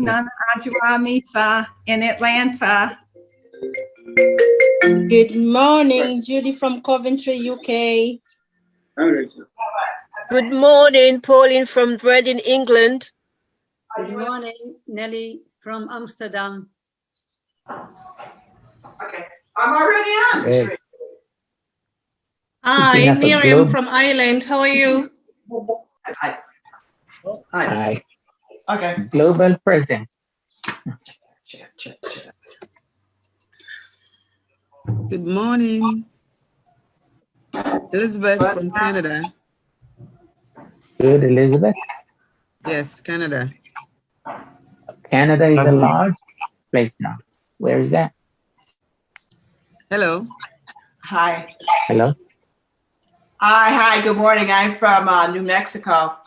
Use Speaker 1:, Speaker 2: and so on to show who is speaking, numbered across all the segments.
Speaker 1: Nana Ajua Misa in Atlanta.
Speaker 2: Good morning, Judy from Coventry, UK.
Speaker 3: Good morning, Pauline from Reading, England.
Speaker 4: Good morning, Nelly from Amsterdam.
Speaker 1: Okay, I'm already on the street.
Speaker 5: Hi, Miriam from Ireland. How are you?
Speaker 1: Hi.
Speaker 6: Hi.
Speaker 1: Okay.
Speaker 6: Global presence.
Speaker 1: Check.
Speaker 7: Good morning. Elizabeth from Canada.
Speaker 6: Good, Elizabeth.
Speaker 7: Yes, Canada.
Speaker 6: Canada is a large place now. Where is that?
Speaker 7: Hello.
Speaker 1: Hi.
Speaker 6: Hello.
Speaker 1: Hi. Good morning. I'm from New Mexico.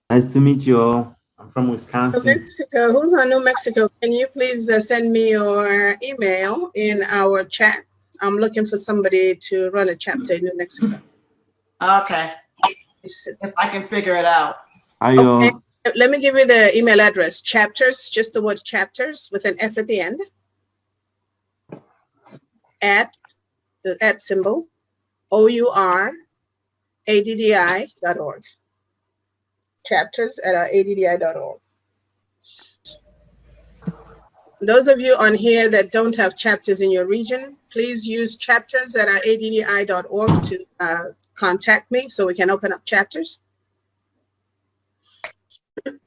Speaker 8: Nice to meet you all. I'm from Wisconsin.
Speaker 5: New Mexico. Who's on New Mexico? Can you please send me your email in our chat? I'm looking for somebody to run a chapter in New Mexico.
Speaker 1: Okay. If I can figure it out.
Speaker 5: Okay. Let me give you the email address. Chapters, just the word chapters with an S at the end. At the @ symbol, OURADDI.org. chapters@addi.org. Those of you on here that don't have chapters in your region, please use chapters@addi.org to contact me so we can open up chapters.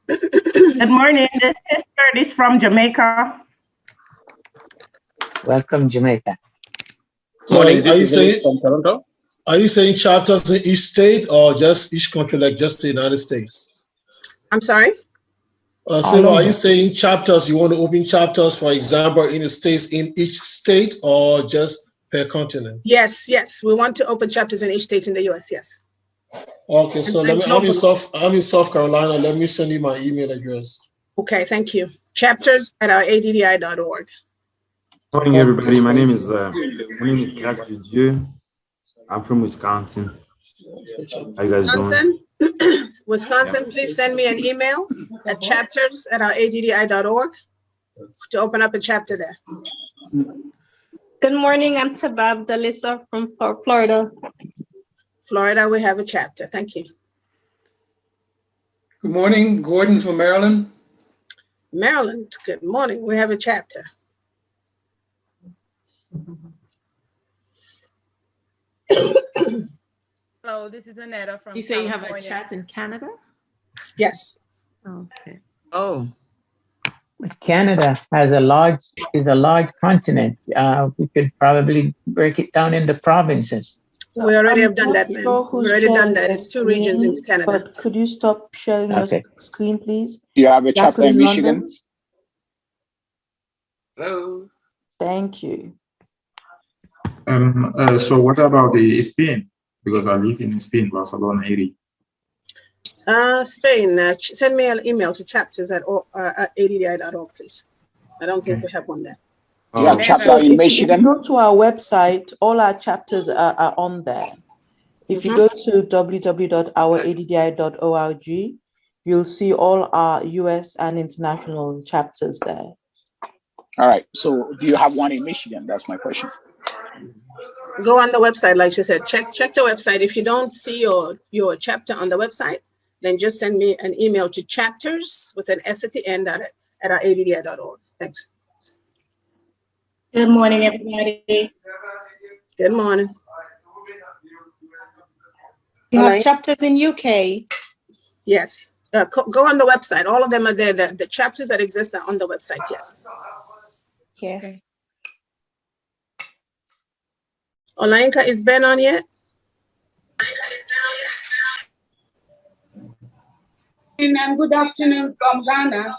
Speaker 9: Good morning. This is Curtis from Jamaica.
Speaker 6: Welcome, Jamaica.
Speaker 10: Morning, are you saying chapters in each state or just each country, like just the United States?
Speaker 5: I'm sorry?
Speaker 10: So are you saying chapters, you want to open chapters, for example, in the states, in each state or just per continent?
Speaker 5: Yes. We want to open chapters in each state in the US, yes.
Speaker 10: Okay, so I'm in South Carolina. Let me send you my email address.
Speaker 5: Okay, thank you. Chapters@addi.org.
Speaker 8: Morning, everybody. My name is Gracieux Dieu. I'm from Wisconsin. How you guys doing?
Speaker 5: Wisconsin, please send me an email at chapters@addi.org to open up a chapter there.
Speaker 11: Good morning. I'm Tabab Dalisa from Florida.
Speaker 5: Florida, we have a chapter. Thank you.
Speaker 12: Good morning. Gordon from Maryland.
Speaker 5: Maryland, good morning. We have a chapter.
Speaker 13: So this is Anetta from
Speaker 14: You say you have a
Speaker 13: California.
Speaker 14: chat in Canada?
Speaker 5: Yes.
Speaker 14: Okay.
Speaker 7: Oh.
Speaker 6: Canada is a large continent. We could probably break it down into provinces.
Speaker 5: We already have done that, ma'am. We've already done that. It's 2 regions in Canada.
Speaker 15: But could you stop sharing your screen, please?
Speaker 16: Do you have a chapter in Michigan?
Speaker 12: Hello.
Speaker 15: Thank you.
Speaker 17: So what about the Spain? Because I live in Spain, Barcelona area.
Speaker 5: Spain, send me an email to chapters@addi.org, please. I don't think we have one there.
Speaker 16: Yeah, chapter in Michigan.
Speaker 15: If you go to our website, all our chapters are on there. If you go to www.ouraddi.org, you'll see all our US and international chapters there.
Speaker 16: All right. So do you have one in Michigan? That's my question.
Speaker 5: Go on the website, like she said. Check the website. If you don't see your chapter on the website, then just send me an email to chapters with an S at the end at addi.org. Thanks.
Speaker 11: Good morning, everybody.
Speaker 5: Good morning.
Speaker 2: You have chapters in UK?
Speaker 5: Yes. Go on the website. All of them are there. The chapters that exist are on the website, yes.
Speaker 15: Okay.
Speaker 5: Olayinka, is Ben on yet?
Speaker 18: And good afternoon from Ghana.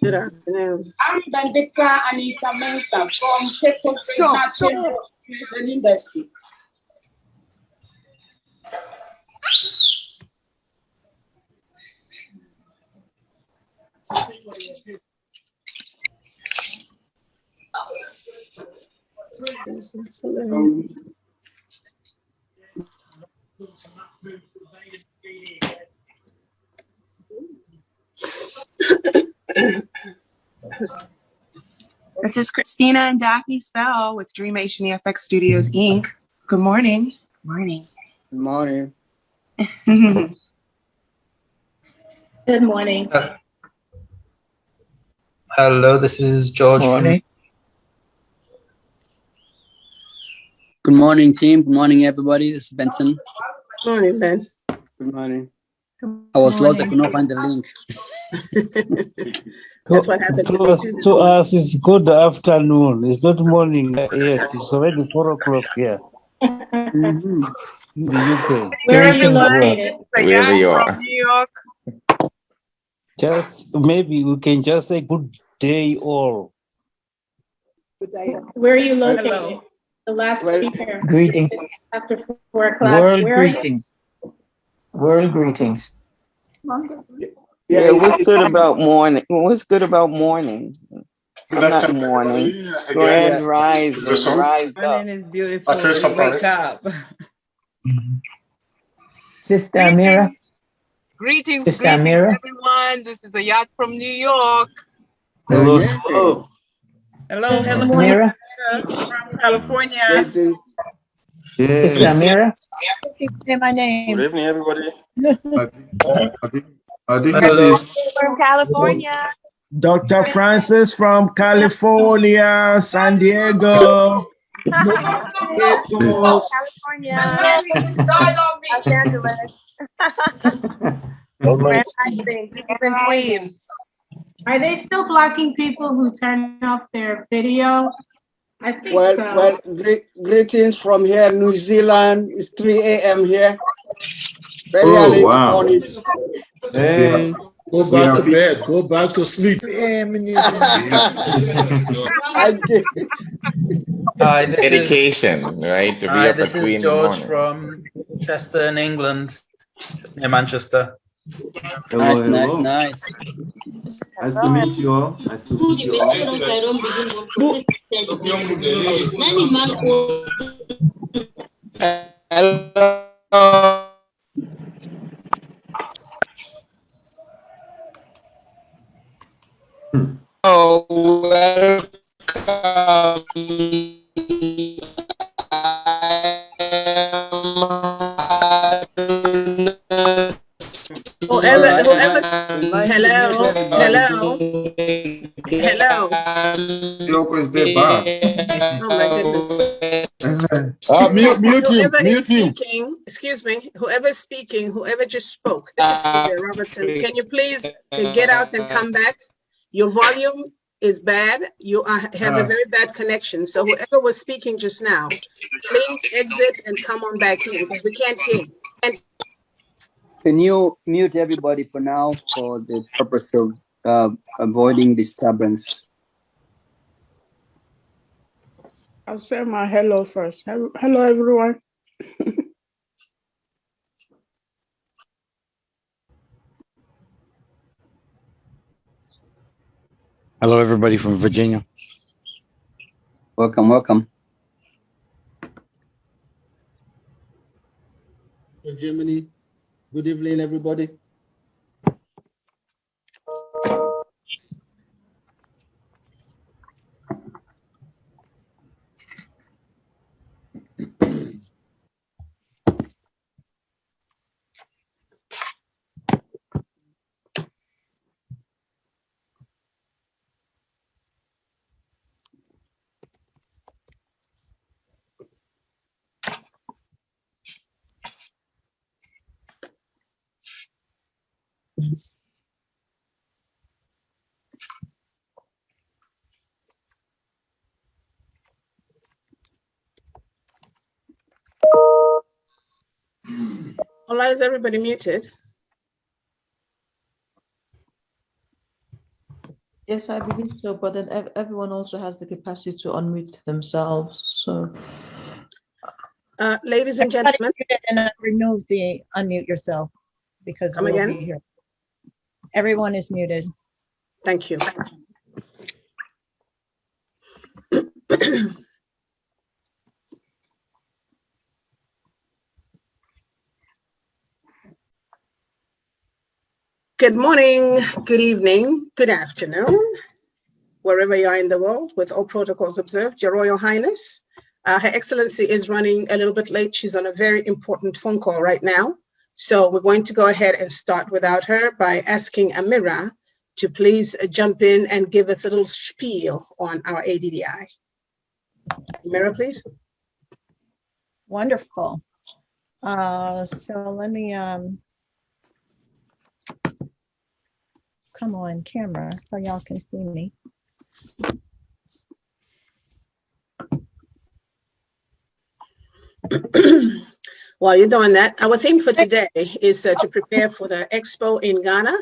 Speaker 5: Good afternoon.
Speaker 18: I'm Bandika Anita Mensah from Cape National and Industry.
Speaker 14: This is Christina and Daphne Spell with Dreamation EFX Studios, Inc. Good morning. Morning.
Speaker 19: Good morning.
Speaker 11: Good morning.
Speaker 20: Hello, this is George.
Speaker 6: Morning.
Speaker 19: Good morning, team. Good morning, everybody. This is Benson.
Speaker 5: Morning, Ben.
Speaker 19: Good morning. I was lost. I could not find the link.
Speaker 5: That's what happened to me too.
Speaker 21: To us, it's good afternoon. It's not morning yet. It's already 4 o'clock here in the UK.
Speaker 11: Where are you
Speaker 21: Greetings,
Speaker 11: located?
Speaker 21: wherever you
Speaker 3: From
Speaker 21: are.
Speaker 3: New York.
Speaker 21: Just maybe we can just say good day all.
Speaker 11: Where are you located?
Speaker 3: Hello.
Speaker 11: The last speaker.
Speaker 6: Greetings.
Speaker 11: After 4 o'clock.
Speaker 6: World
Speaker 11: Where are you?
Speaker 6: greetings. World greetings.
Speaker 22: Yeah, what's good about morning? What's good about morning? I'm not morning. Grand rising, rise up.
Speaker 13: Morning is beautiful. You wake up.
Speaker 6: Sister Amira.
Speaker 23: Greetings,
Speaker 6: Sister
Speaker 23: greetings,
Speaker 6: Amira.
Speaker 23: everyone. This is Ayat from New York.
Speaker 8: Hello, hello.
Speaker 13: Hello, hello.
Speaker 6: Amira.
Speaker 13: From California.
Speaker 6: Sister Amira.
Speaker 24: Say my name.
Speaker 17: Good evening, everybody. I think
Speaker 20: Hello.
Speaker 17: this is
Speaker 24: From California.
Speaker 21: Dr. Francis from California, San Diego.
Speaker 24: California. Los Angeles. Grand Rising, Kings and Queens.
Speaker 11: Are they still blocking people who turn off their video? I think so.
Speaker 19: Well, greetings from here, New Zealand. It's 3 a.m. here. Very early
Speaker 8: wow.
Speaker 19: morning.
Speaker 8: Hey.
Speaker 10: Go back to bed. Go back to sleep.
Speaker 20: Hi, this
Speaker 17: dedication, right? To be
Speaker 20: Hi,
Speaker 17: up
Speaker 20: this
Speaker 17: at 3
Speaker 20: is
Speaker 17: in the
Speaker 20: George
Speaker 17: morning.
Speaker 20: from Chester in England, just near Manchester.
Speaker 8: Hello,
Speaker 19: Nice,
Speaker 8: hello.
Speaker 19: nice.
Speaker 8: Nice to meet you all. Nice to meet you all.
Speaker 19: Hello. Oh, welcome.
Speaker 5: Hello.
Speaker 17: Yoko is dead bad.
Speaker 5: Oh my goodness.
Speaker 17: Mute him.
Speaker 5: Whoever is
Speaker 17: Mute him.
Speaker 5: speaking, excuse me, whoever is speaking, whoever just spoke, this is Sylvia Robertson. Can you please get out and come back? Your volume is bad. You have a very bad connection. So whoever was speaking just now, please exit and come on back in because we can't hear you.
Speaker 19: Can you mute everybody for now for the purpose of avoiding disturbance?
Speaker 25: I'll say my hello first. Hello, everyone.
Speaker 21: Hello, everybody from Virginia.
Speaker 19: Welcome, welcome.
Speaker 21: Germany. Good evening, everybody.
Speaker 5: Why is everybody muted?
Speaker 15: Yes, I believe so, but then everyone also has the capacity to unmute themselves. So,
Speaker 5: ladies and gentlemen,
Speaker 24: and remove the unmute yourself because
Speaker 5: Come
Speaker 24: we'll
Speaker 5: again?
Speaker 24: be here. Everyone is muted.
Speaker 5: Thank you. Good morning, good evening, good afternoon. wherever you are in the world, with all protocols observed. Your Royal Highness, Her Excellency is running a little bit late. She's on a very important phone call right now. So we're going to go ahead and start without her by asking Amira to please jump in and give us a little spiel on our ADDI. Amira, please.
Speaker 24: Wonderful. So let me come on camera so y'all can see me.
Speaker 5: While you're doing that, our theme for today is to prepare for the expo in Ghana,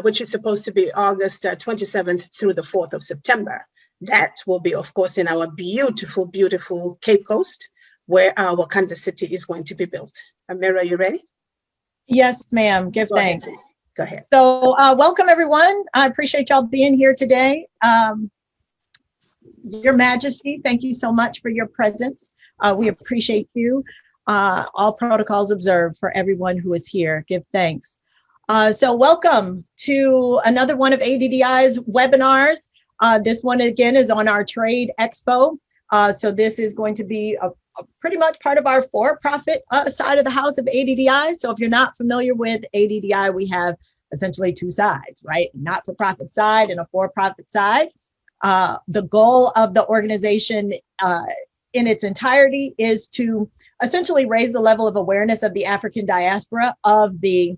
Speaker 5: which is supposed to be August 27th through the 4th of September. That will be, of course, in our beautiful, beautiful Cape Coast, where our Wakanda city is going to be built. Amira, you ready?
Speaker 24: Yes, ma'am. Give
Speaker 5: Go ahead,
Speaker 24: thanks.
Speaker 5: please. Go ahead.
Speaker 24: So welcome, everyone. I appreciate y'all being here today. Your Majesty, thank you so much for your presence. We appreciate you. All protocols observed for everyone who is here. Give thanks. So welcome to another one of ADDI's webinars. This one again is on our Trade Expo. So this is going to be a pretty much part of our for-profit side of the house of ADDI. So if you're not familiar with ADDI, we have essentially two sides, right? Not-for-profit side and a for-profit side. The goal of the organization in its entirety is to essentially raise the level of awareness of the African diaspora, of the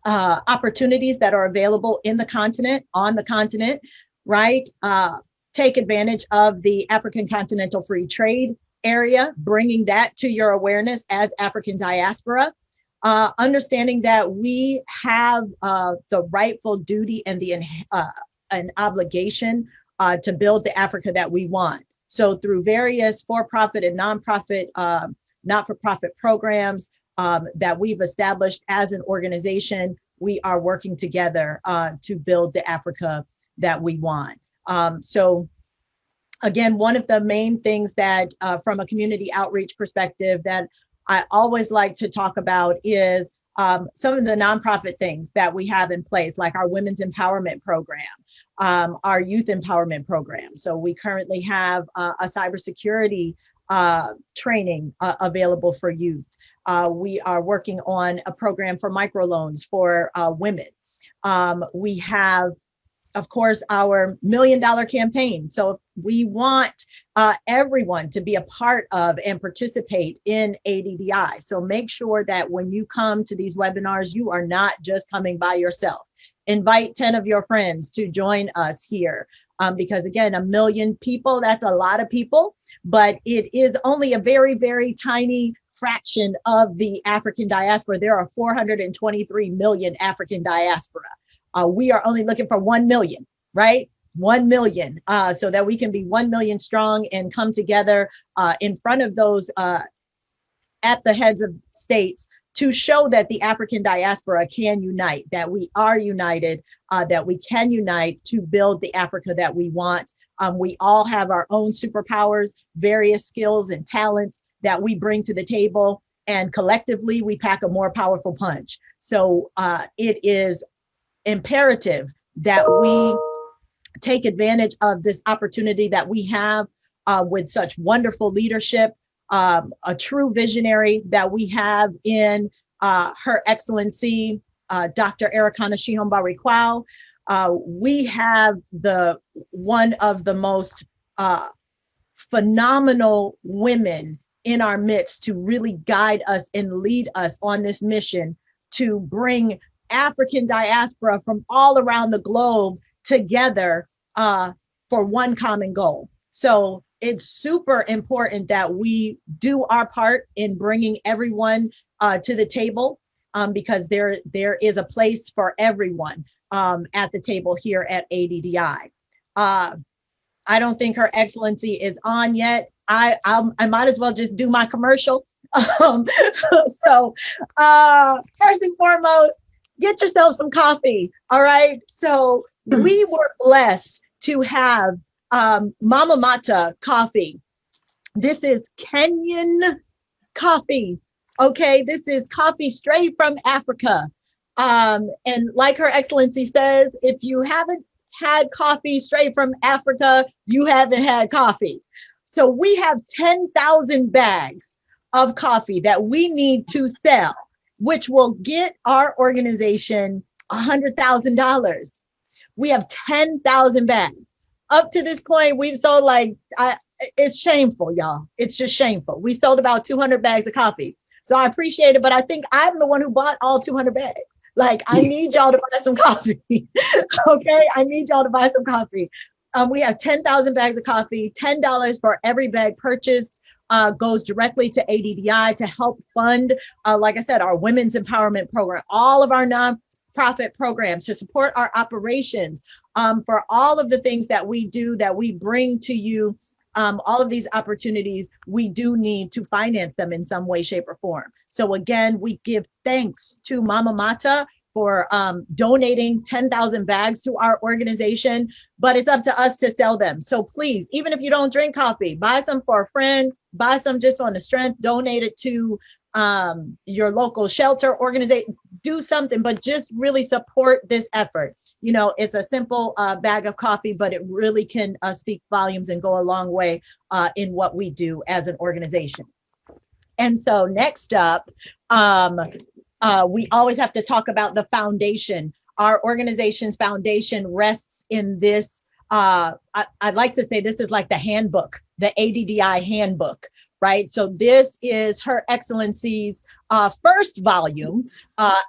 Speaker 24: opportunities that are available in the continent, on the continent, right? Take advantage of the African Continental Free Trade area, bringing that to your awareness as African diaspora, understanding that we have the rightful duty and an obligation to build the Africa that we want. So through various for-profit and nonprofit, not-for-profit programs that we've established as an organization, we are working together to build the Africa that we want. So again, one of the main things that from a community outreach perspective that I always like to talk about is some of the nonprofit things that we have in place, like our women's empowerment program, our youth empowerment program. So we currently have a cybersecurity training available for youth. We are working on a program for microloans for women. We have, of course, our $1 Million campaign. So we want everyone to be a part of and participate in ADDI. So make sure that when you come to these webinars, you are not just coming by yourself. Invite 10 of your friends to join us here. Because again, 1 million people, that's a lot of people, but it is only a very, very tiny fraction of the African diaspora. There are 423 million African diaspora. We are only looking for 1 million, right? 1 million, so that we can be 1 million strong and come together in front of those at the heads of states to show that the African diaspora can unite, that we are united, that we can unite to build the Africa that we want. We all have our own superpowers, various skills and talents that we bring to the table, and collectively we pack a more powerful punch. So it is imperative that we take advantage of this opportunity that we have with such wonderful leadership, a true visionary that we have in Her Excellency, Dr. Arikana Shihomba. We have one of the most phenomenal women in our midst to really guide us and lead us on this mission to bring African diaspora from all around the globe together for one common goal. So it's super important that we do our part in bringing everyone to the table, because there is a place for everyone at the table here at ADDI. I don't think Her Excellency is on yet. I might as well just do my commercial. So first and foremost, get yourself some coffee, all right? So we were blessed to have Mama Mata coffee. This is Kenyan coffee, okay? This is coffee straight from Africa. And like Her Excellency says, if you haven't had coffee straight from Africa, you haven't had coffee. So we have 10,000 bags of coffee that we need to sell, which will get our organization $100,000. We have 10,000 bags. Up to this point, we've sold it's shameful, y'all. It's just shameful. We sold about 200 bags of coffee. So I appreciate it, but I think I'm the one who bought all 200 bags. Like, I need y'all to buy some coffee. Okay, I need y'all to buy some coffee. We have 10,000 bags of coffee. $10 for every bag purchased goes directly to ADDI to help fund, like I said, our women's empowerment program, all of our nonprofit programs to support our operations, for all of the things that we do, that we bring to you. All of these opportunities, we do need to finance them in some way, shape, or form. So again, we give thanks to Mama Mata for donating 10,000 bags to our organization, but it's up to us to sell them. So please, even if you don't drink coffee, buy some for a friend, buy some just on the strength, donate it to your local shelter organization, do something, but just really support this effort. You know, it's a simple bag of coffee, but it really can speak volumes and go a long way in what we do as an organization. And so next up, we always have to talk about the foundation. Our organization's foundation rests in this, I'd like to say this is like the handbook, the ADDI handbook, right? So this is Her Excellency's first volume,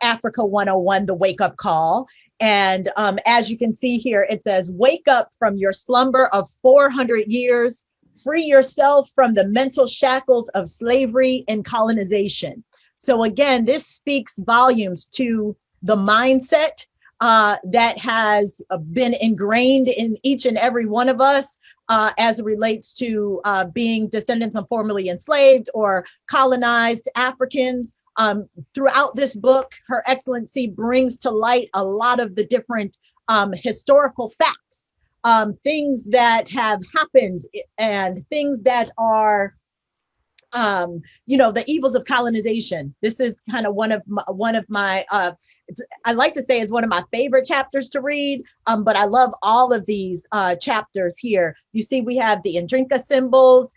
Speaker 24: Africa 101, The Wake Up Call. And as you can see here, it says, wake up from your slumber of 400 years, free yourself from the mental shackles of slavery and colonization. So again, this speaks volumes to the mindset that has been ingrained in each and every one of us as it relates to being descendants of formerly enslaved or colonized Africans. Throughout this book, Her Excellency brings to light a lot of the different historical facts, things that have happened and things that are, you know, the evils of colonization. This is kind of one of my I like to say is one of my favorite chapters to read, but I love all of these chapters here. You see, we have the Ndrinka symbols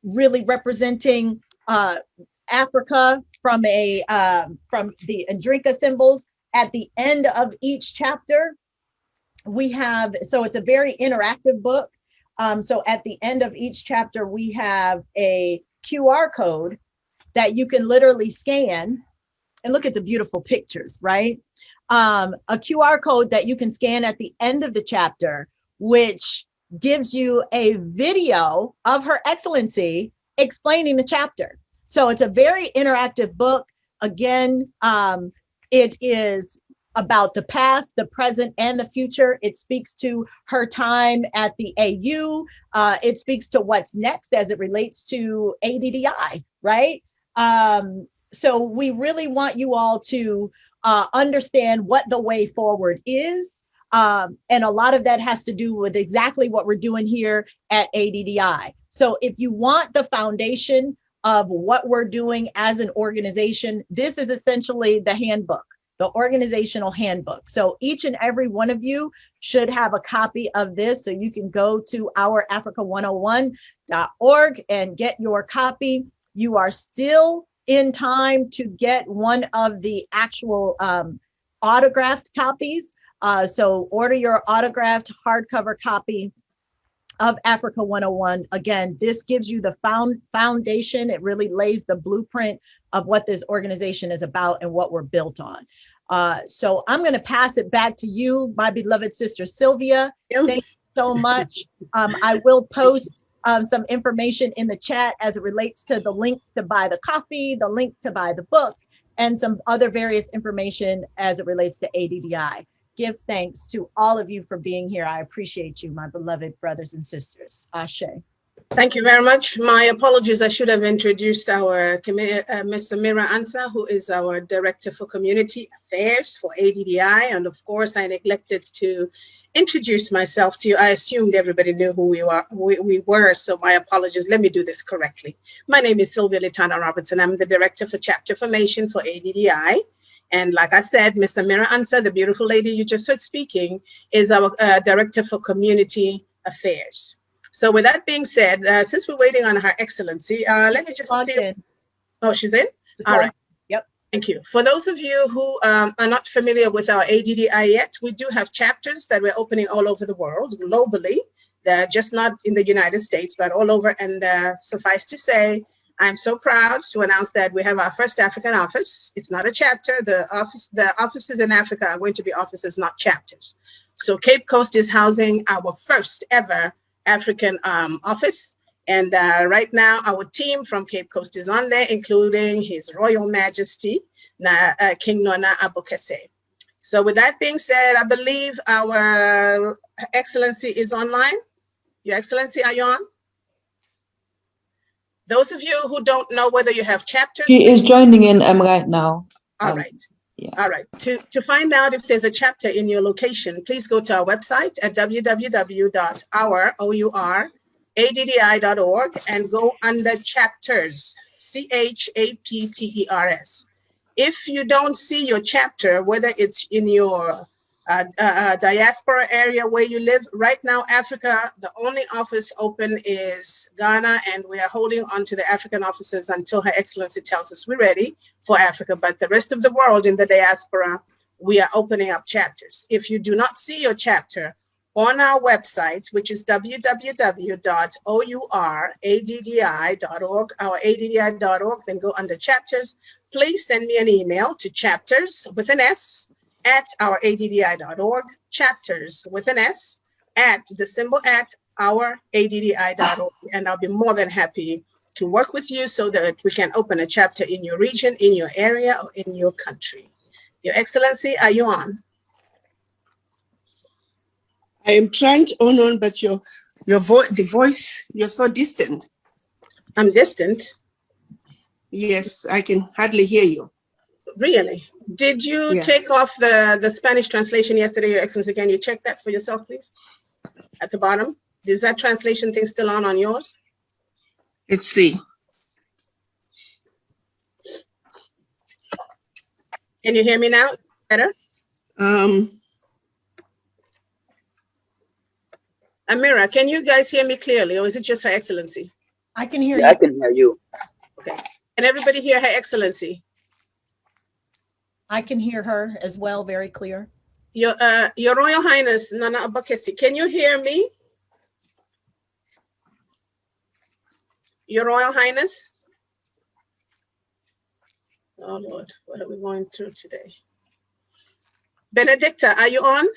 Speaker 24: really representing Africa from the Ndrinka symbols. At the end of each chapter, we have, so it's a very interactive book. So at the end of each chapter, we have a QR code that you can literally scan and look at the beautiful pictures, right? A QR code that you can scan at the end of the chapter, which gives you a video of Her Excellency explaining the chapter. So it's a very interactive book. Again, it is about the past, the present, and the future. It speaks to her time at the AU. It speaks to what's next as it relates to ADDI, right? So we really want you all to understand what the way forward is. And a lot of that has to do with exactly what we're doing here at ADDI. So if you want the foundation of what we're doing as an organization, this is essentially the handbook, the organizational handbook. So each and every one of you should have a copy of this. So you can go to ourafrica101.org and get your copy. You are still in time to get one of the actual autographed copies. So order your autographed hardcover copy of Africa 101. Again, this gives you the foundation. It really lays the blueprint of what this organization is about and what we're built on. So I'm going to pass it back to you, my beloved sister Sylvia. Thank you so much. I will post some information in the chat as it relates to the link to buy the coffee, the link to buy the book, and some other various information as it relates to ADDI. Give thanks to all of you for being here. I appreciate you, my beloved brothers and sisters. Ashe.
Speaker 5: Thank you very much. My apologies. I should have introduced our Mr. Mira Ansa, who is our Director for Community Affairs for ADDI. And of course, I neglected to introduce myself to you. I assumed everybody knew who we were. So my apologies. Let me do this correctly. My name is Sylvia Litana Robertson. I'm the Director for Chapter Formation for ADDI. And like I said, Miss Amira Ansah, the beautiful lady you just heard speaking, is our Director for Community Affairs. So with that being said, since we're waiting on Her Excellency, let me just steal. Oh, she's in? All right.
Speaker 24: Yep.
Speaker 5: Thank you. For those of you who are not familiar with our ADDI yet, we do have chapters that we're opening all over the world, globally. They're just not in the United States, but all over. And suffice to say, I'm so proud to announce that we have our first African office. It's not a chapter. The offices in Africa are going to be offices, not chapters. So Cape Coast is housing our first ever African office. And right now, our team from Cape Coast is on there, including His Royal Majesty, King Nona Abokese. So with that being said, I believe our Excellency is online. Your Excellency, are you on? Those of you who don't know whether you have chapters.
Speaker 15: She is joining in right now.
Speaker 5: All right. Yeah. All right. To find out if there's a chapter in your location, please go to our website at www.our.addi.org and go under chapters, CHAPTERS. If you don't see your chapter, whether it's in your diaspora area where you live, right now, Africa, the only office open is Ghana, and we are holding on to the African offices until Her Excellency tells us we're ready for Africa. But the rest of the world in the diaspora, we are opening up chapters. If you do not see your chapter on our website, which is www.our.addi.org, our.addi.org, then go under chapters. Please send me an email to chapters with an S at our.addi.org, chapters with an S at the symbol at our.addi.org, and I'll be more than happy to work with you so that we can open a chapter in your region, in your area, or in your country. Your Excellency, are you on?
Speaker 14: I am trying to on, but the voice, you're so distant.
Speaker 5: I'm distant?
Speaker 14: Yes, I can hardly hear you.
Speaker 5: Really? Did you take off the Spanish translation yesterday, Your Excellency? Can you check that for yourself, please? At the bottom. Is that translation thing still on yours?
Speaker 14: Let's see.
Speaker 5: Can you hear me now? Better? Amira, can you guys hear me clearly, or is it just Her Excellency?
Speaker 24: I can hear you.
Speaker 19: I can hear you.
Speaker 5: Okay. Can everybody hear Her Excellency?
Speaker 24: I can hear her as well, very clear.
Speaker 5: Your Royal Highness, Nana Abokese, can you hear me? Your Royal Highness? Oh Lord, what are we going through today? Benedicta, are you on?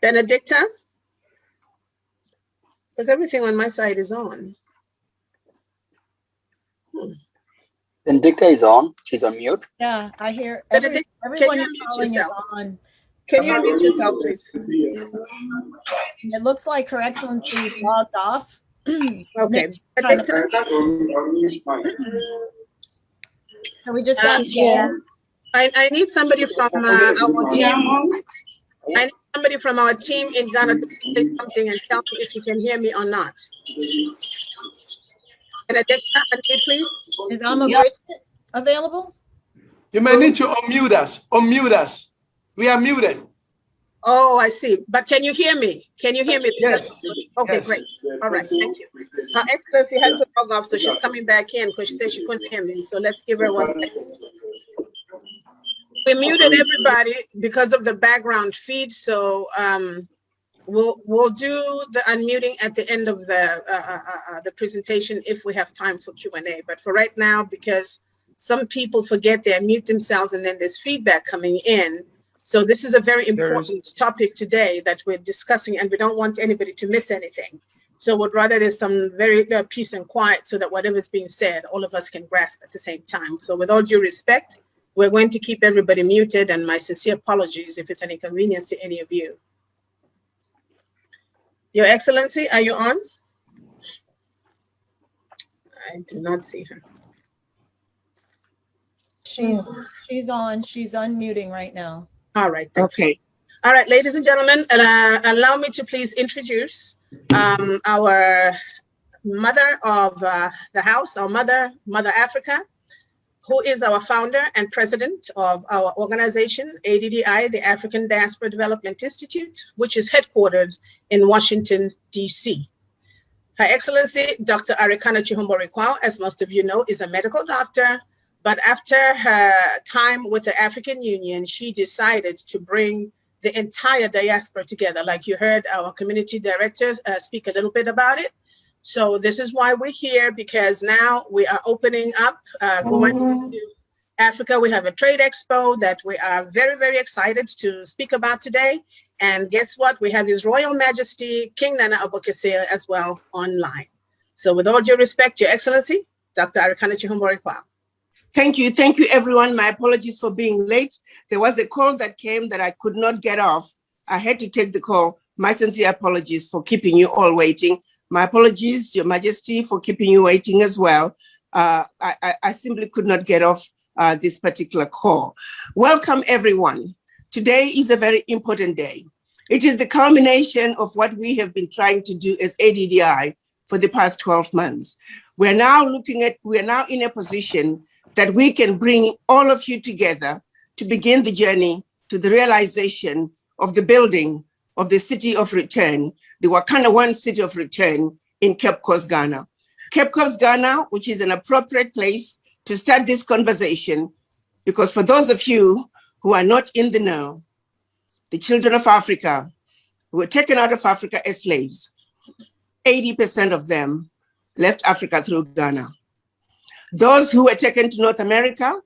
Speaker 5: Benedicta? Because everything on my side is on.
Speaker 19: Benedicta is on. She's on mute.
Speaker 24: Yeah, I hear
Speaker 5: Benedicta,
Speaker 24: everyone
Speaker 5: can you
Speaker 24: is
Speaker 5: unmute
Speaker 24: calling
Speaker 5: yourself?
Speaker 24: on.
Speaker 5: Can you unmute yourself, please?
Speaker 24: It looks like Her Excellency logged off.
Speaker 5: Okay.
Speaker 24: So we just got
Speaker 5: I need somebody from our team. I need somebody from our team in Ghana to say something and tell me if you can hear me or not. Benedicta, unmute, please.
Speaker 24: Is Bridget available?
Speaker 1: You may need to unmute us. Unmute us. We are muted.
Speaker 5: Oh, I see. But can you hear me? Can you hear me?
Speaker 1: Yes.
Speaker 5: Okay,
Speaker 1: Yes.
Speaker 5: great. All right, thank you. Her Excellency had to log off, so she's coming back in because she said she couldn't hear me. So let's give her 1 second. We muted everybody because of the background feed, so we'll do the unmuting at the end of the presentation if we have time for Q&A. But for right now, because some people forget they mute themselves and then there's feedback coming in. So this is a very important topic today that we're discussing, and we don't want anybody to miss anything. So we'd rather there's some very peace and quiet so that whatever's being said, all of us can grasp at the same time. So with all due respect, we're going to keep everybody muted, and my sincere apologies if it's an inconvenience to any of you. Your Excellency, are you on? I do not see her.
Speaker 24: She's on. She's unmuting right now.
Speaker 5: All right. Okay. All right, ladies and gentlemen, allow me to please introduce our mother of the house, our Mother Africa, who is our founder and president of our organization, ADDI, the African Diaspora Development Institute, which is headquartered in Washington, D.C. Her Excellency, Dr. Arikana Chihomborikwa, as most of you know, is a medical doctor, but after her time with the African Union, she decided to bring the entire diaspora together. Like you heard our community director speak a little bit about it. So this is why we're here, because now we are opening up, going to Africa. We have a trade expo that we are very, very excited to speak about today. And guess what? We have His Royal Majesty, King Nana Abokese as well online. So with all due respect, Your Excellency, Dr. Arikana Chihomborikwa.
Speaker 4: Thank you. Thank you, everyone. My apologies for being late. There was a call that came that I could not get off. I had to take the call. My sincere apologies for keeping you all waiting. My apologies, Your Majesty, for keeping you waiting as well. I simply could not get off this particular call. Welcome, everyone. Today is a very important day. It is the culmination of what we have been trying to do as ADDI for the past 12 months. We are now in a position that we can bring all of you together to begin the journey to the realization of the building of the city of return, the Wakanda One City of Return in Cape Coast, Ghana. Cape Coast, Ghana, which is an appropriate place to start this conversation, because for those of you who are not in the know, the children of Africa who were taken out of Africa as slaves, 80% of them left Africa through Ghana. Those who were taken to North America,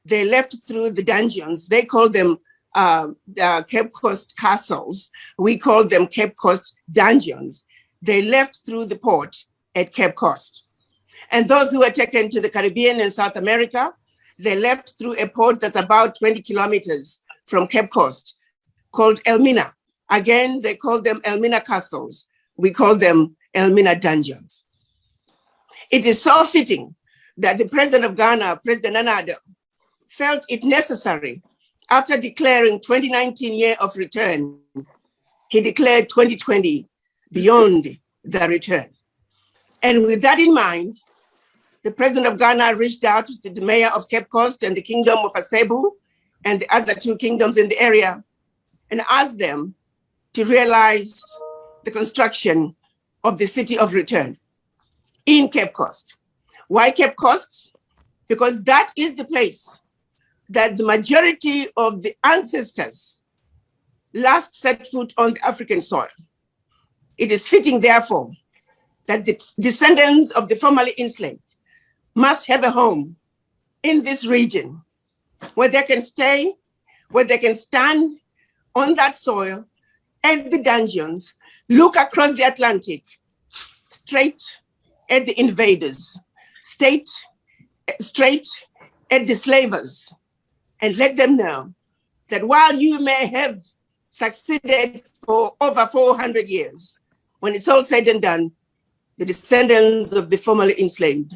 Speaker 4: they left through the dungeons. They call them Cape Coast castles. We call them Cape Coast dungeons. They left through the port at Cape Coast. And those who were taken to the Caribbean and South America, they left through a port that's about 20 kilometers from Cape Coast, called Elmina. Again, they call them Elmina castles. We call them Elmina dungeons. It is so fitting that the president of Ghana, President Nana Addo, felt it necessary, after declaring 2019 year of return, he declared 2020 beyond the return. And with that in mind, the president of Ghana reached out to the mayor of Cape Coast and the kingdom of Asebu and the other two kingdoms in the area and asked them to realize the construction of the city of return in Cape Coast. Why Cape Coast? Because that is the place that the majority of the ancestors last set foot on the African soil. It is fitting, therefore, that the descendants of the formerly enslaved must have a home in this region where they can stay, where they can stand on that soil and the dungeons, look across the Atlantic, straight at the invaders, straight at the slavers, and let them know that while you may have succeeded for over 400 years, when it's all said and done, the descendants of the formerly enslaved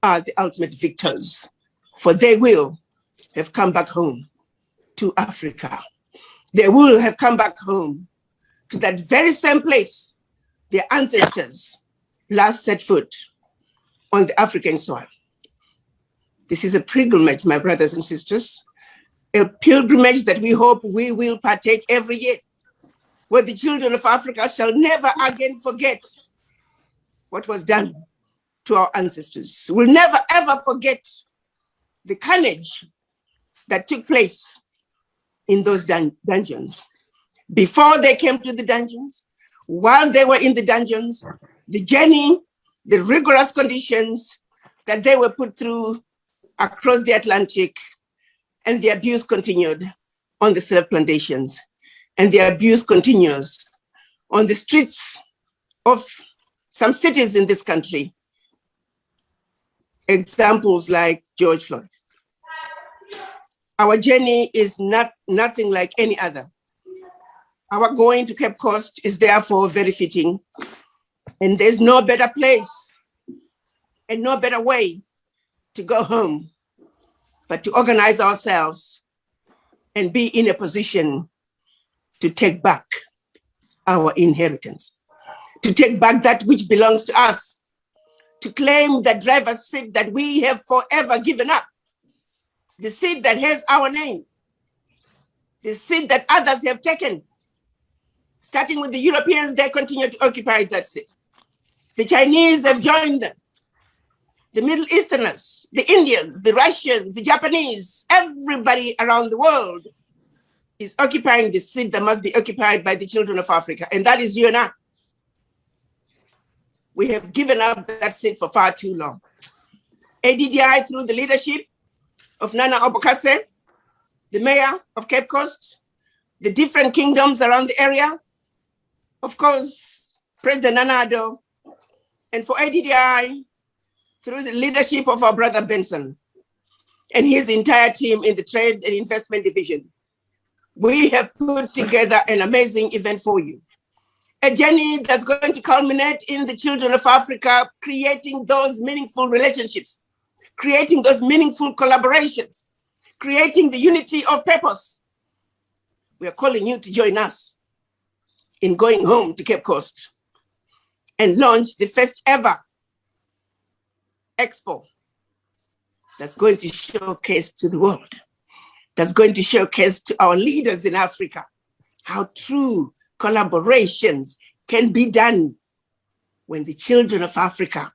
Speaker 4: are the ultimate victors, for they will have come back home to Africa. They will have come back home to that very same place their ancestors last set foot on the African soil. This is a pilgrimage, my brothers and sisters, a pilgrimage that we hope we will partake every year, where the children of Africa shall never again forget what was done to our ancestors. We'll never ever forget the carnage that took place in those dungeons. Before they came to the dungeons, while they were in the dungeons, the journey, the rigorous conditions that they were put through across the Atlantic, and the abuse continued on the slave plantations, and the abuse continues on the streets of some cities in this country. Examples like George Floyd. Our journey is nothing like any other. Our going to Cape Coast is therefore very fitting, and there's no better place and no better way to go home, but to organize ourselves and be in a position to take back our inheritance, to take back that which belongs to us to claim the driver's seat that we have forever given up, the seat that has our name, the seat that others have taken. Starting with the Europeans, they continue to occupy that seat. The Chinese have joined them. The Middle Easterners, the Indians, the Russians, the Japanese, everybody around the world is occupying the seat that must be occupied by the children of Africa, and that is you and I. We have given up that seat for far too long. ADDI, through the leadership of Nana Obokase, the mayor of Cape Coast, the different kingdoms around the area, of course, President Nana Addo, and for ADDI, through the leadership of our brother Benson and his entire team in the Trade and Investment Division, we have put together an amazing event for you. A journey that's going to culminate in the children of Africa creating those meaningful relationships, creating those meaningful collaborations, creating the unity of purpose. We are calling you to join us in going home to Cape Coast and launch the first ever expo that's going to showcase to the world, that's going to showcase to our leaders in Africa how true collaborations can be done when the children of Africa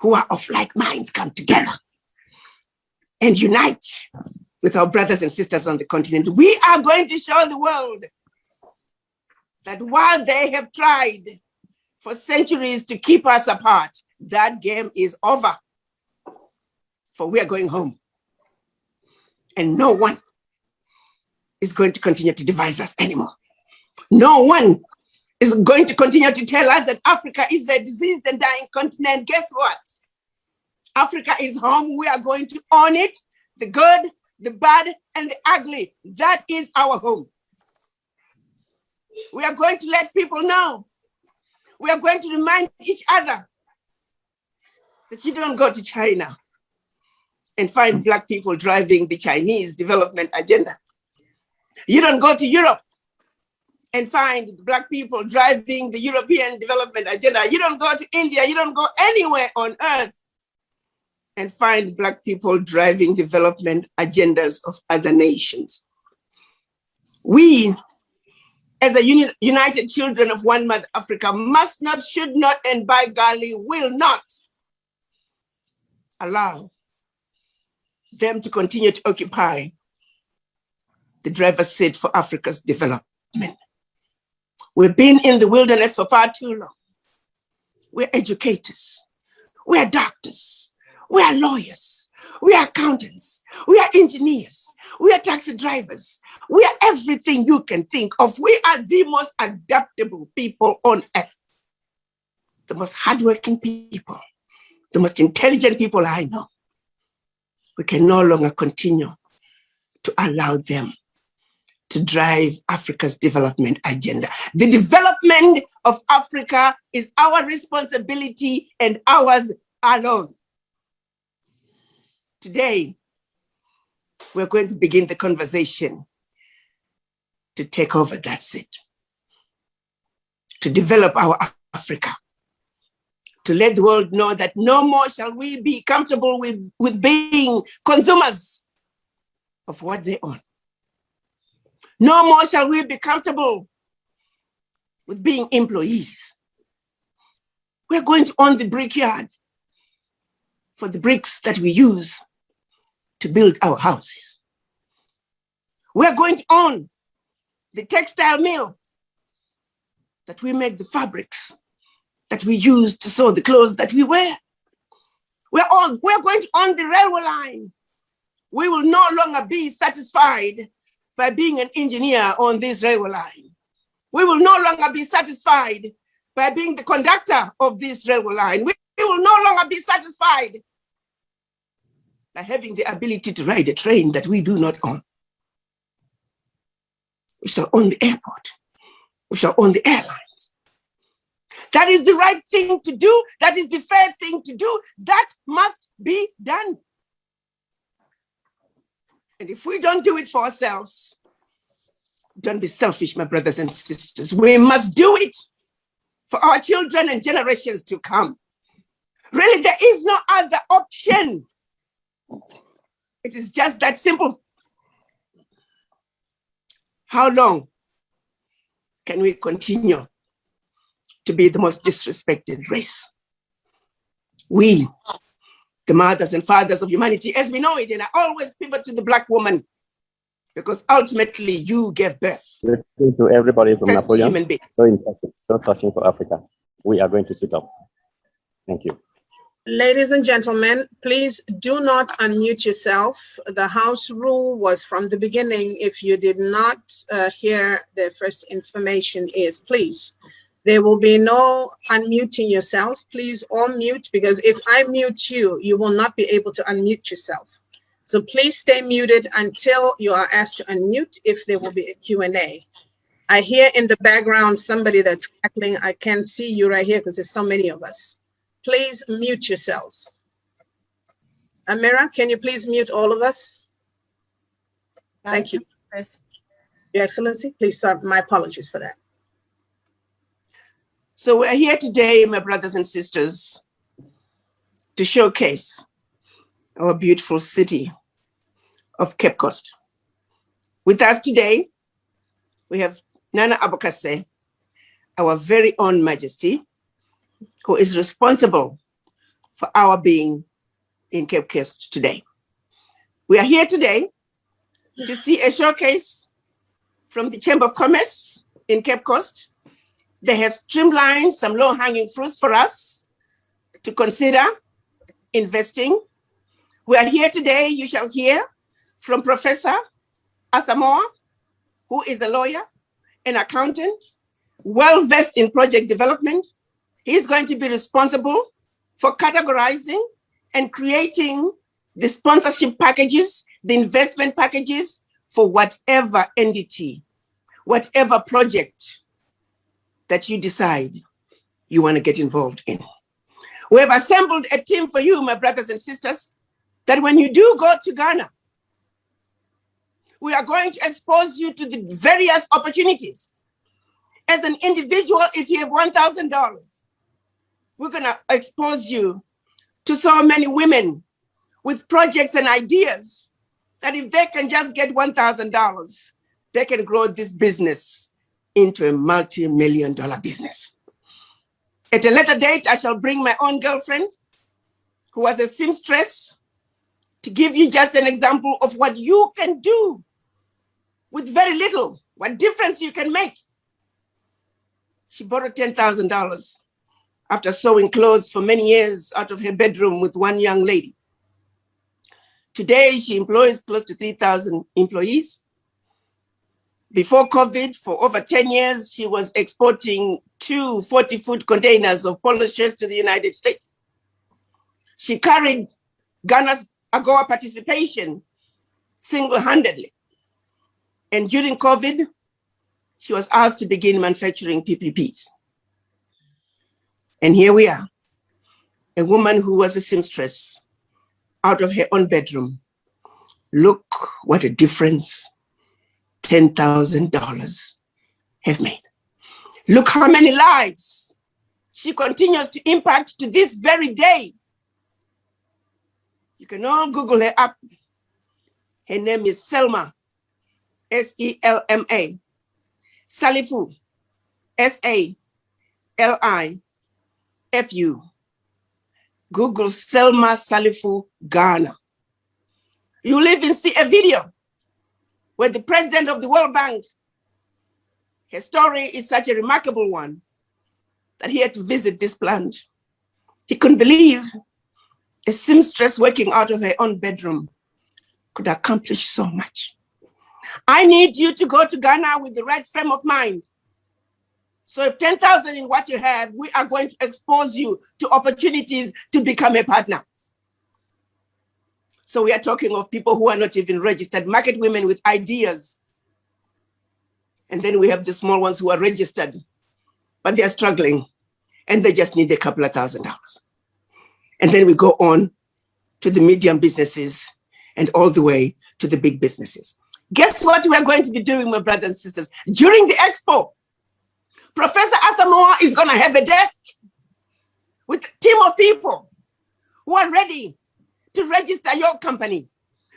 Speaker 4: who are of like minds come together and unite with our brothers and sisters on the continent. We are going to show the world that while they have tried for centuries to keep us apart, that game is over, for we are going home. And no one is going to continue to divide us anymore. No one is going to continue to tell us that Africa is a diseased and dying continent. Guess what? Africa is home. We are going to own it, the good, the bad, and the ugly. That is our home. We are going to let people know. We are going to remind each other that you don't go to China and find Black people driving the Chinese development agenda. You don't go to Europe and find Black people driving the European development agenda. You don't go to India, you don't go anywhere on earth and find Black people driving development agendas of other nations. We, as a united children of one mother Africa, must not, should not, and by golly, will not allow them to continue to occupy the driver's seat for Africa's development. We've been in the wilderness for far too long. We're educators, we're doctors, we are lawyers, we are accountants, we are engineers, we are taxi drivers, we are everything you can think of. We are the most adaptable people on earth, the most hardworking people, the most intelligent people I know. We can no longer continue to allow them to drive Africa's development agenda. The development of Africa is our responsibility and ours alone. Today, we're going to begin the conversation to take over that seat, to develop our Africa, to let the world know that no more shall we be comfortable with being consumers of what they own. No more shall we be comfortable with being employees. We're going to own the brickyard for the bricks that we use to build our houses. We're going to own the textile mill that we make the fabrics that we use to sew the clothes that we wear. We're going to own the railway line. We will no longer be satisfied by being an engineer on this railway line. We will no longer be satisfied by being the conductor of this railway line. We will no longer be satisfied by having the ability to ride a train that we do not own. We shall own the airport. We shall own the airlines. That is the right thing to do. That is the fair thing to do. That must be done. And if we don't do it for ourselves, don't be selfish, my brothers and sisters. We must do it for our children and generations to come. Really, there is no other option. It is just that simple. How long can we continue to be the most disrespected race? We, the mothers and fathers of humanity, as we know it, and I always pivot to the Black woman, because ultimately you gave birth.
Speaker 2: To everybody from
Speaker 4: First
Speaker 2: Napoleon,
Speaker 4: human being.
Speaker 2: so important, so touching for Africa. We are going to sit up. Thank you.
Speaker 5: Ladies and gentlemen, please do not unmute yourself. The house rule was from the beginning. If you did not hear the first information is, please, there will be no unmuting yourselves. Please all mute, because if I mute you, you will not be able to unmute yourself. So please stay muted until you are asked to unmute, if there will be a Q&A. I hear in the background somebody that's cackling. I can't see you right here because there's so many of us. Please mute yourselves. Amira, can you please mute all of us? Thank you. Your Excellency, please start. My apologies for that.
Speaker 4: So we're here today, my brothers and sisters, to showcase our beautiful city of Cape Coast. With us today, we have Nana Abokase, our very own Majesty, who is responsible for our being in Cape Coast today. We are here today to see a showcase from the Chamber of Commerce in Cape Coast. They have streamlined some low-hanging fruits for us to consider investing. We are here today, you shall hear from Professor Asamoah, who is a lawyer, an accountant, well-versed in project development. He's going to be responsible for categorizing and creating the sponsorship packages, the investment packages for whatever entity, whatever project that you decide you want to get involved in. We have assembled a team for you, my brothers and sisters, that when you do go to Ghana, we are going to expose you to the various opportunities. As an individual, if you have $1,000, we're going to expose you to so many women with projects and ideas that if they can just get $1,000, they can grow this business into a multi-million-dollar business. At a later date, I shall bring my own girlfriend, who was a seamstress, to give you just an example of what you can do with very little, what difference you can make. She borrowed $10,000 after sewing clothes for many years out of her bedroom with one young lady. Today, she employs close to 3,000 employees. Before COVID, for over 10 years, she was exporting 2 40-foot containers of polo shirts to the United States. She carried Ghana's AGOA participation single-handedly. And during COVID, she was asked to begin manufacturing PPPs. And here we are, a woman who was a seamstress out of her own bedroom. Look what a difference $10,000 have made. Look how many lives she continues to impact to this very day. You can all Google her up. Her name is Selma, S-E-L-M-A, Salifu, S-A-L-I-F-U. Google Selma Salifu, Ghana. You will even see a video where the president of the World Bank, her story is such a remarkable one that he had to visit this plant. He couldn't believe a seamstress working out of her own bedroom could accomplish so much. I need you to go to Ghana with the right frame of mind. So if 10,000 in what you have, we are going to expose you to opportunities to become a partner. So we are talking of people who are not even registered, market women with ideas. And then we have the small ones who are registered, but they're struggling and they just need a couple of $1,000. And then we go on to the medium businesses and all the way to the big businesses. Guess what we're going to be doing, my brothers and sisters? During the expo, Professor Asamoah is going to have a desk with a team of people who are ready to register your company.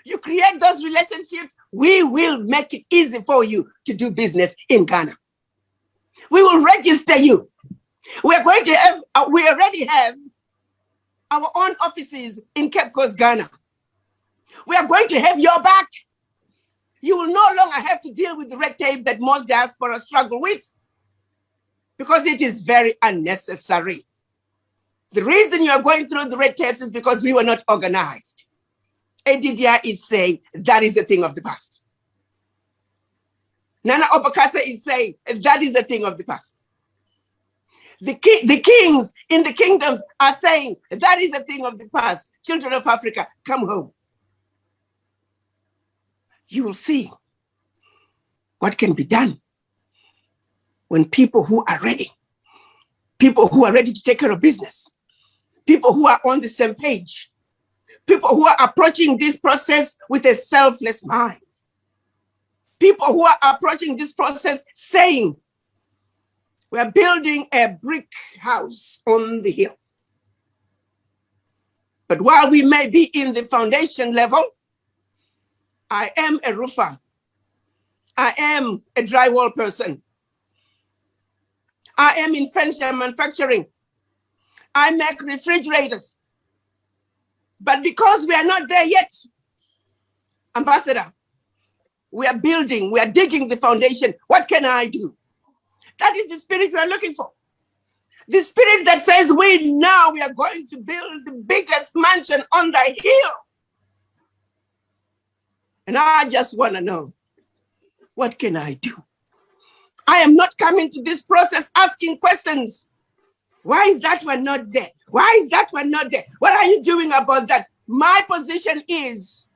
Speaker 4: You create those relationships, we will make it easy for you to do business in Ghana. We will register you. We are going to have, we already have our own offices in Cape Coast, Ghana. We are going to have your back. You will no longer have to deal with the red tape that most diaspora struggle with, because it is very unnecessary. The reason you are going through the red tapes is because we were not organized. ADDI is saying that is a thing of the past. Nana Obakasa is saying that is a thing of the past. The kings in the kingdoms are saying that is a thing of the past. Children of Africa, come home. You will see what can be done when people who are ready to take care of business, people who are on the same page, people who are approaching this process with a selfless mind, people who are approaching this process saying, we are building a brick house on the hill. But while we may be in the foundation level, I am a roofer. I am a drywall person. I am in furniture manufacturing. I make refrigerators. But because we are not there yet, Ambassador, we are building, we are digging the foundation. What can I do? That is the spirit we are looking for. The spirit that says we are going to build the biggest mansion on the hill. And I just want to know, what can I do? I am not coming to this process asking questions. Why is that one not there? Why is that one not there? What are you doing about that? My position is,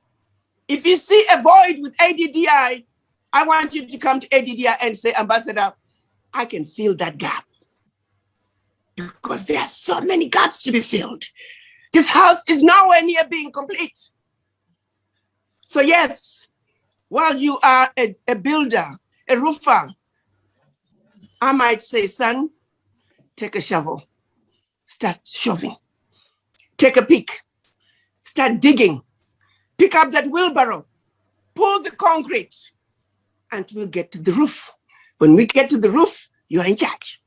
Speaker 4: if you see a void with ADDI, I want you to come to ADDI and say, Ambassador, I can fill that gap. Because there are so many gaps to be filled. This house is nowhere near being complete. So yes, while you are a builder, a roofer, I might say, son, take a shovel, start shoving. Take a pick, start digging. Pick up that wheelbarrow, pull the concrete, and we'll get to the roof. When we get to the roof, you are in charge.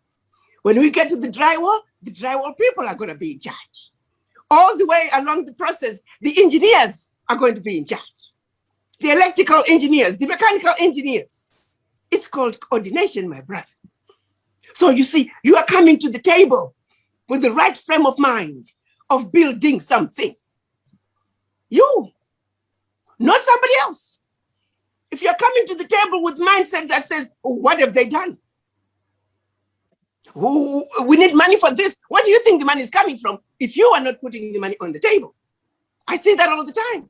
Speaker 4: When we get to the drywall people are going to be in charge. All the way along the process, the engineers are going to be in charge. The electrical engineers, the mechanical engineers. It's called coordination, my brother. So you see, you are coming to the table with the right frame of mind of building something. You, not somebody else. If you're coming to the table with mindset that says, oh, what have they done? We need money for this. What do you think the money is coming from if you are not putting the money on the table? I see that all the time.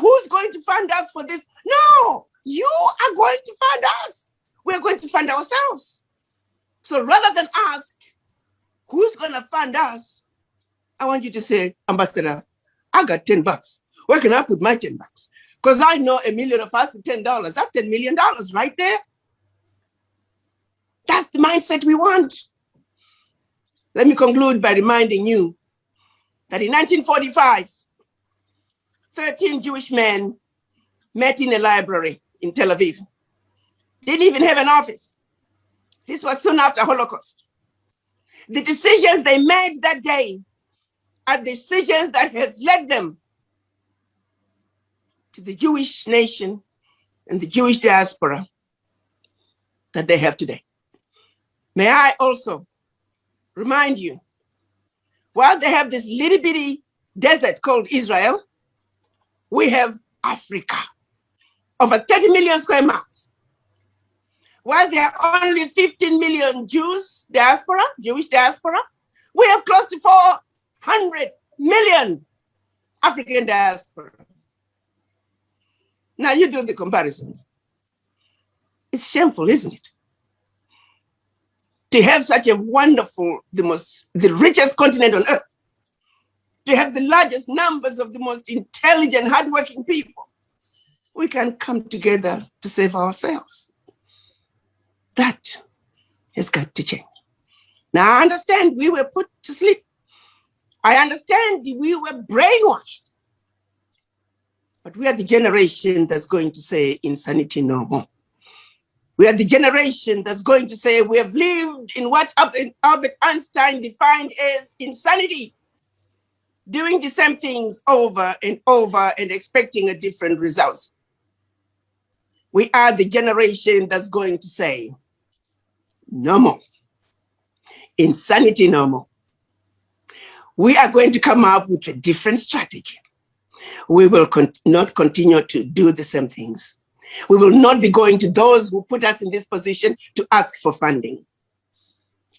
Speaker 4: Who's going to fund us for this? No, you are going to fund us. We're going to fund ourselves. So rather than ask, who's going to fund us? I want you to say, Ambassador, I got $10. Where can I put my $10? Because I know a million of us with $10. That's $10 million right there. That's the mindset we want. Let me conclude by reminding you that in 1945, 13 Jewish men met in a library in Tel Aviv. Didn't even have an office. This was soon after Holocaust. The decisions they made that day are decisions that has led them to the Jewish nation and the Jewish diaspora that they have today. May I also remind you, while they have this little bitty desert called Israel, we have Africa, over 30 million square miles. While there are only 15 million Jewish diaspora, we have close to 400 million African diaspora. Now you do the comparisons. It's shameful, isn't it? To have such a wonderful, the richest continent on earth, to have the largest numbers of the most intelligent, hardworking people, we can come together to save ourselves. That has got to change. Now I understand we were put to sleep. I understand we were brainwashed, but we are the generation that's going to say insanity no more. We are the generation that's going to say we have lived in what Albert Einstein defined as insanity, doing the same things over and over and expecting a different results. We are the generation that's going to say, no more. Insanity no more. We are going to come up with a different strategy. We will not continue to do the same things. We will not be going to those who put us in this position to ask for funding.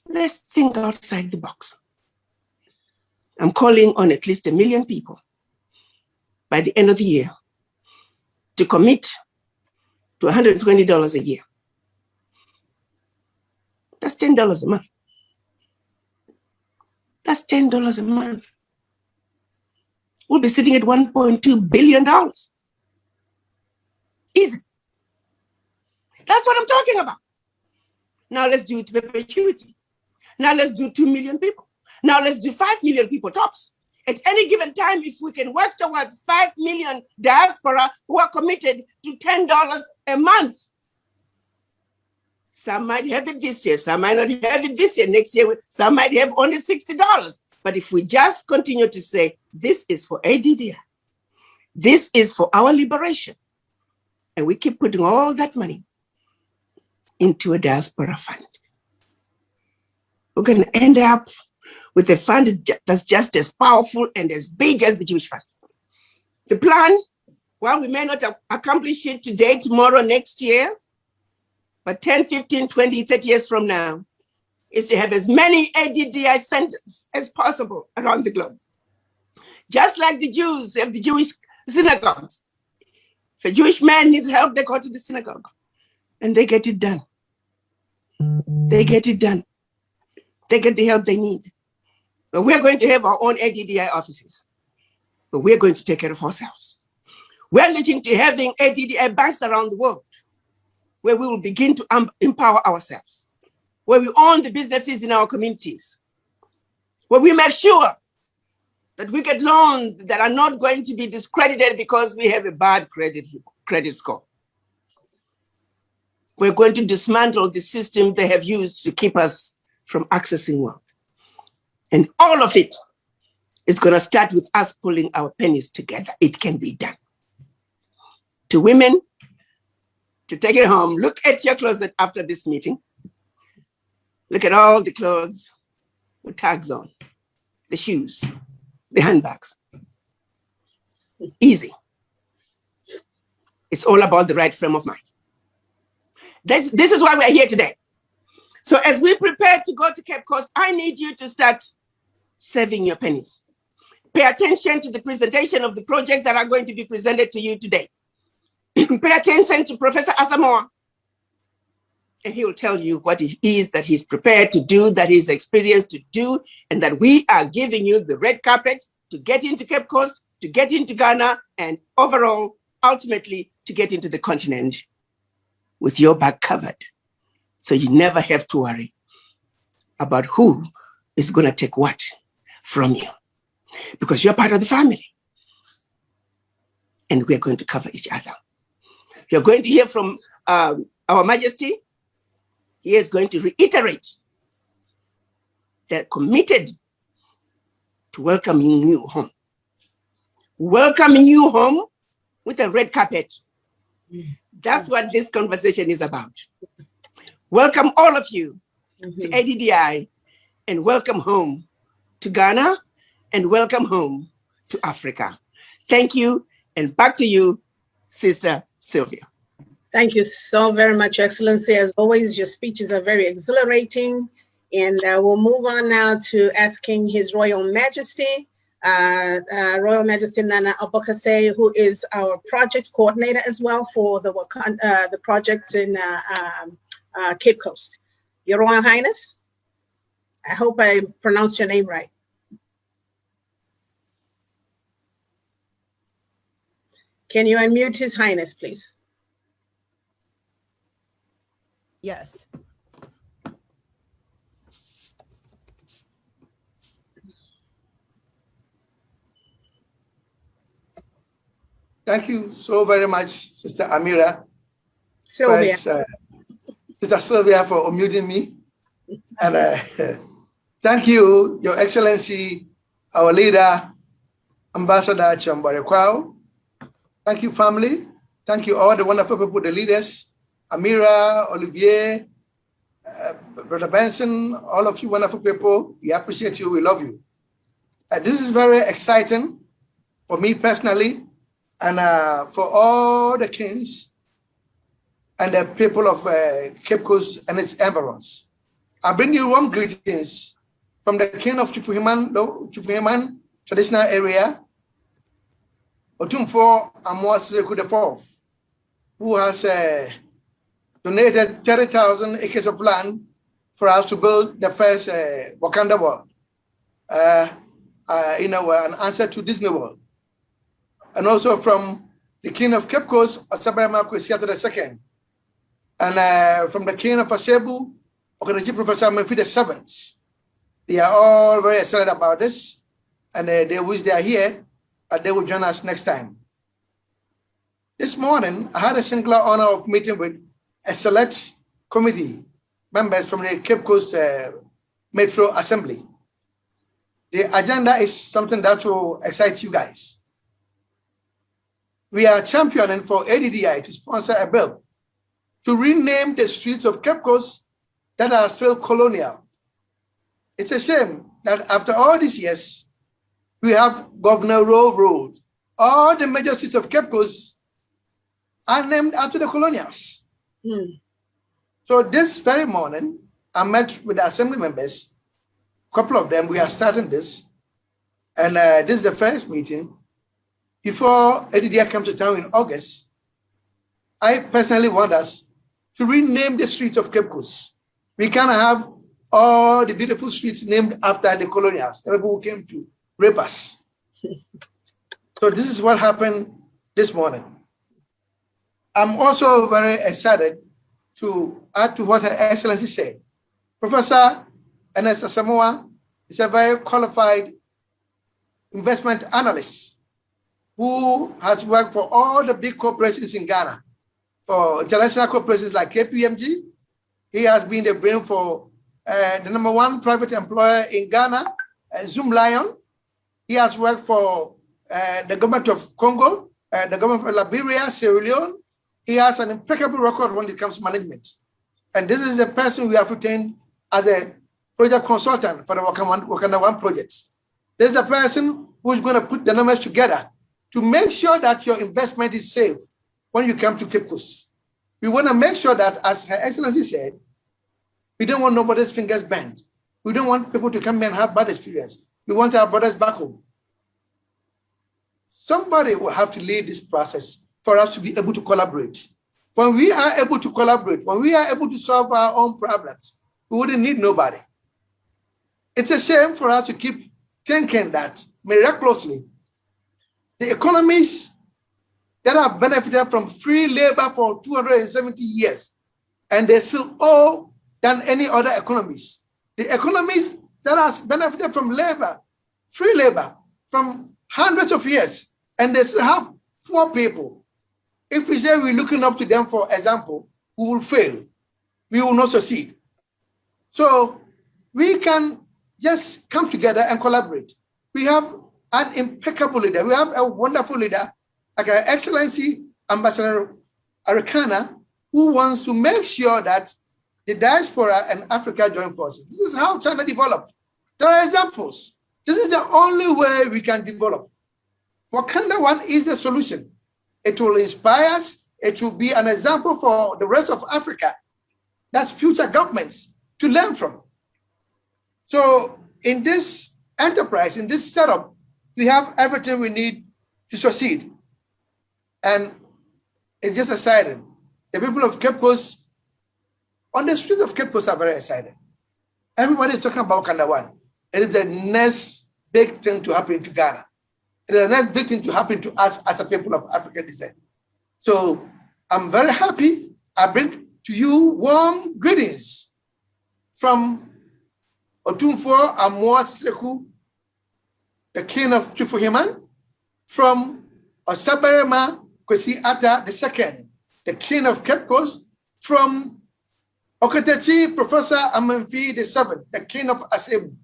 Speaker 4: Let's think outside the box. I'm calling on at least 1 million people by the end of the year to commit to $120 a year. That's $10 a month. That's $10 a month. We'll be sitting at $1.2 billion. Easy. That's what I'm talking about. Now let's do it to perpetuity. Now let's do 2 million people. Now let's do 5 million people tops. At any given time, if we can work towards 5 million diaspora who are committed to $10 a month. Some might have it this year, some might not have it this year. Next year, some might have only $60. But if we just continue to say, this is for ADDI, this is for our liberation, and we keep putting all that money into a diaspora fund, we're going to end up with a fund that's just as powerful and as big as the Jewish fund. The plan, well, we may not accomplish it today, tomorrow, next year, but 10, 15, 20, 30 years from now, is to have as many ADDI centers as possible around the globe. Just like the Jews have the Jewish synagogues. If a Jewish man needs help, they go to the synagogue and they get it done. They get it done. They get the help they need. But we're going to have our own ADDI offices, but we're going to take care of ourselves. We're looking to having ADDI banks around the world where we will begin to empower ourselves, where we own the businesses in our communities, where we make sure that we get loans that are not going to be discredited because we have a bad credit score. We're going to dismantle the system they have used to keep us from accessing wealth. And all of it is going to start with us pulling our pennies together. It can be done. To women, to take it home, look at your closet after this meeting. Look at all the clothes with tags on, the shoes, the handbags. Easy. It's all about the right frame of mind. This is why we're here today. So as we prepare to go to Cape Coast, I need you to start saving your pennies. Pay attention to the presentation of the projects that are going to be presented to you today. Pay attention to Professor Asamoah, and he will tell you what it is that he's prepared to do, that he's experienced to do, and that we are giving you the red carpet to get into Cape Coast, to get into Ghana, and overall, ultimately, to get into the continent with your back covered. So you never have to worry about who is going to take what from you, because you're part of the family. And we're going to cover each other. You're going to hear from Our Majesty. He is going to reiterate that committed to welcoming you home. Welcoming you home with a red carpet. That's what this conversation is about. Welcome all of you to ADDI, and welcome home to Ghana, and welcome home to Africa. Thank you, and back to you, Sister Sylvia.
Speaker 5: Thank you so very much, Excellency. As always, your speeches are very exhilarating. And we'll move on now to asking His Royal Majesty, Royal Majesty Nana Obokase, who is our project coordinator as well for the the project in Cape Coast. Your Royal Highness, I hope I pronounced your name right. Can you unmute His Highness, please?
Speaker 24: Yes.
Speaker 1: Thank you so very much, Sister Amira.
Speaker 5: Sylvia.
Speaker 1: Sister Sylvia for unmuting me. And thank you, Your Excellency, our leader, Ambassador Chambarekwao. Thank you, family. Thank you, all the wonderful people, the leaders, Amira, Olivier, Brother Benson, all of you wonderful people. We appreciate you. We love you. This is very exciting for me personally and for all the kings and the people of Cape Coast and its environs. I bring you warm greetings from the king of Chufuhiman traditional area, Otumfo Amwasireku IV, who has donated 30,000 acres of land for us to build the first Wakanda World, an answer to Disney World. And also from the king of Cape Coast, Osabrama Kwesiata II, and from the king of Asebu, Okanachi Professor Memphis VII. They are all very excited about this, and they wish they are here, and they will join us next time. This morning, I had a singular honor of meeting with a select committee members from the Cape Coast Metro Assembly. The agenda is something that will excite you guys. We are championing for ADDI to sponsor a bill to rename the streets of Cape Coast that are still colonial. It's a shame that after all these years, we have Governor Rowe Road. All the major streets of Cape Coast are named after the colonials. So this very morning, I met with the assembly members, a couple of them. We are starting this, and this is the first meeting. Before ADDI comes to town in August, I personally want us to rename the streets of Cape Coast. We can't have all the beautiful streets named after the colonials, the people who came to rape us. So this is what happened this morning. I'm also very excited to add to what Her Excellency said. Professor Ernest Asamoah is a very qualified investment analyst who has worked for all the big corporations in Ghana, for international corporations like KPMG. He has been the brain for the #1 private employer in Ghana, Zoom Lion. He has worked for the government of Congo, the government of Liberia, Sierra Leone. He has an impeccable record when it comes to management. And this is the person we have retained as a project consultant for the Wakanda One project. This is a person who is going to put the numbers together to make sure that your investment is safe when you come to Cape Coast. We want to make sure that, as Her Excellency said, we don't want nobody's fingers bent. We don't want people to come and have bad experience. We want our brothers back home. Somebody will have to lead this process for us to be able to collaborate. When we are able to collaborate, when we are able to solve our own problems, we wouldn't need nobody. It's a shame for us to keep thinking that miraculously, the economies that have benefited from free labor for 270 years, and they still owe than any other economies. The economies that has benefited from labor, free labor, from hundreds of years, and they still have poor people. If we say we're looking up to them for example, we will fail. We will not succeed. So we can just come together and collaborate. We have an impeccable leader. We have a wonderful leader, like Her Excellency Ambassador Arikana, who wants to make sure that the diaspora and Africa join forces. This is how China developed. There are examples. This is the only way we can develop. Wakanda One is the solution. It will inspire us. It will be an example for the rest of Africa. That's future governments to learn from. So in this enterprise, in this setup, we have everything we need to succeed. And it's just exciting. The people of Cape Coast, on the streets of Cape Coast, are very excited. Everybody is talking about Wakanda One. It is the next big thing to happen to Ghana. It is the next big thing to happen to us as a people of African descent. So I'm very happy. I bring to you warm greetings from Otumfo Amwasireku, the king of Chufuhiman, from Osabarema Kwesi Atta II, the King of Cape Coast, from Okatachi Professor Amanfi VII, the King of Asebu,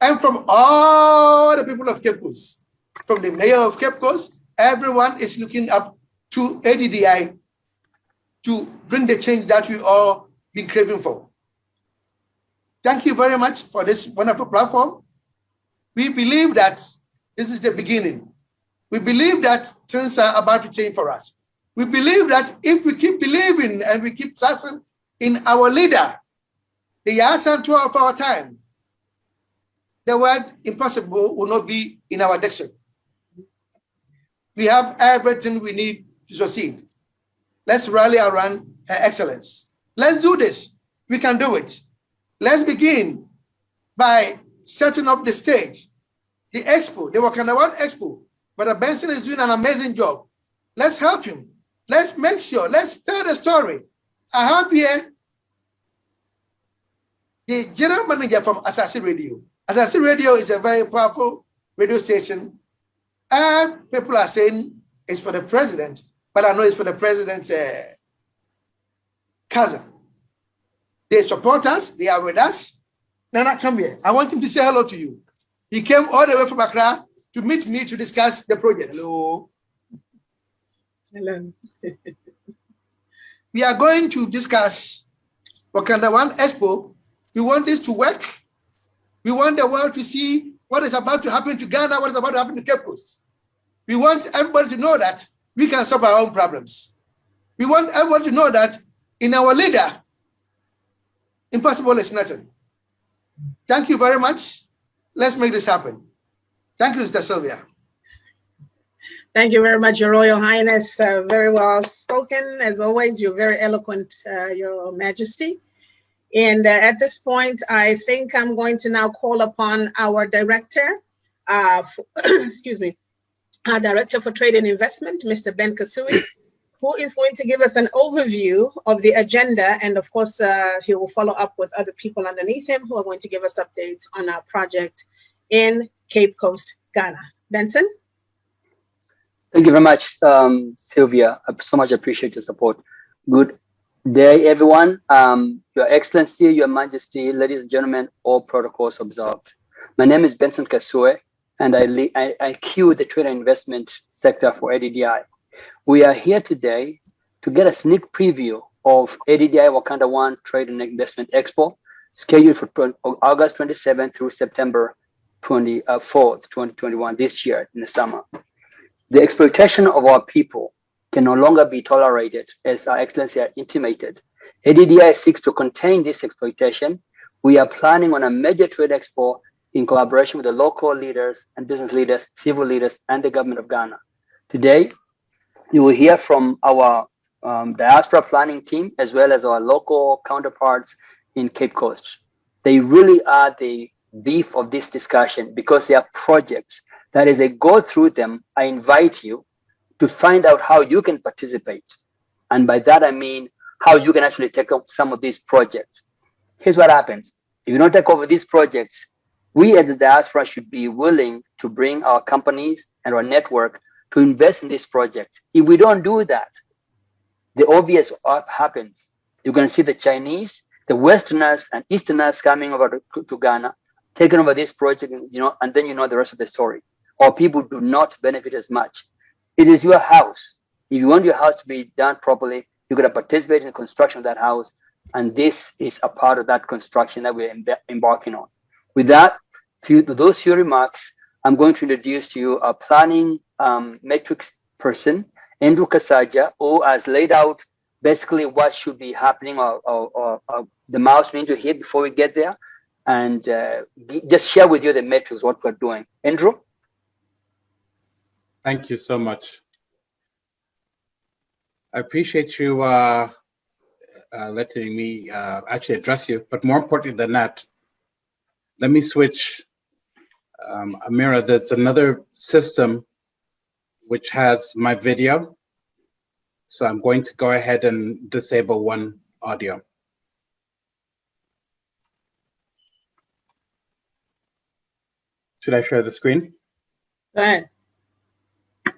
Speaker 1: and from all the people of Cape Coast, from the mayor of Cape Coast, everyone is looking up to ADDI to bring the change that we all been craving for. Thank you very much for this wonderful platform. We believe that this is the beginning. We believe that things are about to change for us. We believe that if we keep believing and we keep trusting in our leader, the Yasanto of our time, the word impossible will not be in our diction. We have everything we need to succeed. Let's rally around her excellence. Let's do this. We can do it. Let's begin by setting up the stage, the expo, the Wakanda One Expo. Brother Benson is doing an amazing job. Let's help him. Let's make sure, let's tell the story. I have here the general manager from Asasi Radio. Asasi Radio is a very powerful radio station. People are saying it's for the president, but I know it's for the president's cousin. They support us, they are with us. Nana, come here. I want him to say hello to you. He came all the way from Accra to meet me to discuss the project. Hello. Hello. We are going to discuss Wakanda One Expo. We want this to work. We want the world to see what is about to happen to Ghana, what is about to happen to Cape Coast. We want everybody to know that we can solve our own problems. We want everybody to know that in our leader, impossible is nothing. Thank you very much. Let's make this happen. Thank you, Mr. Sylvia.
Speaker 5: Thank you very much, Your Royal Highness. Very well spoken. As always, you're very eloquent, Your Majesty. And at this point, I think I'm going to now call upon our director, excuse me, our Director for Trade and Investment, Mr. Ben Kasui, who is going to give us an overview of the agenda. And of course, he will follow up with other people underneath him who are going to give us updates on our project in Cape Coast, Ghana. Benson?
Speaker 19: Thank you very much, Sylvia. I so much appreciate your support. Good day, everyone. Your Excellency, Your Majesty, ladies and gentlemen, all protocols observed. My name is Benson Kasue, and I queue the trade and investment sector for ADDI. We are here today to get a sneak preview of ADDI Wakanda One Trade and Investment Expo, scheduled for August 27th through September 24th, 2021, this year in the summer. The exploitation of our people can no longer be tolerated, as Our Excellency had intimated. ADDI seeks to contain this exploitation. We are planning on a major trade expo in collaboration with the local leaders and business leaders, civil leaders, and the government of Ghana. Today, you will hear from our diaspora planning team, as well as our local counterparts in Cape Coast. They really are the beef of this discussion because they are projects that as I go through them, I invite you to find out how you can participate. And by that, I mean how you can actually take up some of these projects. Here's what happens. If you don't take over these projects, we at the diaspora should be willing to bring our companies and our network to invest in this project. If we don't do that, the obvious happens. You're going to see the Chinese, the Westerners and Easterners coming over to Ghana, taking over this project, and then you know the rest of the story. Or people do not benefit as much. It is your house. If you want your house to be done properly, you're going to participate in the construction of that house. And this is a part of that construction that we're embarking on. With that, those few remarks, I'm going to introduce to you a planning metrics person, Andrew Kasaja, who has laid out basically what should be happening or the mouse we need to hit before we get there, and just share with you the metrics, what we're doing. Andrew?
Speaker 7: Thank you so much. I appreciate you letting me actually address you, but more importantly than that, let me switch. Amira, there's another system which has my video, so I'm going to go ahead and disable one audio. Should I share the screen?
Speaker 5: Go ahead.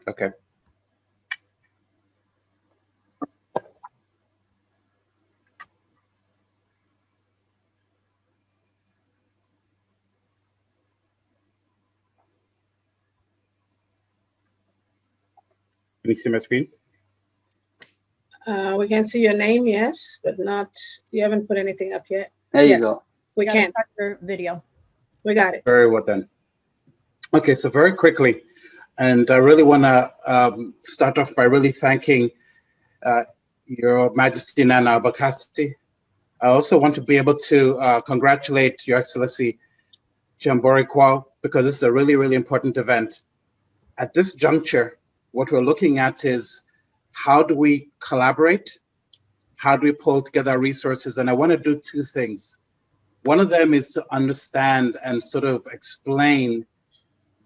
Speaker 7: Okay. Can you see my screen?
Speaker 5: We can see your name, yes, but not, you haven't put anything up yet.
Speaker 19: There you
Speaker 5: Yes,
Speaker 19: go.
Speaker 5: we
Speaker 24: Gotta
Speaker 5: can.
Speaker 24: start your video.
Speaker 5: We got it.
Speaker 7: Very well then. Okay, so very quickly, and I really want to start off by really thanking Your Majesty Nana Abakasti. I also want to be able to congratulate Your Excellency Chambori Kwao, because this is a really, really important event. At this juncture, what we're looking at is how do we collaborate? How do we pull together our resources? And I want to do two things. One of them is to understand and sort of explain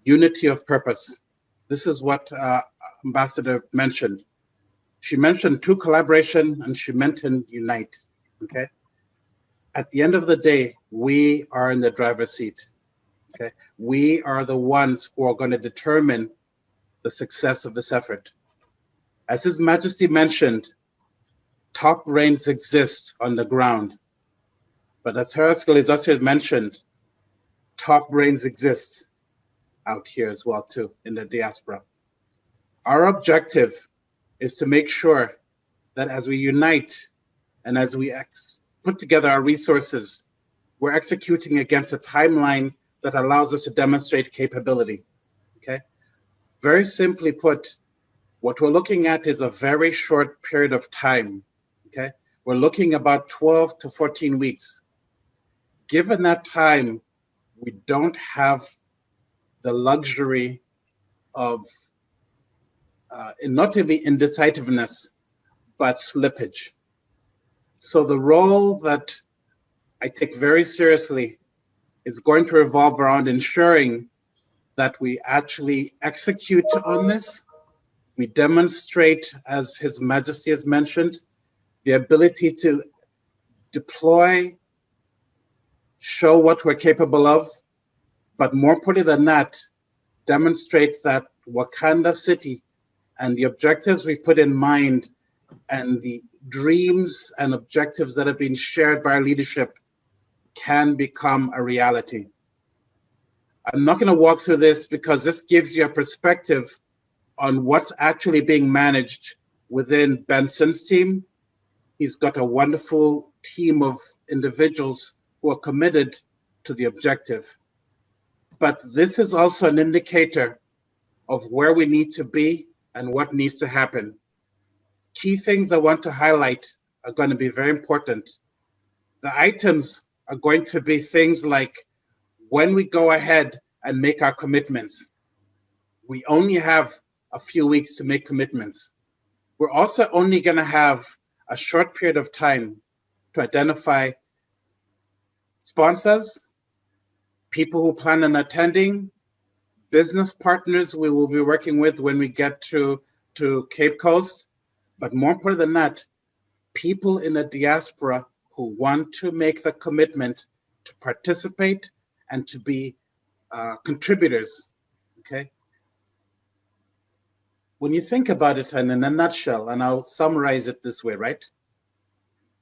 Speaker 7: unity of purpose. This is what Ambassador mentioned. She mentioned true collaboration and she mentioned unite, okay? At the end of the day, we are in the driver's seat, okay? We are the ones who are going to determine the success of this effort. As His Majesty mentioned, top brains exist on the ground. But as Her Excellency has mentioned, top brains exist out here as well too, in the diaspora. Our objective is to make sure that as we unite and as we put together our resources, we're executing against a timeline that allows us to demonstrate capability, okay? Very simply put, what we're looking at is a very short period of time, okay? We're looking about 12 to 14 weeks. Given that time, we don't have the luxury of not only indecisiveness, but slippage. So the role that I take very seriously is going to revolve around ensuring that we actually execute on this. We demonstrate, as His Majesty has mentioned, the ability to deploy, show what we're capable of, but more importantly than that, demonstrate that Wakanda City and the objectives we've put in mind and the dreams and objectives that have been shared by our leadership can become a reality. I'm not going to walk through this because this gives you a perspective on what's actually being managed within Benson's team. He's got a wonderful team of individuals who are committed to the objective. But this is also an indicator of where we need to be and what needs to happen. Key things I want to highlight are going to be very important. The items are going to be things like when we go ahead and make our commitments, we only have a few weeks to make commitments. We're also only going to have a short period of time to identify sponsors, people who plan on attending, business partners we will be working with when we get to Cape Coast, but more important than that, people in the diaspora who want to make the commitment to participate and to be contributors, okay? When you think about it in a nutshell, and I'll summarize it this way, right?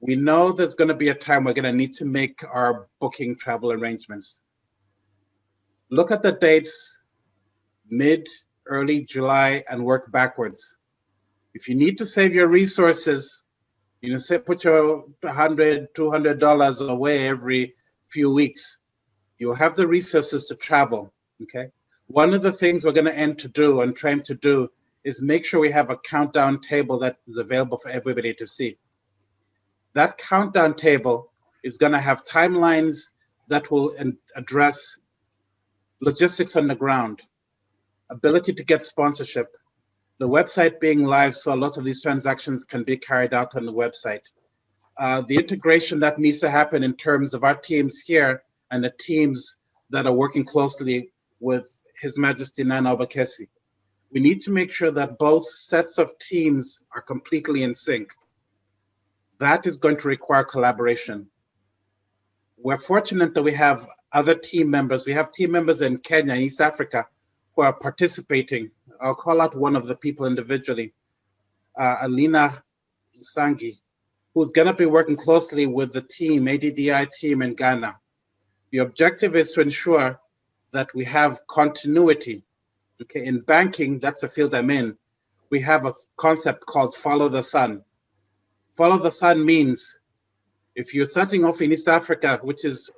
Speaker 7: We know there's going to be a time we're going to need to make our booking travel arrangements. Look at the dates, mid, early July, and work backwards. If you need to save your resources, you know, say put your $100, $200 away every few weeks, you'll have the resources to travel, okay? One of the things we're going to end to do and trying to do is make sure we have a countdown table that is available for everybody to see. That countdown table is going to have timelines that will address logistics on the ground, ability to get sponsorship, the website being live so a lot of these transactions can be carried out on the website. The integration that needs to happen in terms of our teams here and the teams that are working closely with His Majesty Nana Obakesi. We need to make sure that both sets of teams are completely in sync. That is going to require collaboration. We're fortunate that we have other team members. We have team members in Kenya, East Africa, who are participating. I'll call out one of the people individually, Alina Sangi, who's going to be working closely with the team, ADDI team in Ghana. The objective is to ensure that we have continuity. Okay, in banking, that's a field I'm in. we have a concept called follow the sun. Follow the sun means if you're starting off in East Africa, which is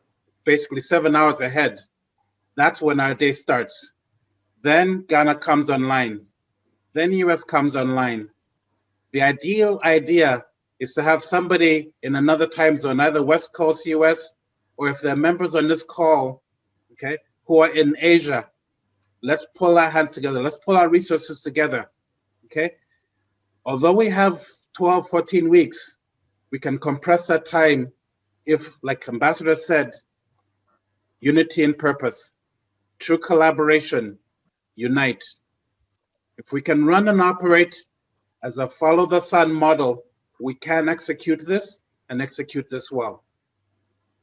Speaker 7: basically 7 hours ahead, that's when our day starts. Then Ghana comes online. Then US comes online. The ideal idea is to have somebody in another time zone, either West Coast US, or if there are members on this call, okay, who are in Asia, let's pull our hands together. Let's pull our resources together, okay? Although we have 12, 14 weeks, we can compress that time if, like Ambassador said, unity and purpose, true collaboration, unite. If we can run and operate as a follow the sun model, we can execute this and execute this well.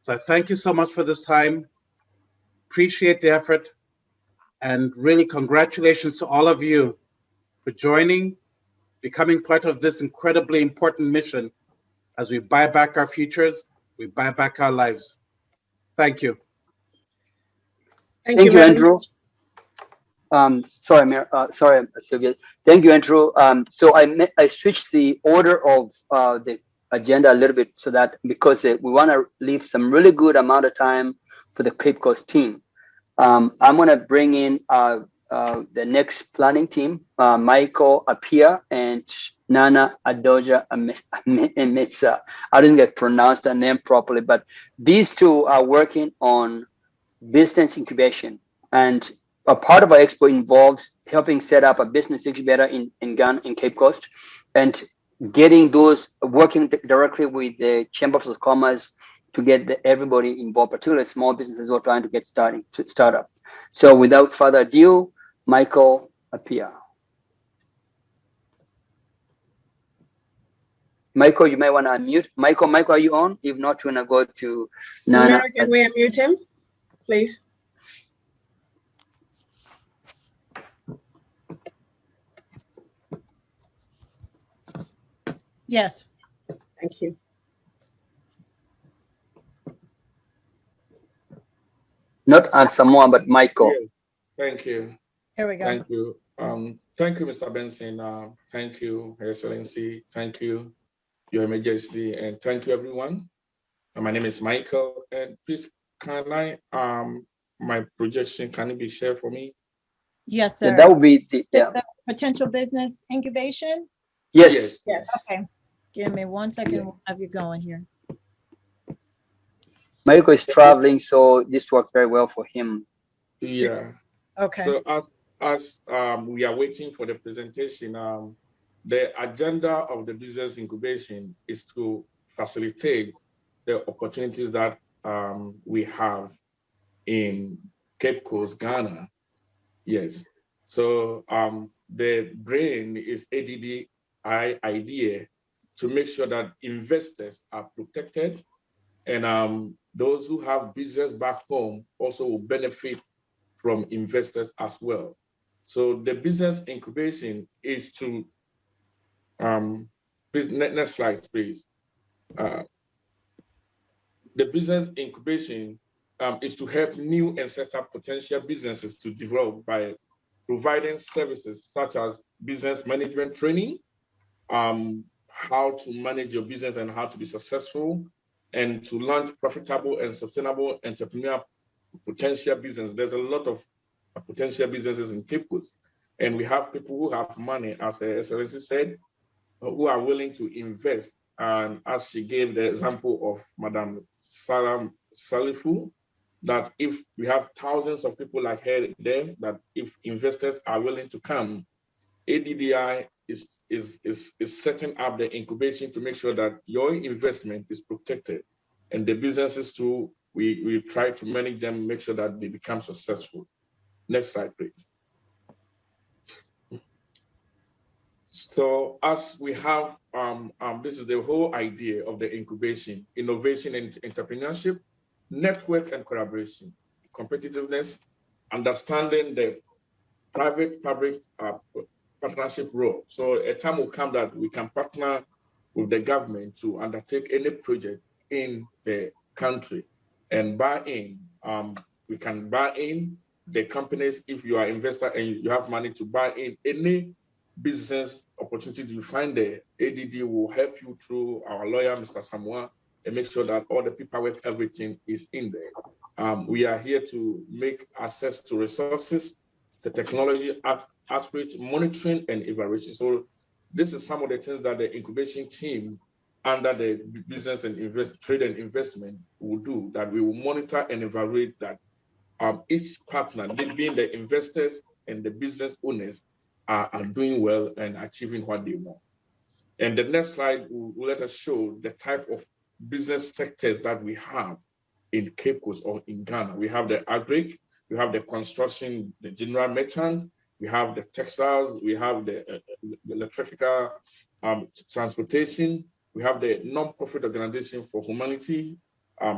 Speaker 7: So I thank you so much for this time. Appreciate the effort, and really congratulations to all of you for joining, becoming part of this incredibly important mission as we buy back our futures, we buy back our lives. Thank you.
Speaker 5: Thank you,
Speaker 19: Andrew. Sorry, Sylvia. Thank you, Andrew. So I switched the order of the agenda a little bit so that because we want to leave some really good amount of time for the Cape Coast team. I'm going to bring in the next planning team, Michael Apia and Nana Adoja Amitsa. I didn't get pronounced that name properly, but these two are working on business incubation. And a part of our expo involves helping set up a business incubator in Ghana, in Cape Coast, and getting those, working directly with the Chambers of Commerce to get everybody involved, particularly small businesses who are trying to get start up. So without further ado, Michael Apia. Michael, you may want to unmute. Michael, are you on? If not, we're going to go to Nana.
Speaker 5: Mary, can we unmute him, please?
Speaker 24: Yes.
Speaker 5: Thank you.
Speaker 19: Not Samoa, but Michael.
Speaker 3: Yes. Thank you.
Speaker 24: Here we go.
Speaker 3: Thank you. Thank you, Mr. Benson. Thank you, Her Excellency. Thank you, Your Majesty, and thank you, everyone. My name is Michael, and please, can I my projection can it be shared for me?
Speaker 24: Yes, sir.
Speaker 19: Yeah, that would be
Speaker 24: the potential business incubation.
Speaker 19: Yes.
Speaker 5: Yes.
Speaker 24: Okay. Give me 1 second. We'll have you going here.
Speaker 19: Michael is traveling, so this worked very well for him.
Speaker 3: Yeah.
Speaker 24: Okay.
Speaker 3: So as we are waiting for the presentation, the agenda of the business incubation is to facilitate the opportunities that we have in Cape Coast, Ghana. Yes. So the brain is ADDI idea to make sure that investors are protected, and those who have business back home also will benefit from investors as well. So the business incubation is to, please, next slide, please. The business incubation is to help new and set up potential businesses to develop by providing services such as business management training, how to manage your business and how to be successful, and to launch profitable and sustainable entrepreneurial potential business. There's a lot of potential businesses in Cape Coast, and we have people who have money, as Her Excellency said, who are willing to invest. And as she gave the example of Madam Salam Salifu, that if we have thousands of people like her there, that if investors are willing to come, ADDI is setting up the incubation to make sure that your investment is protected, and the businesses too, we try to manage them, make sure that they become successful. Next slide, please. So as we have, this is the whole idea of the incubation: innovation and entrepreneurship, network and collaboration, competitiveness, understanding the private-public partnership role. So a time will come that we can partner with the government to undertake any project in the country and buy in. We can buy in the companies if you are an investor and you have money to buy in any business opportunity you find there, ADD will help you through our lawyer, Mr. Samoa, and make sure that all the paperwork, everything is in there. We are here to make access to resources, the technology, outreach, monitoring, and evaluation. So this is some of the things that the incubation team under the business and trade and investment will do, that we will monitor and evaluate that each partner, being the investors and the business owners, are doing well and achieving what they want. And the next slide will let us show the type of business sectors that we have in Cape Coast or in Ghana. We have the agric, we have the construction, the general merchant, we have the textiles, we have the electrical transportation, we have the non-profit organization for humanity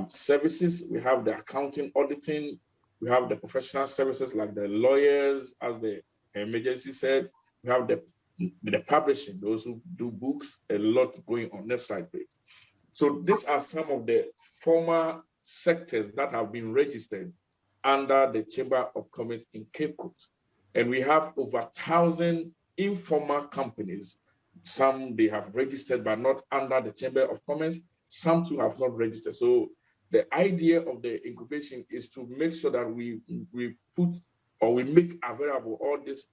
Speaker 3: services, we have the accounting, auditing, we have the professional services like the lawyers, as the emergency said, we have the publishing, those who do books, a lot going on. Next slide, please. So these are some of the former sectors that have been registered under the Chamber of Commerce in Cape Coast. And we have over 1,000 informal companies. Some they have registered, but not under the Chamber of Commerce. Some too have not registered. So the idea of the incubation is to make sure that we put or we make available all these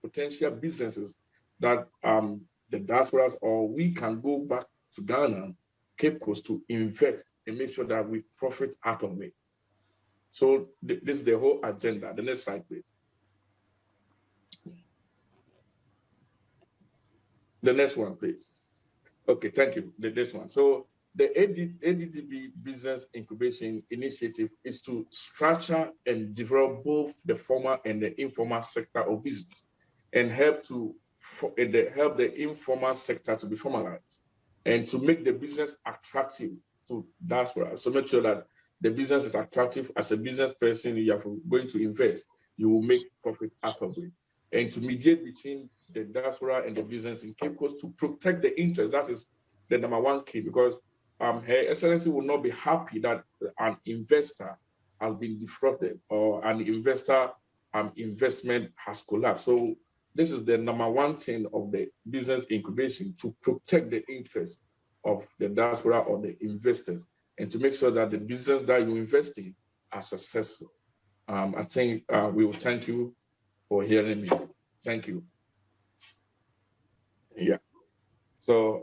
Speaker 3: potential businesses that the diasporas or we can go back to Ghana, Cape Coast, to invest and make sure that we profit out of it. So this is the whole agenda. The next slide, please. The next one, please. Okay, thank you. The next one. So the ADDB Business Incubation Initiative is to structure and develop both the formal and the informal sector of business and help the informal sector to be formalized and to make the business attractive to diaspora. So make sure that the business is attractive. As a business person, you are going to invest, you will make profit out of it. And to mediate between the diaspora and the business in Cape Coast to protect the interest. That is the number one key, because Her Excellency will not be happy that an investor has been defrauded or an investor investment has collapsed. So this is the number one thing of the business incubation, to protect the interest of the diaspora or the investors and to make sure that the business that you invest in are successful. I think we will thank you for hearing me. Thank you. Yeah. So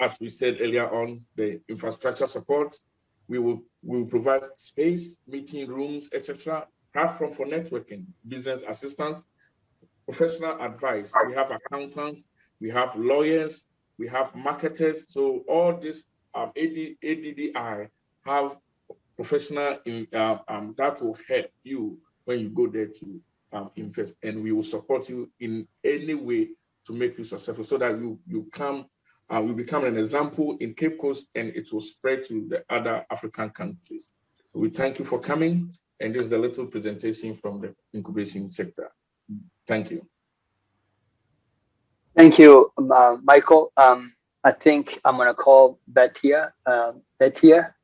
Speaker 3: as we said earlier on, the infrastructure support, we will provide space, meeting rooms, etc., platform for networking, business assistance, professional advice. We have accountants, we have lawyers, we have marketers. So all this ADDI have professional that will help you when you go there to invest, and we will support you in any way to make you successful, so that you become an example in Cape Coast, and it will spread to the other African countries. We thank you for coming, and this is the little presentation from the incubation sector. Thank you.
Speaker 19: Thank you, Michael. I think I'm gonna call Betia. Betia,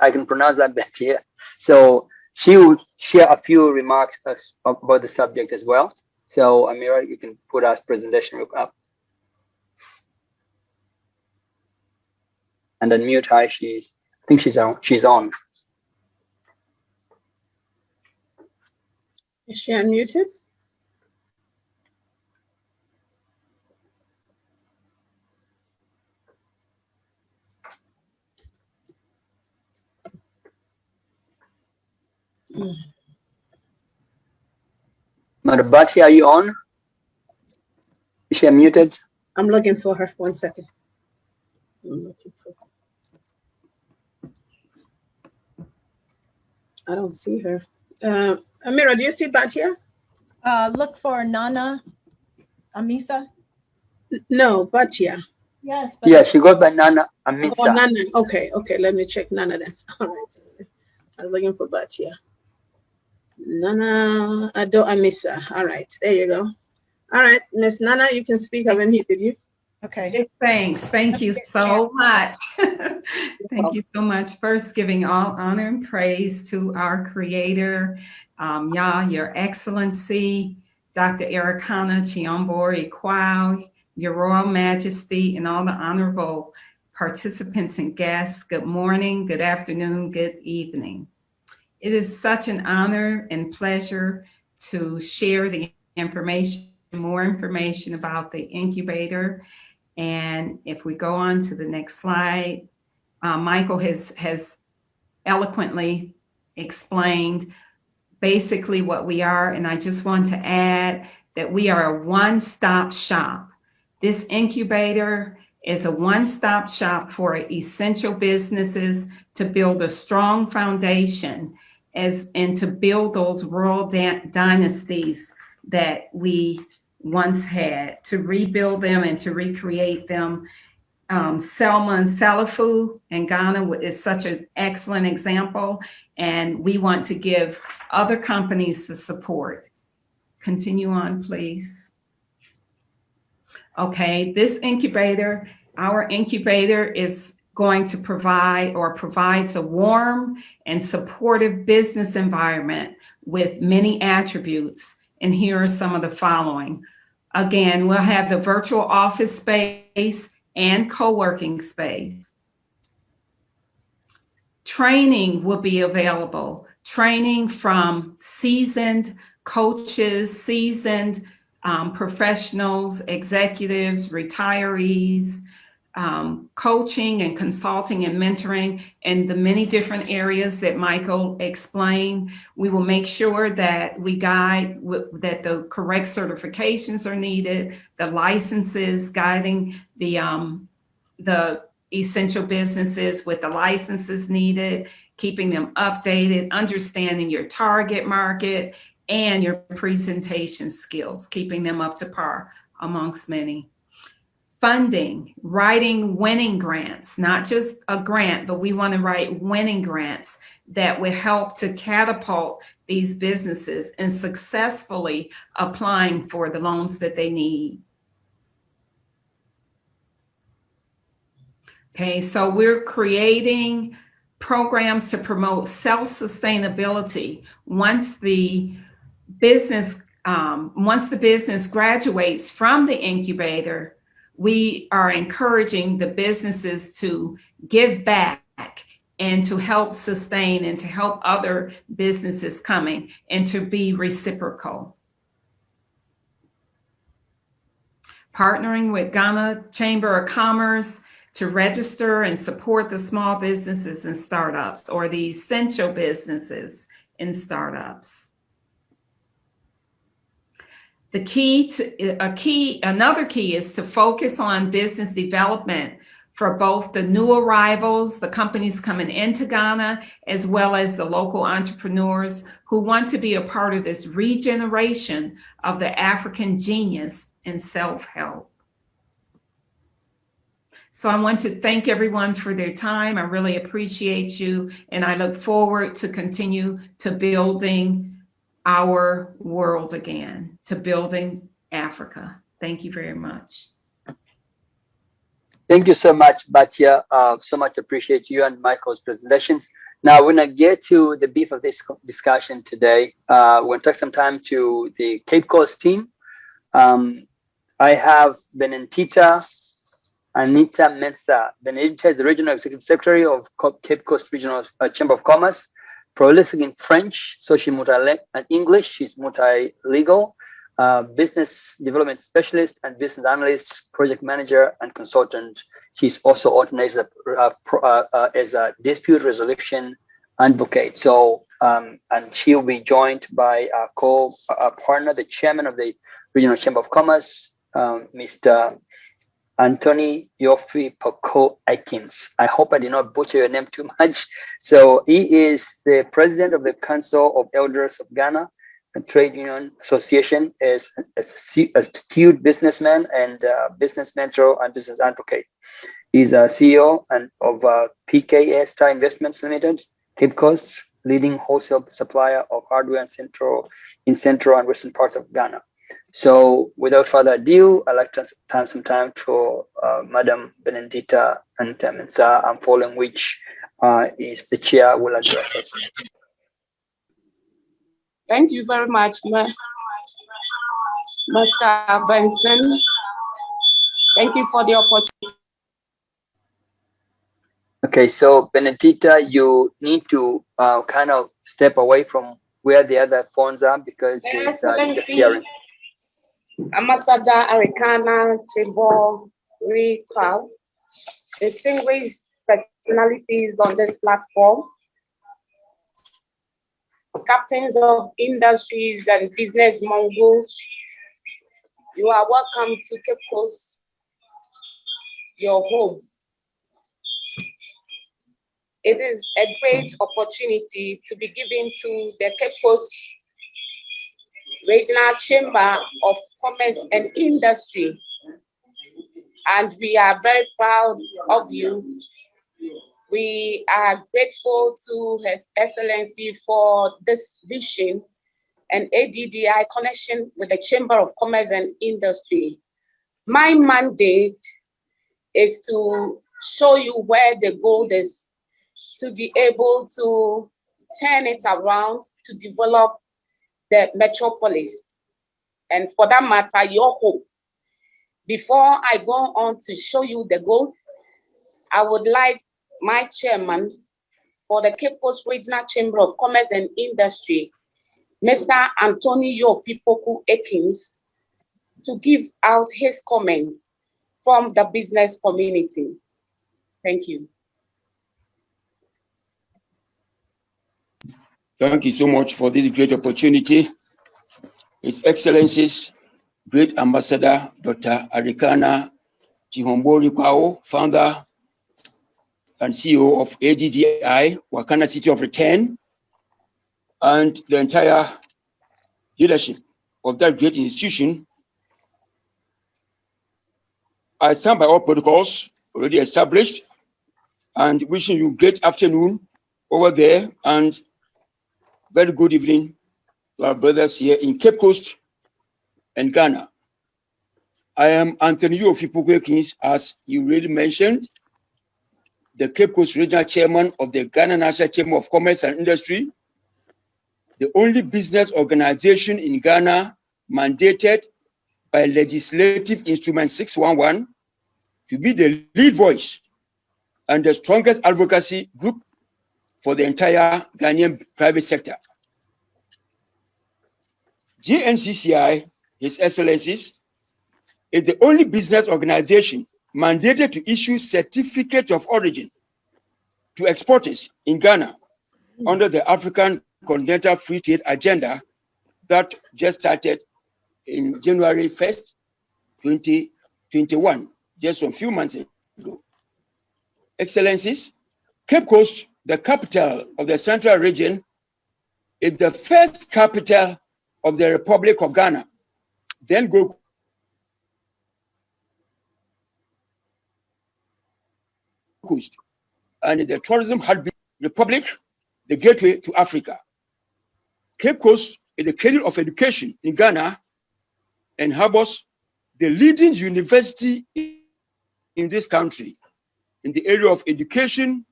Speaker 19: I can pronounce that, Betia. So she will share a few remarks about the subject as well. So Amira, you can put our presentation up. And unmute her. I think she's on. She's on.
Speaker 5: Is she unmuted?
Speaker 19: Madam Bati, are you on? Is she unmuted?
Speaker 5: I'm looking for her. 1 second. I'm looking for her. I don't see her. Amira, do you see Batia?
Speaker 24: Look for Nana Amisa.
Speaker 5: No, Batia.
Speaker 24: Yes.
Speaker 19: Yeah, she goes by Nana Amisa.
Speaker 5: Oh, Nana. Okay, let me check Nana then. All right. I'm looking for Batia. Nana Ado Amisa. All right, there you go. All right, Miss Nana, you can speak. I haven't muted you.
Speaker 24: Okay.
Speaker 9: Thanks. Thank you so much. Thank you so much. First, giving all honor and praise to our Creator, Yah, Your Excellency, Dr. Arikana Chiambori Kwao, Your Royal Majesty, and all the honorable participants and guests, good morning, good afternoon, good evening. It is such an honor and pleasure to share the information, more information about the incubator. And if we go on to the next slide, Michael has eloquently explained basically what we are. And I just want to add that we are a one-stop shop. This incubator is a one-stop shop for essential businesses to build a strong foundation and to build those royal dynasties that we once had, to rebuild them and to recreate them. Selma and Salafu in Ghana is such an excellent example, and we want to give other companies the support. Continue on, please. Okay, this incubator, our incubator is going to provide or provides a warm and supportive business environment with many attributes. And here are some of the following. Again, we'll have the virtual office space and co-working space. Training will be available. Training from seasoned coaches, seasoned professionals, executives, retirees, coaching and consulting and mentoring in the many different areas that Michael explained. We will make sure that we guide that the correct certifications are needed, the licenses guiding the essential businesses with the licenses needed, keeping them updated, understanding your target market and your presentation skills, keeping them up to par amongst many. Funding, writing winning grants, not just a grant, but we want to write winning grants that will help to catapult these businesses and successfully applying for the loans that they need. Okay, so we're creating programs to promote self-sustainability. Once the business graduates from the incubator, we are encouraging the businesses to give back and to help sustain and to help other businesses coming and to be reciprocal. Partnering with Ghana Chamber of Commerce to register and support the small businesses and startups, or the essential businesses and startups. Another key is to focus on business development for both the new arrivals, the companies coming into Ghana, as well as the local entrepreneurs who want to be a part of this regeneration of the African genius and self-help. So I want to thank everyone for their time. I really appreciate you, and I look forward to continue to building our world again, to building Africa. Thank you very much.
Speaker 19: Thank you so much, Batia. So much appreciate you and Michael's presentations. Now we're gonna get to the beef of this discussion today. We're gonna take some time to the Cape Coast team. I have Benedita Anita Mensah. Benedita is the Regional Executive Secretary of Cape Coast Regional Chamber of Commerce, prolific in French, so she's and English, she's multi-legal, business development specialist and business analyst, project manager and consultant. She's also organized as a dispute resolution advocate. So, and she'll be joined by our co-partner, the chairman of the Regional Chamber of Commerce, Mr. Anthony Yoffrey Poko Aikins. I hope I did not butcher your name too much. So he is the president of the Council of Elders of Ghana, a trade union association, as astute businessman and business mentor and business advocate. He's a CEO of PKA Star Investments Limited, Cape Coast, leading wholesale supplier of hardware in central and western parts of Ghana. So without further ado, I'd like to have some time for Madam Benedita Anita Mensah, and following which is the chair will address us.
Speaker 12: Thank you very much. Mr. Benson. Thank you for the opportunity.
Speaker 19: Okay, so Benedicta, you need to kind of step away from where the other phones are because there's interference.
Speaker 12: Ambassador Arikana Chebo Rikau, distinguished personalities on this platform, captains of industries and business moguls, you are welcome to Cape Coast, your home. It is a great opportunity to be given to the Cape Coast Regional Chamber of Commerce and Industry. And we are very proud of you. We are grateful to His Excellency for this vision and ADDI connection with the Chamber of Commerce and Industry. My mandate is to show you where the goal is, to be able to turn it around to develop the metropolis. And for that matter, your hope. Before I go on to show you the goal, I would like my chairman for the Cape Coast Regional Chamber of Commerce and Industry, Mr. Antonio Pipoku Ekins, to give out his comments from the business community. Thank you.
Speaker 16: Thank you so much for this great opportunity. His Excellencies, Great Ambassador Dr. Arikana Chihombori Kwao, founder and CEO of ADDI, Wakanda City of Return, and the entire leadership of that great institution. I stand by all protocols already established and wishing you great afternoon over there and very good evening to our brothers here in Cape Coast and Ghana. I am Antonio Pipoku, as you already mentioned, the Cape Coast Regional Chairman of the Ghana National Chamber of Commerce and Industry, the only business organization in Ghana mandated by Legislative Instrument 611 to be the lead voice and the strongest advocacy group for the entire Ghanaian private sector. GNCCI, His Excellencies, is the only business organization mandated to issue certificate of origin to exporters in Ghana under the African Continental Free Trade Agenda that just started in January 1st, 2021, just a few months ago. Excellencies, Cape Coast, the capital of the Central Region, is the first capital of the Republic of Ghana, then Gold Coast, and the tourism heartbeat republic, the gateway to Africa. Cape Coast is the cradle of education in Ghana and harbors the leading university in this country in the area of education,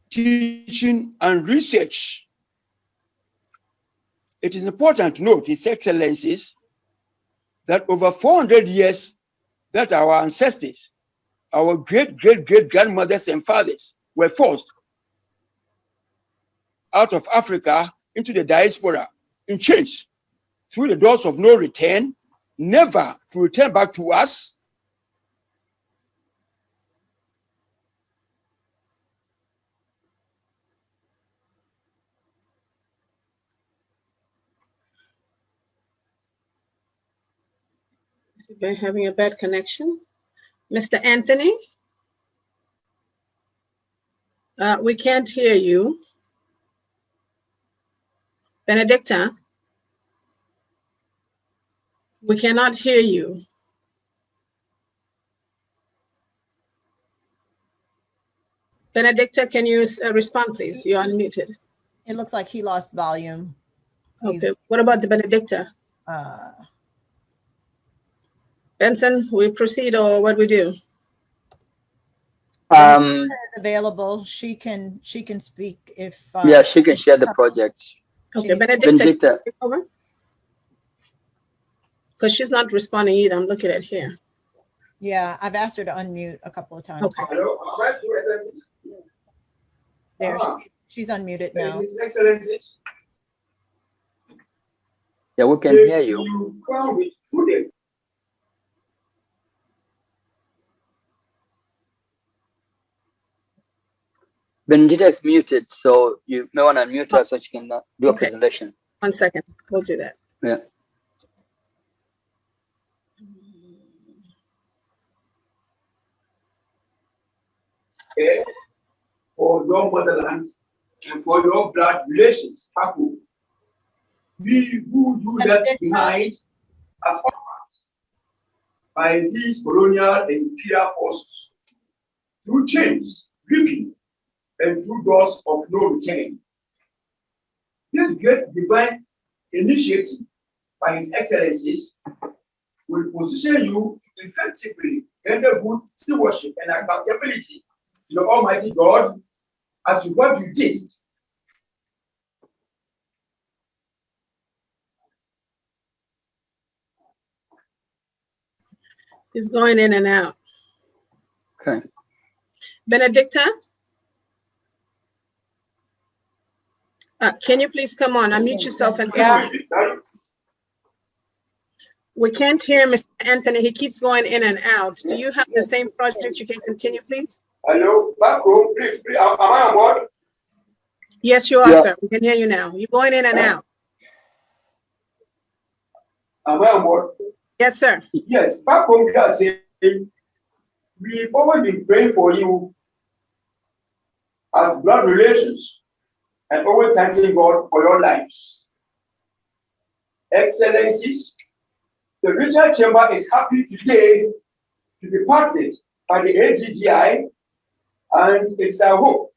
Speaker 16: teaching, and research. It is important to note, His Excellencies, that over 400 years that our ancestors, our great-great-great-grandmothers and fathers were forced out of Africa into the diaspora in chains through the doors of no return, never to return back to us.
Speaker 5: We're having a bad connection. Mr. Anthony, we can't hear you. Benedicta, we cannot hear you. Benedicta, can you respond, please? You're unmuted.
Speaker 24: It looks like he lost volume.
Speaker 5: Okay, what about the Benedicta? Benson, we proceed or what we do?
Speaker 24: Available. She can speak if.
Speaker 19: Yeah, she can share the project.
Speaker 5: Okay, Benedicta, take over. Because she's not responding either. I'm looking at here.
Speaker 24: Yeah, I've asked her to unmute a couple of times.
Speaker 5: Okay.
Speaker 16: Hello,
Speaker 24: There, she's unmuted now.
Speaker 19: Yeah, we can hear you. Benedita is muted, so you may want to unmute her so she can do a presentation.
Speaker 5: 1 second. We'll do that.
Speaker 19: Yeah.
Speaker 16: For your motherland and for your blood relations, Papu. We who do that behind as orphans by these colonial and imperial forces through chains, gripping, and through doors of no return. This great divine initiative by His Excellencies will position you to effectively render good stewardship and accountability to the Almighty God as to what you did.
Speaker 5: He's going in and out.
Speaker 19: Okay.
Speaker 5: Benedicta? Can you please come on? Unmute yourself and come on. We can't hear Mr. Anthony. He keeps going in and out. Do you have the same project? You can continue, please.
Speaker 16: Hello, back home, please. Am I on board?
Speaker 5: Yes, you are, sir. We can hear you now. You're going in and out.
Speaker 16: Am I on board?
Speaker 5: Yes, sir.
Speaker 16: Yes, back home, we are saying we've always been praying for you as blood relations and always thanking God for your lives. Excellencies, the regional chamber is happy today to be partnered by the AGGI, and it's our hope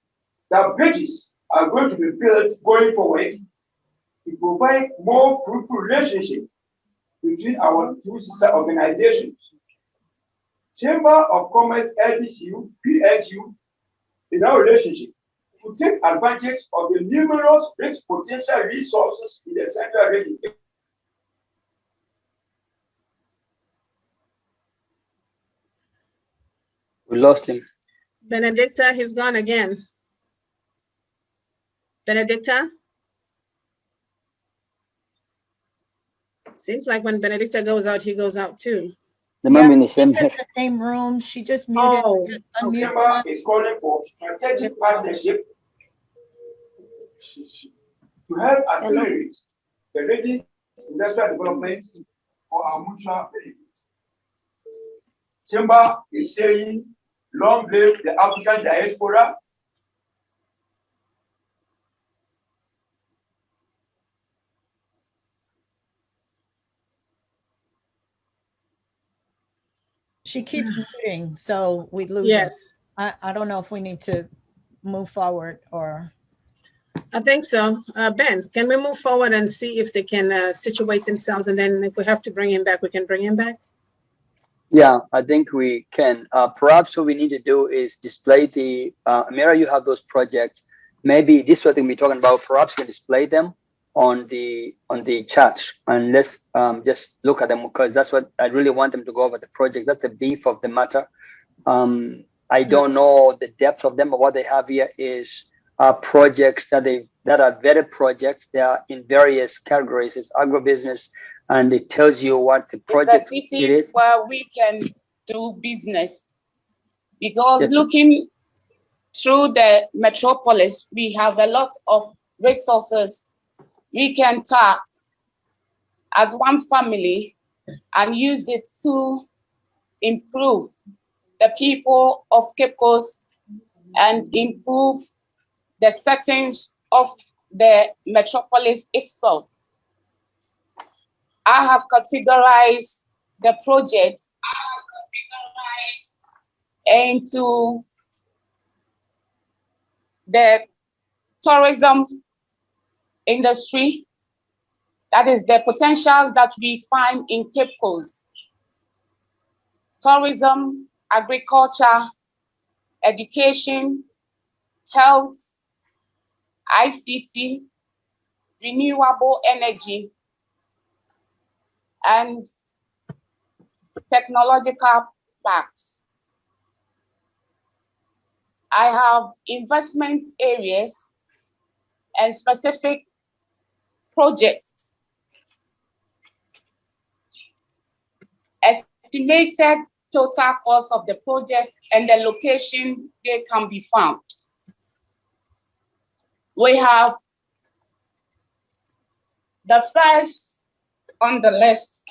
Speaker 16: that bridges are going to be built going forward to provide more fruitful relationship between our two sister organizations. Chamber of Commerce LDCU, PLU, in our relationship to take advantage of the numerous rich potential resources in the central region.
Speaker 19: We lost him.
Speaker 5: Benedicta, he's gone again. Benedicta? Seems like when Benedicta goes out, he goes out too.
Speaker 19: The mom in the same
Speaker 24: The same room. She just muted.
Speaker 16: Chamber is calling for strategic partnership to help accelerate the region's industrial development for our mutual benefit. Chamber is saying, long live the African diaspora.
Speaker 24: She keeps muting, so we lose
Speaker 5: Yes.
Speaker 24: her. I don't know if we need to move forward or.
Speaker 5: I think so. Ben, can we move forward and see if they can situate themselves, and then if we have to bring him back, we can bring him back?
Speaker 19: Yeah, I think we can. Perhaps what we need to do is display the, Amira, you have those projects. Maybe this is what we'll be talking about. Perhaps we can display them on the chat, and let's just look at them, because that's what I really want them to go over the project. That's the beef of the matter. I don't know the depth of them, but what they have here is projects that are vetted projects. They are in various categories. It's agribusiness, and it tells you what the project
Speaker 12: it's a city
Speaker 19: it is.
Speaker 12: where we can do business, because looking through the metropolis, we have a lot of resources we can tap as one family and use it to improve the people of Cape Coast and improve the settings of the metropolis itself. I have categorized the project into the tourism industry, that is the potentials that we find in Cape Coast. Tourism, agriculture, education, health, ICT, renewable energy, and technological parks. I have investment areas and specific projects. Estimated total cost of the project and the location they can be found. We have the first on the list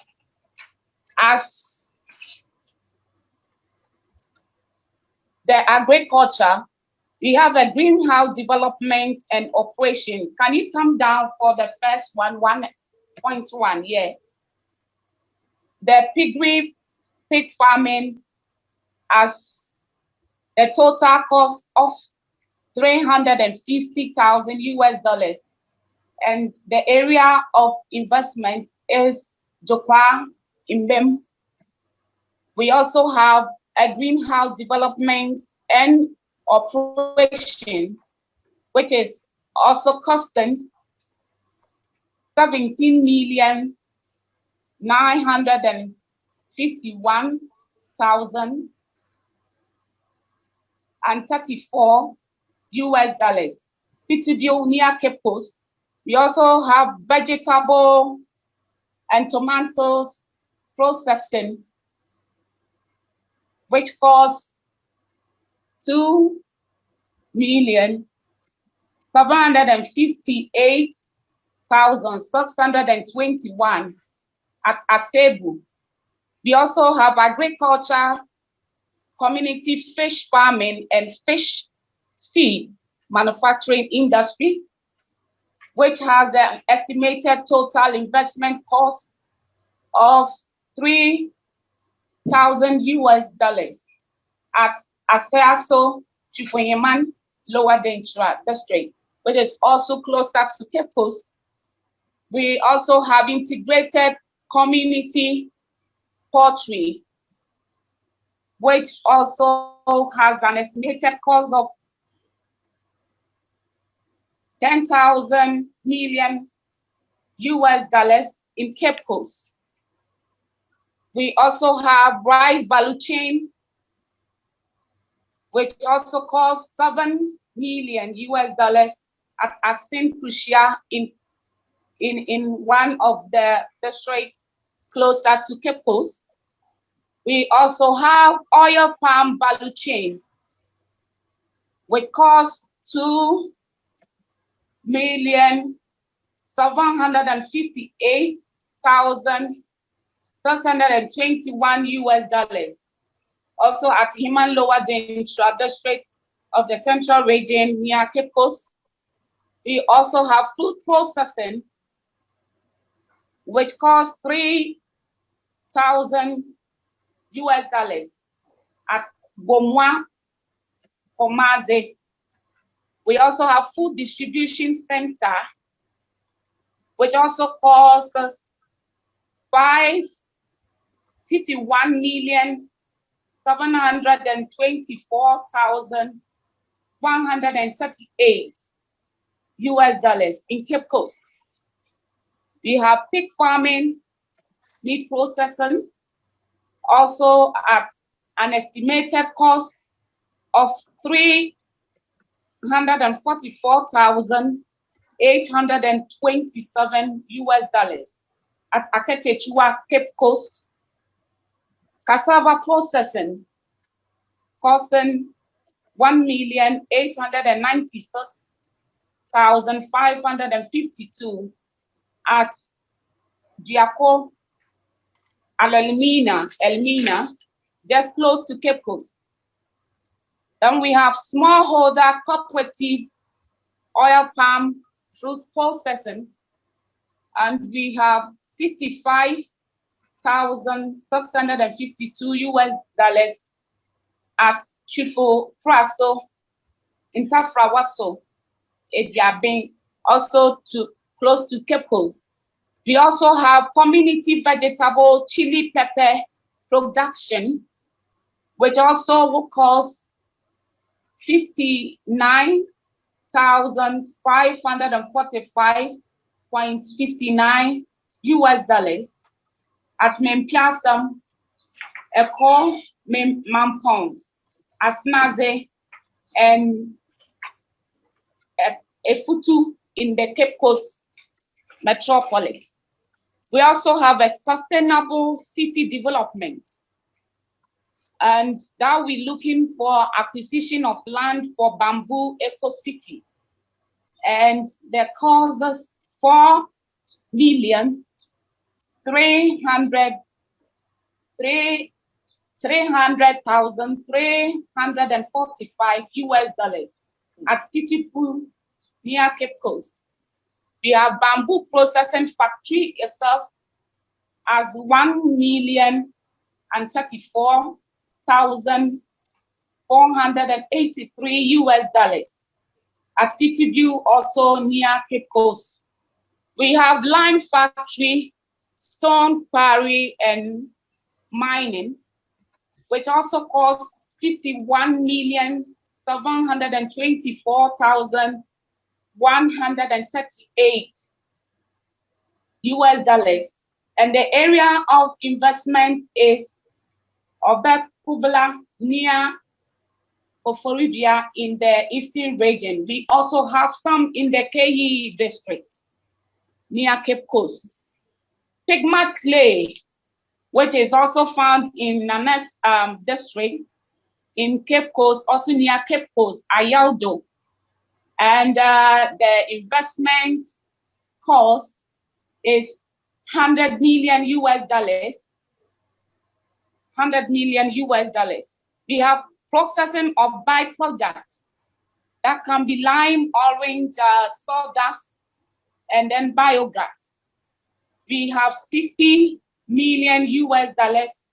Speaker 12: as the agriculture. We have a greenhouse development and operation. Can you come down for the first one, 1.1? Yeah. The pig farming as the total cost of $350,000 and the area of investment is Jokwa Imbem. We also have a greenhouse development and operation, which is also costing $17,951,034 Pitubio near Cape Coast. We also have vegetable and tomatoes processing, which costs $2,758,621 at Asebu. We also have agriculture, community fish farming and fish feed manufacturing industry, which has an estimated total investment cost of $3,000 at Aseaso Chifuyeman Lower Dentra District, which is also closer to Cape Coast. We also have integrated community poultry, which also has an estimated cost of $10,000 million in Cape Coast. We also have rice value chain, which also costs $7 million at Asin Crucia in one of the districts closer to Cape Coast. We also have oil palm value chain, which costs $2,758,621 also at Himan Lower Dentra District of the Central Region near Cape Coast. We also have food processing, which costs $3,000 at Bomwa, Omaze. We also have food distribution center, which also costs us $51,724,138 in Cape Coast. We have pig farming, meat processing, also at an estimated cost of $344,827 at Aketechua, Cape Coast. Cassava processing costing $1,896,552 at Diaco Elmina, just close to Cape Coast. Then we have smallholder cooperative oil palm fruit processing, and we have $65,652 at Chifo Praso in Tafrawaso, Ediabing, also close to Cape Coast. We also have community vegetable chili pepper production, which also will cost $59,545.59 at Mempiasam Eko, Mampong, Asnaze, and Efutu in the Cape Coast metropolis. We also have a sustainable city development, and that we're looking for acquisition of land for bamboo eco city, and that costs us 4,300,345 US dollars at Kitipu near Cape Coast. We have bamboo processing factory itself as 1,034,483 US dollars at Pittsburgh, also near Cape Coast. We have lime factory, stone quarry, and mining, which also costs 51,724,138 US dollars. And the area of investment is Obek Kubla near Oforibia in the eastern region. We also have some in the KE district near Cape Coast. Pigma clay, which is also found in Nanes district in Cape Coast, also near Cape Coast, Ayaldo. And the investment cost is 100 million US dollars. 100 million US dollars. We have processing of byproducts that can be lime, orange, sawdust, and then biogas. We have 60 million US dollars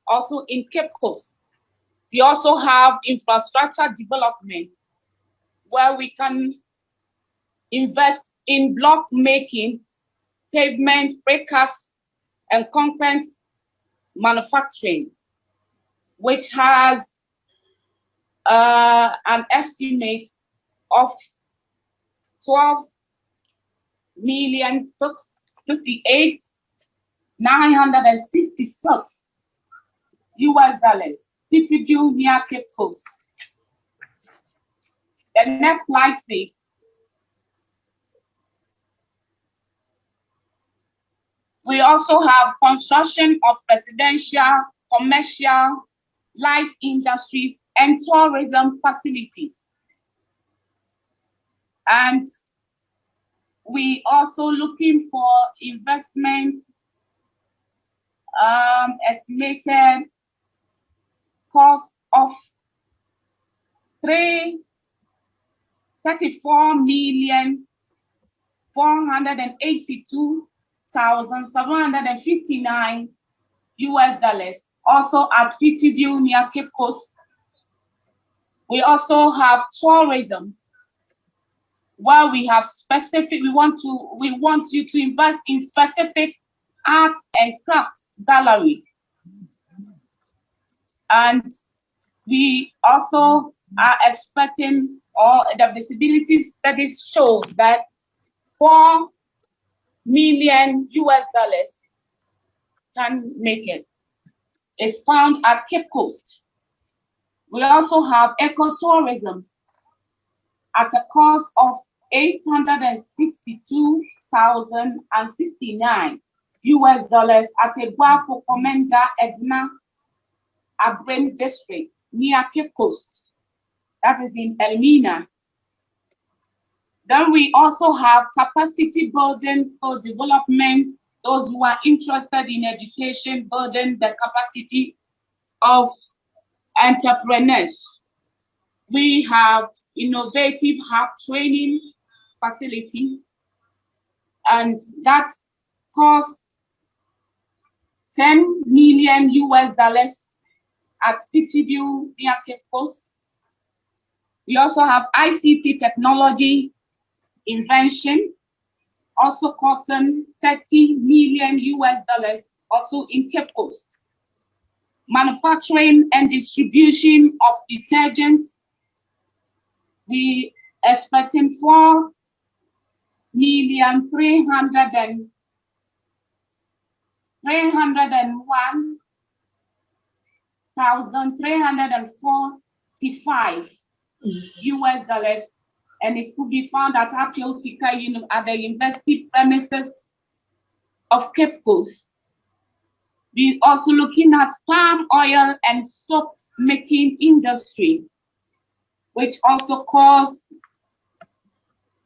Speaker 12: also in Cape Coast. We also have infrastructure development where we can invest in block making, pavement, precast, and concrete manufacturing, which has an estimate of 12,068,966 US dollars. Pittsburgh near Cape Coast. The next slide, please. We also have construction of residential, commercial, light industries, and tourism facilities. And we also looking for investment, estimated cost of 34,482,759 US dollars. Also at Pittsburgh near Cape Coast. We also have tourism, where we have specific, we want you to invest in specific arts and crafts gallery. And we also are expecting, or the visibility studies shows that 4 million US dollars can make it. It's found at Cape Coast. We also have ecotourism at a cost of 862,069 US dollars at a Guafo Comenda Edna Abram district near Cape Coast. That is in Elmina. Then we also have capacity buildings for development. Those who are interested in education, building the capacity of entrepreneurs. We have innovative hub training facility, and that costs 10 million US dollars at Pittsburgh near Cape Coast. We also have ICT technology invention, also costing 30 million US dollars, also in Cape Coast. Manufacturing and distribution of detergents, we expecting 4,301,000 $1,345 US, and it could be found at Apiosika at the university premises of Cape Coast. We're also looking at palm oil and soap making industry, which also costs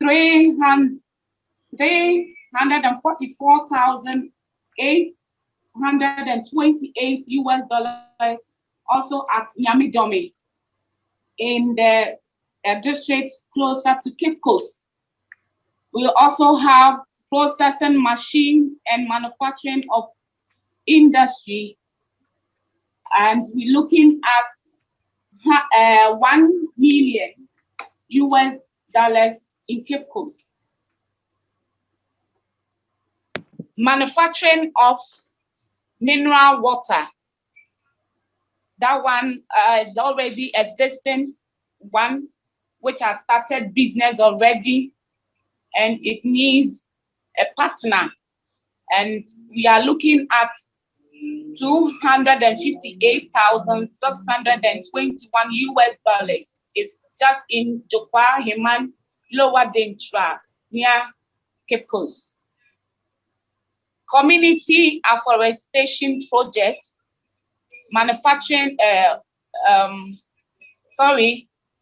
Speaker 12: $344,828 US, also at Nyamidome in the district closer to Cape Coast. We also have processing machine and manufacturing of industry, and we're looking at $1 million US in Cape Coast. Manufacturing of mineral water, that one is already existing, one which has started business already, and it needs a partner, and we are looking at $258,621 US. It's just in Jokwa, Heman, Lower Dentra, near Cape Coast. Community afforestation project, manufacturing,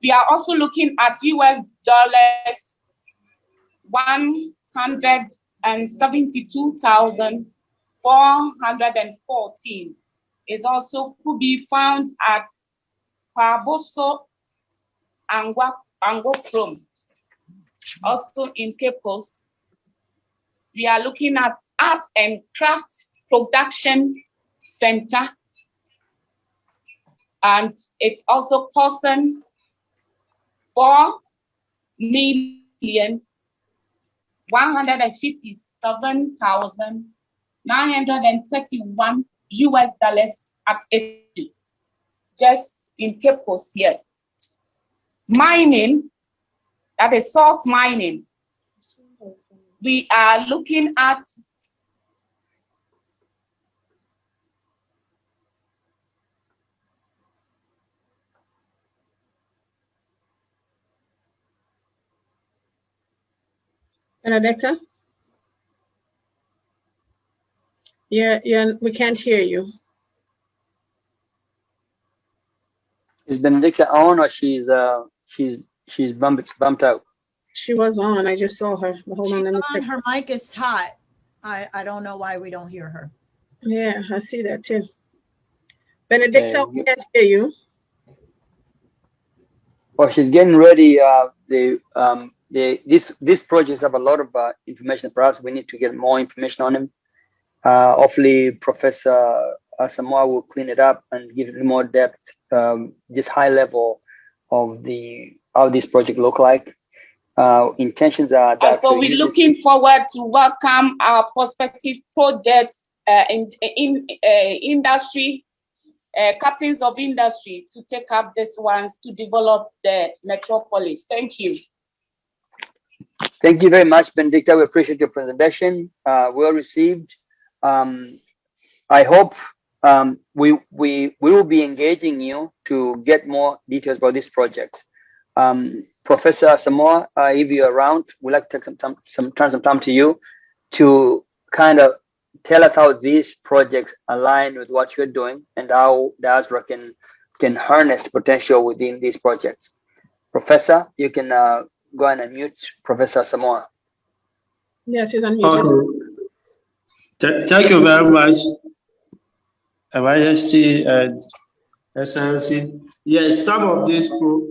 Speaker 12: we are also looking at $172,414. Is also could be found at Paboso Angwa Chrome, also in Cape Coast. We are looking at Art and Crafts Production Center, and it's also costing $4,157,931 US at issue, just in Cape Coast here. Mining, that is salt mining. We are looking at
Speaker 5: Benedicta? Yeah, we can't hear you.
Speaker 19: Is Benedicta on, or she's bumped out?
Speaker 5: She was on. I just saw her. Hold on, let me check.
Speaker 24: Her mic is hot. I don't know why we don't hear her.
Speaker 5: Yeah, I see that too. Benedicta, we can't hear you.
Speaker 19: Well, she's getting ready. These projects have a lot of information. Perhaps we need to get more information on them. Hopefully, Professor Samoa will clean it up and give it more depth, just high level of how this project look like. Intentions are that.
Speaker 12: Also, we're looking forward to welcome our prospective projects in industry, captains of industry, to take up these ones to develop the metropolis. Thank you.
Speaker 19: Thank you very much, Benedicta. We appreciate your presentation. Well received. I hope we will be engaging you to get more details about this project. Professor Samoa, if you're around, we'd like to take some time to you to kind of tell us how these projects align with what you're doing and how diaspora can harness potential within these projects. Professor, you can go and unmute Professor Samoa.
Speaker 5: Yes, he's unmuted.
Speaker 6: Okay. Thank you very much, Majesty and Excellency. Yes, some of these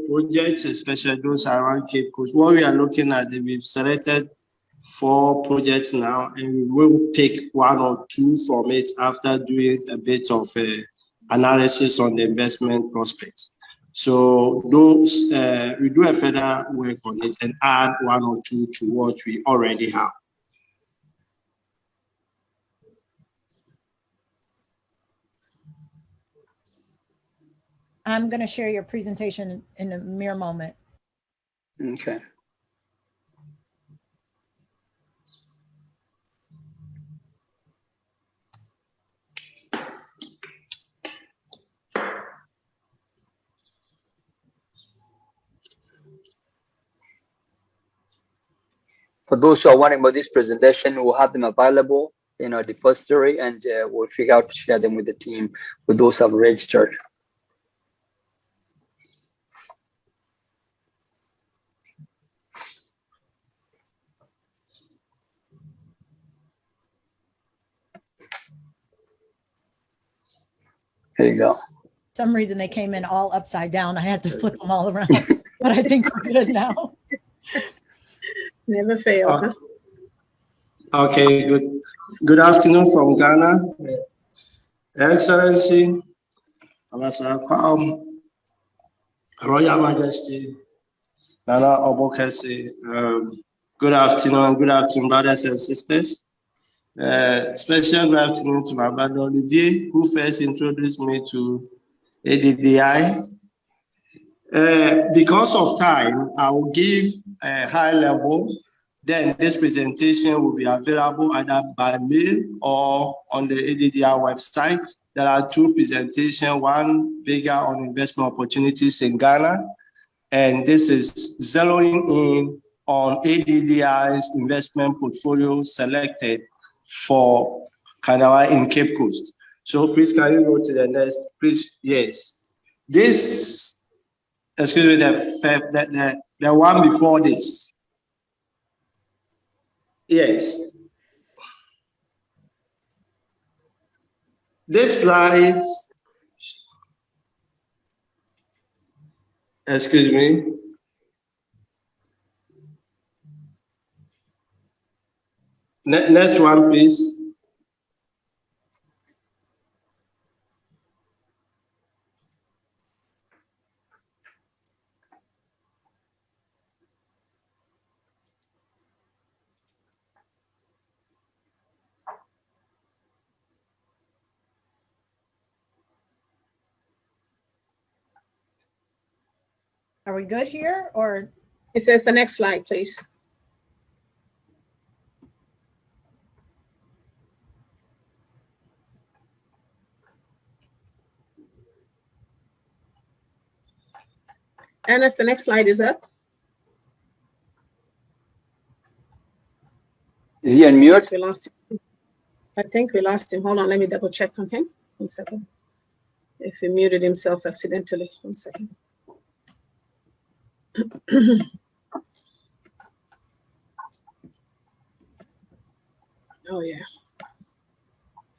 Speaker 6: projects, especially those around Cape Coast, what we are looking at, we've selected 4 projects now, and we will pick 1 or 2 from it after doing a bit of analysis on the investment prospects. So those we do a further work on it and add 1 or 2 to what we already have.
Speaker 24: I'm going to share your presentation in a mere moment.
Speaker 19: Okay. For those who are wondering about this presentation, we'll have them available in our depository, and we'll figure out to share them with the team, with those who have registered. There you go.
Speaker 24: For some reason they came in all upside down. I had to flip them all around, but I think we're good now.
Speaker 5: Never fails. Huh?
Speaker 6: Okay, good afternoon from Ghana. Excellency, Royal Majesty, Nana Obokese, good afternoon, brothers and sisters. Special good afternoon to my brother Olivier, who first introduced me to ADDI. Because of time, I will give a high level. Then this presentation will be available either by mail or on the ADDI website. There are two presentations, one bigger on investment opportunities in Ghana, and this is zeroing in on ADDI's investment portfolio selected for Kanawa in Cape Coast. So please, can you go to the next, please? Yes. This, excuse me, the one before this. Yes. This slide, excuse me. Next one, please.
Speaker 24: Are we good here, or?
Speaker 5: It says the next slide, please. And as the next slide is up.
Speaker 19: Is he on mute?
Speaker 5: Yes, we lost him. I think we lost him. Hold on, let me double check on him. 1 second. If he muted himself accidentally. 1 second. Oh yeah.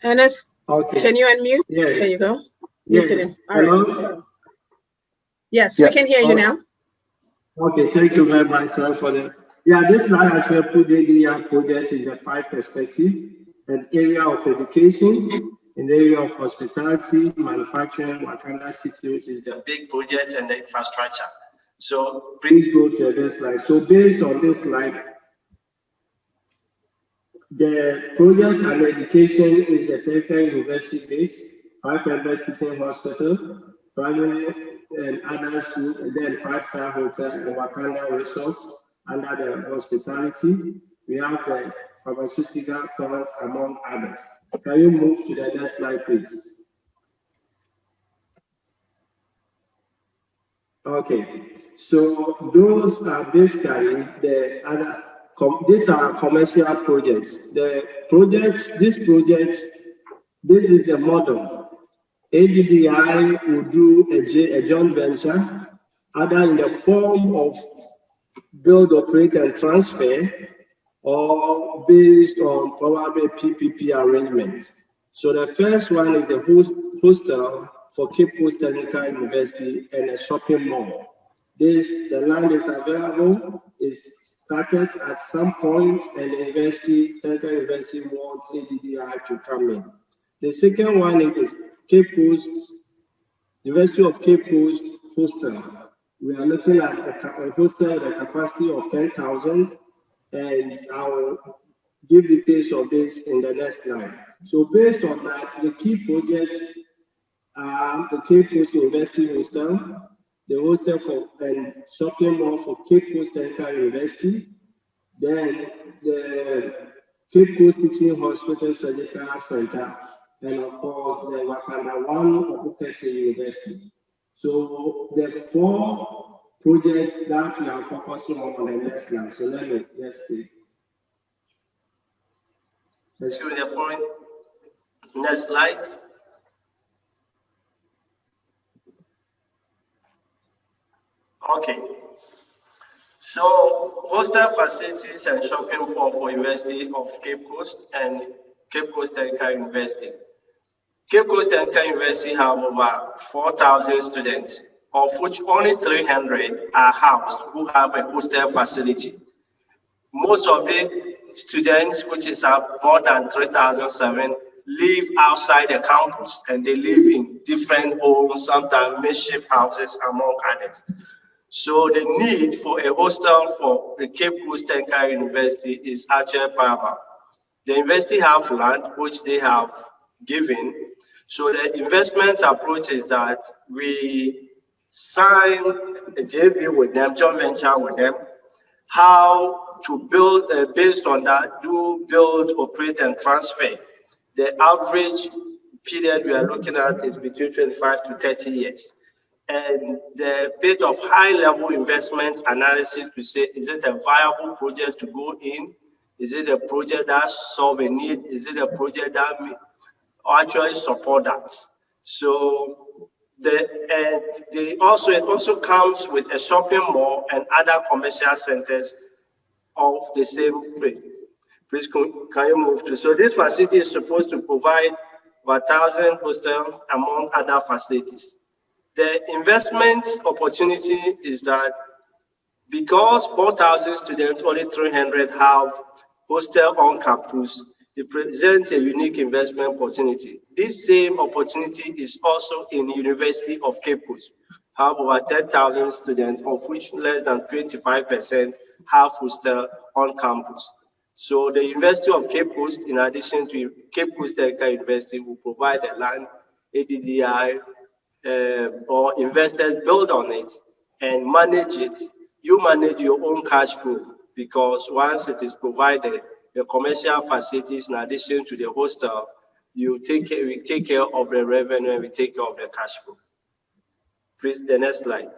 Speaker 5: Ernest,
Speaker 6: okay.
Speaker 5: Can you unmute?
Speaker 6: Yeah.
Speaker 5: There you go.
Speaker 6: Yes.
Speaker 5: Muted him. All right. So, yes, we can hear you now.
Speaker 6: Okay, thank you very much, sir, for the. Yeah, this slide actually put the DIA project in the 5 perspective: an area of education, an area of hospitality, manufacturing, Wakanda City, which is the big project, and the infrastructure. So please go to this slide. So based on this slide, the project and education is the Technical University base, 500 teaching hospital, primary and adult school, and then 5-star hotel and Wakanda resorts under the hospitality. We have the pharmaceutical plants, among others. Can you move to the next slide, please? Okay, so those are basically the other. These are commercial projects. This is the model. ADDI will do a joint venture, either in the form of build, operate, and transfer, or based on probably PPP arrangement. So the first one is the hostel for Cape Coast Technical University and a shopping mall. The land is available, is started at some point, and the Technical University wants ADDI to come in. The second one is Cape Coast, University of Cape Coast hostel. We are looking at a hostel with a capacity of 10,000, and I will give details of this in the next slide. So based on that, the key projects are the Cape Coast University hostel, the hostel for and shopping mall for Cape Coast Technical University, then the Cape Coast Teaching Hospital Surgical Center, and of course the Wakanda Obokese University. So the 4 projects that we are focusing on the next slide. So let me just see. Excuse me, the following. Next slide. Okay. So hostel facilities and shopping for University of Cape Coast and Cape Coast Technical University. Cape Coast Technical University have over 4,000 students, of which only 300 are housed who have a hostel facility. Most of the students, which is more than 3,007, live outside the campus, and they live in different homes, sometimes makeshift houses, among others. So the need for a hostel for the Cape Coast Technical University is actually paramount. The university have land, which they have given. So the investment approach is that we sign a JV with them, joint venture with them, how to build, based on that, do build, operate, and transfer. The average period we are looking at is between 25 to 30 years. And the bit of high-level investment analysis to say, is it a viable project to go in? Is it a project that solves a need? Is it a project that actually support that? So it also comes with a shopping mall and other commercial centers of the same place. Please, can you move to? So this facility is supposed to provide 1,000 hostels among other facilities. The investment opportunity is that because 4,000 students, only 300 have hostel on campus, it presents a unique investment opportunity. This same opportunity is also in the University of Cape Coast. Have over 10,000 students, of which less than 25% have hostel on campus. So the University of Cape Coast, in addition to Cape Coast Technical University, will provide the land, ADDI, or investors build on it and manage it. You manage your own cash flow, because once it is provided, the commercial facilities, in addition to the hostel, we take care of the revenue and we take care of the cash flow. Please, the next slide.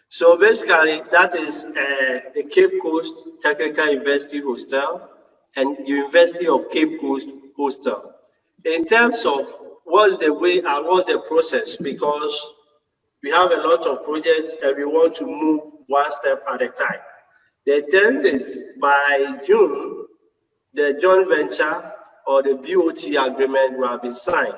Speaker 6: So basically, that is the Cape Coast Technical University Hostel and University of Cape Coast Hostel. In terms of what's the way and what's the process, because we have a lot of projects and we want to move one step at a time. The intent is by June, the joint venture or the BOT agreement will have been signed.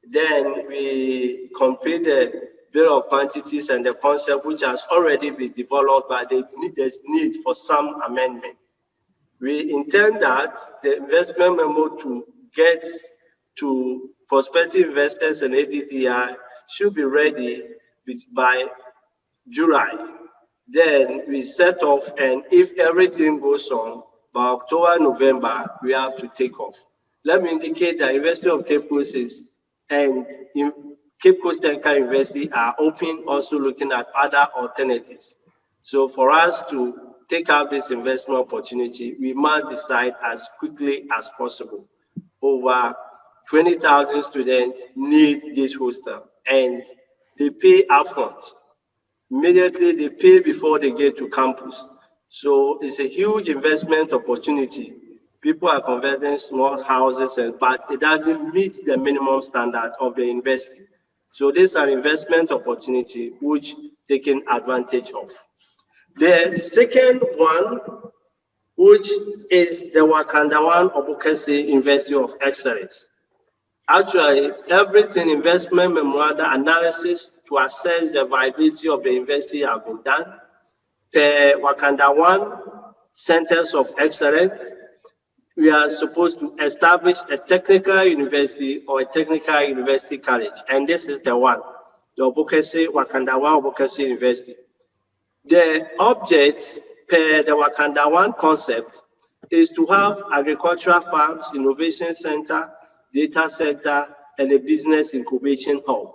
Speaker 6: Then we complete the bill of quantities and the concept, which has already been developed, but there's need for some amendment. We intend that the investment memo to get to prospective investors and ADDI should be ready by July. Then we set off, and if everything goes on, by October, November, we have to take off. Let me indicate that University of Cape Coast and Cape Coast Technical University are open, also looking at other alternatives. So for us to take up this investment opportunity, we must decide as quickly as possible. Over 20,000 students need this hostel, and they pay upfront. Immediately, they pay before they get to campus. So it's a huge investment opportunity. People are converting small houses, but it doesn't meet the minimum standards of the university. So this is an investment opportunity which taken advantage of. The second one, which is the Wakanda one, Obukesi University of Excellence. Actually, everything investment memoranda analysis to assess the viability of the university have been done. The Wakanda one, Centers of Excellence, we are supposed to establish a technical university or a technical university college. And this is the one, the Obukesi, Wakanda one, Obukesi University. The objects per the Wakanda one concept is to have agricultural farms, innovation center, data center, and a business incubation hub.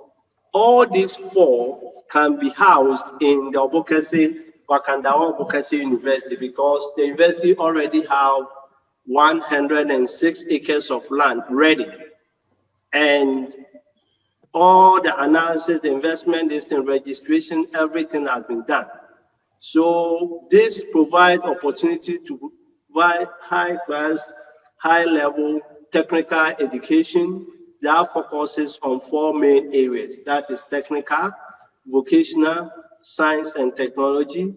Speaker 6: All these four can be housed in the Obukesi, Wakanda one, Obukesi University, because the university already have 106 acres of land ready. And all the analysis, the investment, listing, registration, everything has been done. So this provides opportunity to provide high-class, high-level technical education that focuses on 4 main areas. That is technical, vocational, science and technology,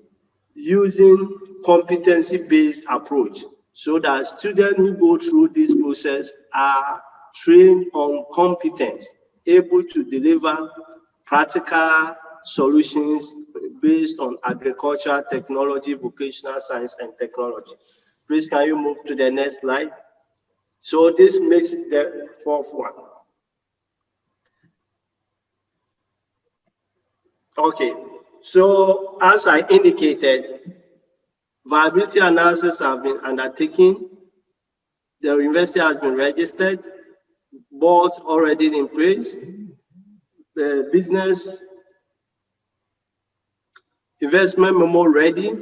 Speaker 6: using competency-based approach so that students who go through this process are trained on competence, able to deliver practical solutions based on agriculture, technology, vocational science, and technology. Please, can you move to the next slide? So this makes the 4th one. Okay, so as I indicated, viability analysis have been undertaken. The university has been registered, boards already in place, the business investment memo ready.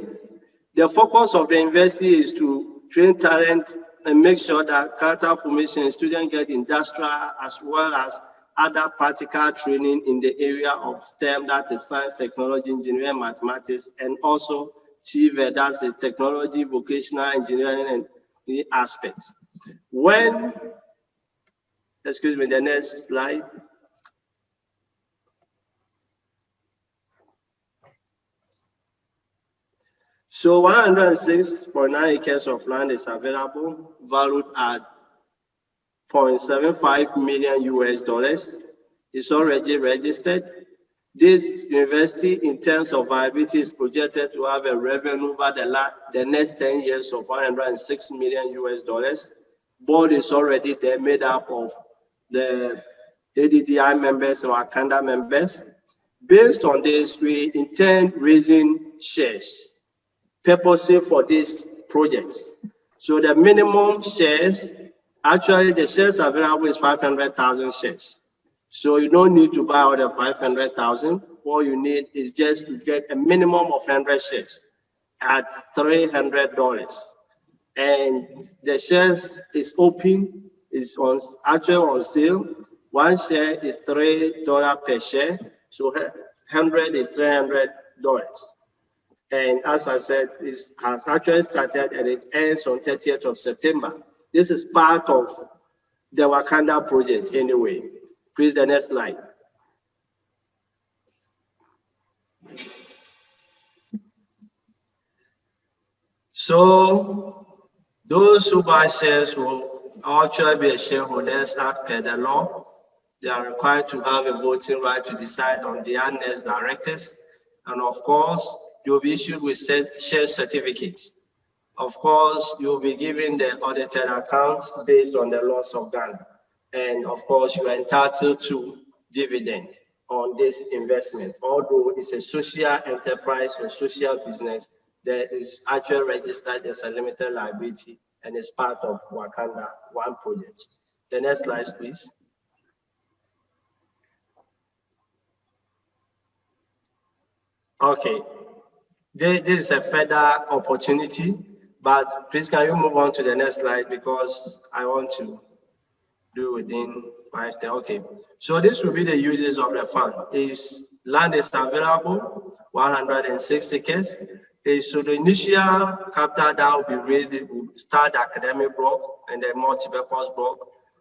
Speaker 6: The focus of the university is to train talent and make sure that character formation students get industrial as well as other practical training in the area of STEM, that is science, technology, engineering, mathematics, and also TVET, that's the technology, vocational engineering, and the aspects. When, excuse me, the next slide. So 106.9 acres of land is available, valued at $0.75 million US. It's already registered. This university, in terms of viability, is projected to have a revenue over the next 10 years of $106 million US. Board is already there, made up of the ADDI members and WAKANDA members. Based on this, we intend raising shares purposely for this project. So the minimum shares, actually the shares available is 500,000 shares. So you don't need to buy all the 500,000. All you need is just to get a minimum of 100 shares at $300. And the shares is open, is on actually on sale. One share is $3 per share. So 100 is $300. And as I said, this has actually started and it ends on 30th of September. This is part of the Wakanda project anyway. Please, the next slide. So those who buy shares will actually be shareholders as per the law. They are required to have a voting right to decide on their next directors. And of course, you'll be issued with share certificates. Of course, you'll be given the audited accounts based on the laws of Ghana. And of course, you are entitled to dividend on this investment. Although it's a social enterprise or social business, there is actually registered as a limited liability and is part of Wakanda One project. The next slide, please. Okay, this is a further opportunity, but please can you move on to the next slide because I want to do within 5 days. Okay, so this will be the uses of the fund. Land is available, 106 acres. So the initial capital that will be raised, it will start the academic block and the multi-purpose block.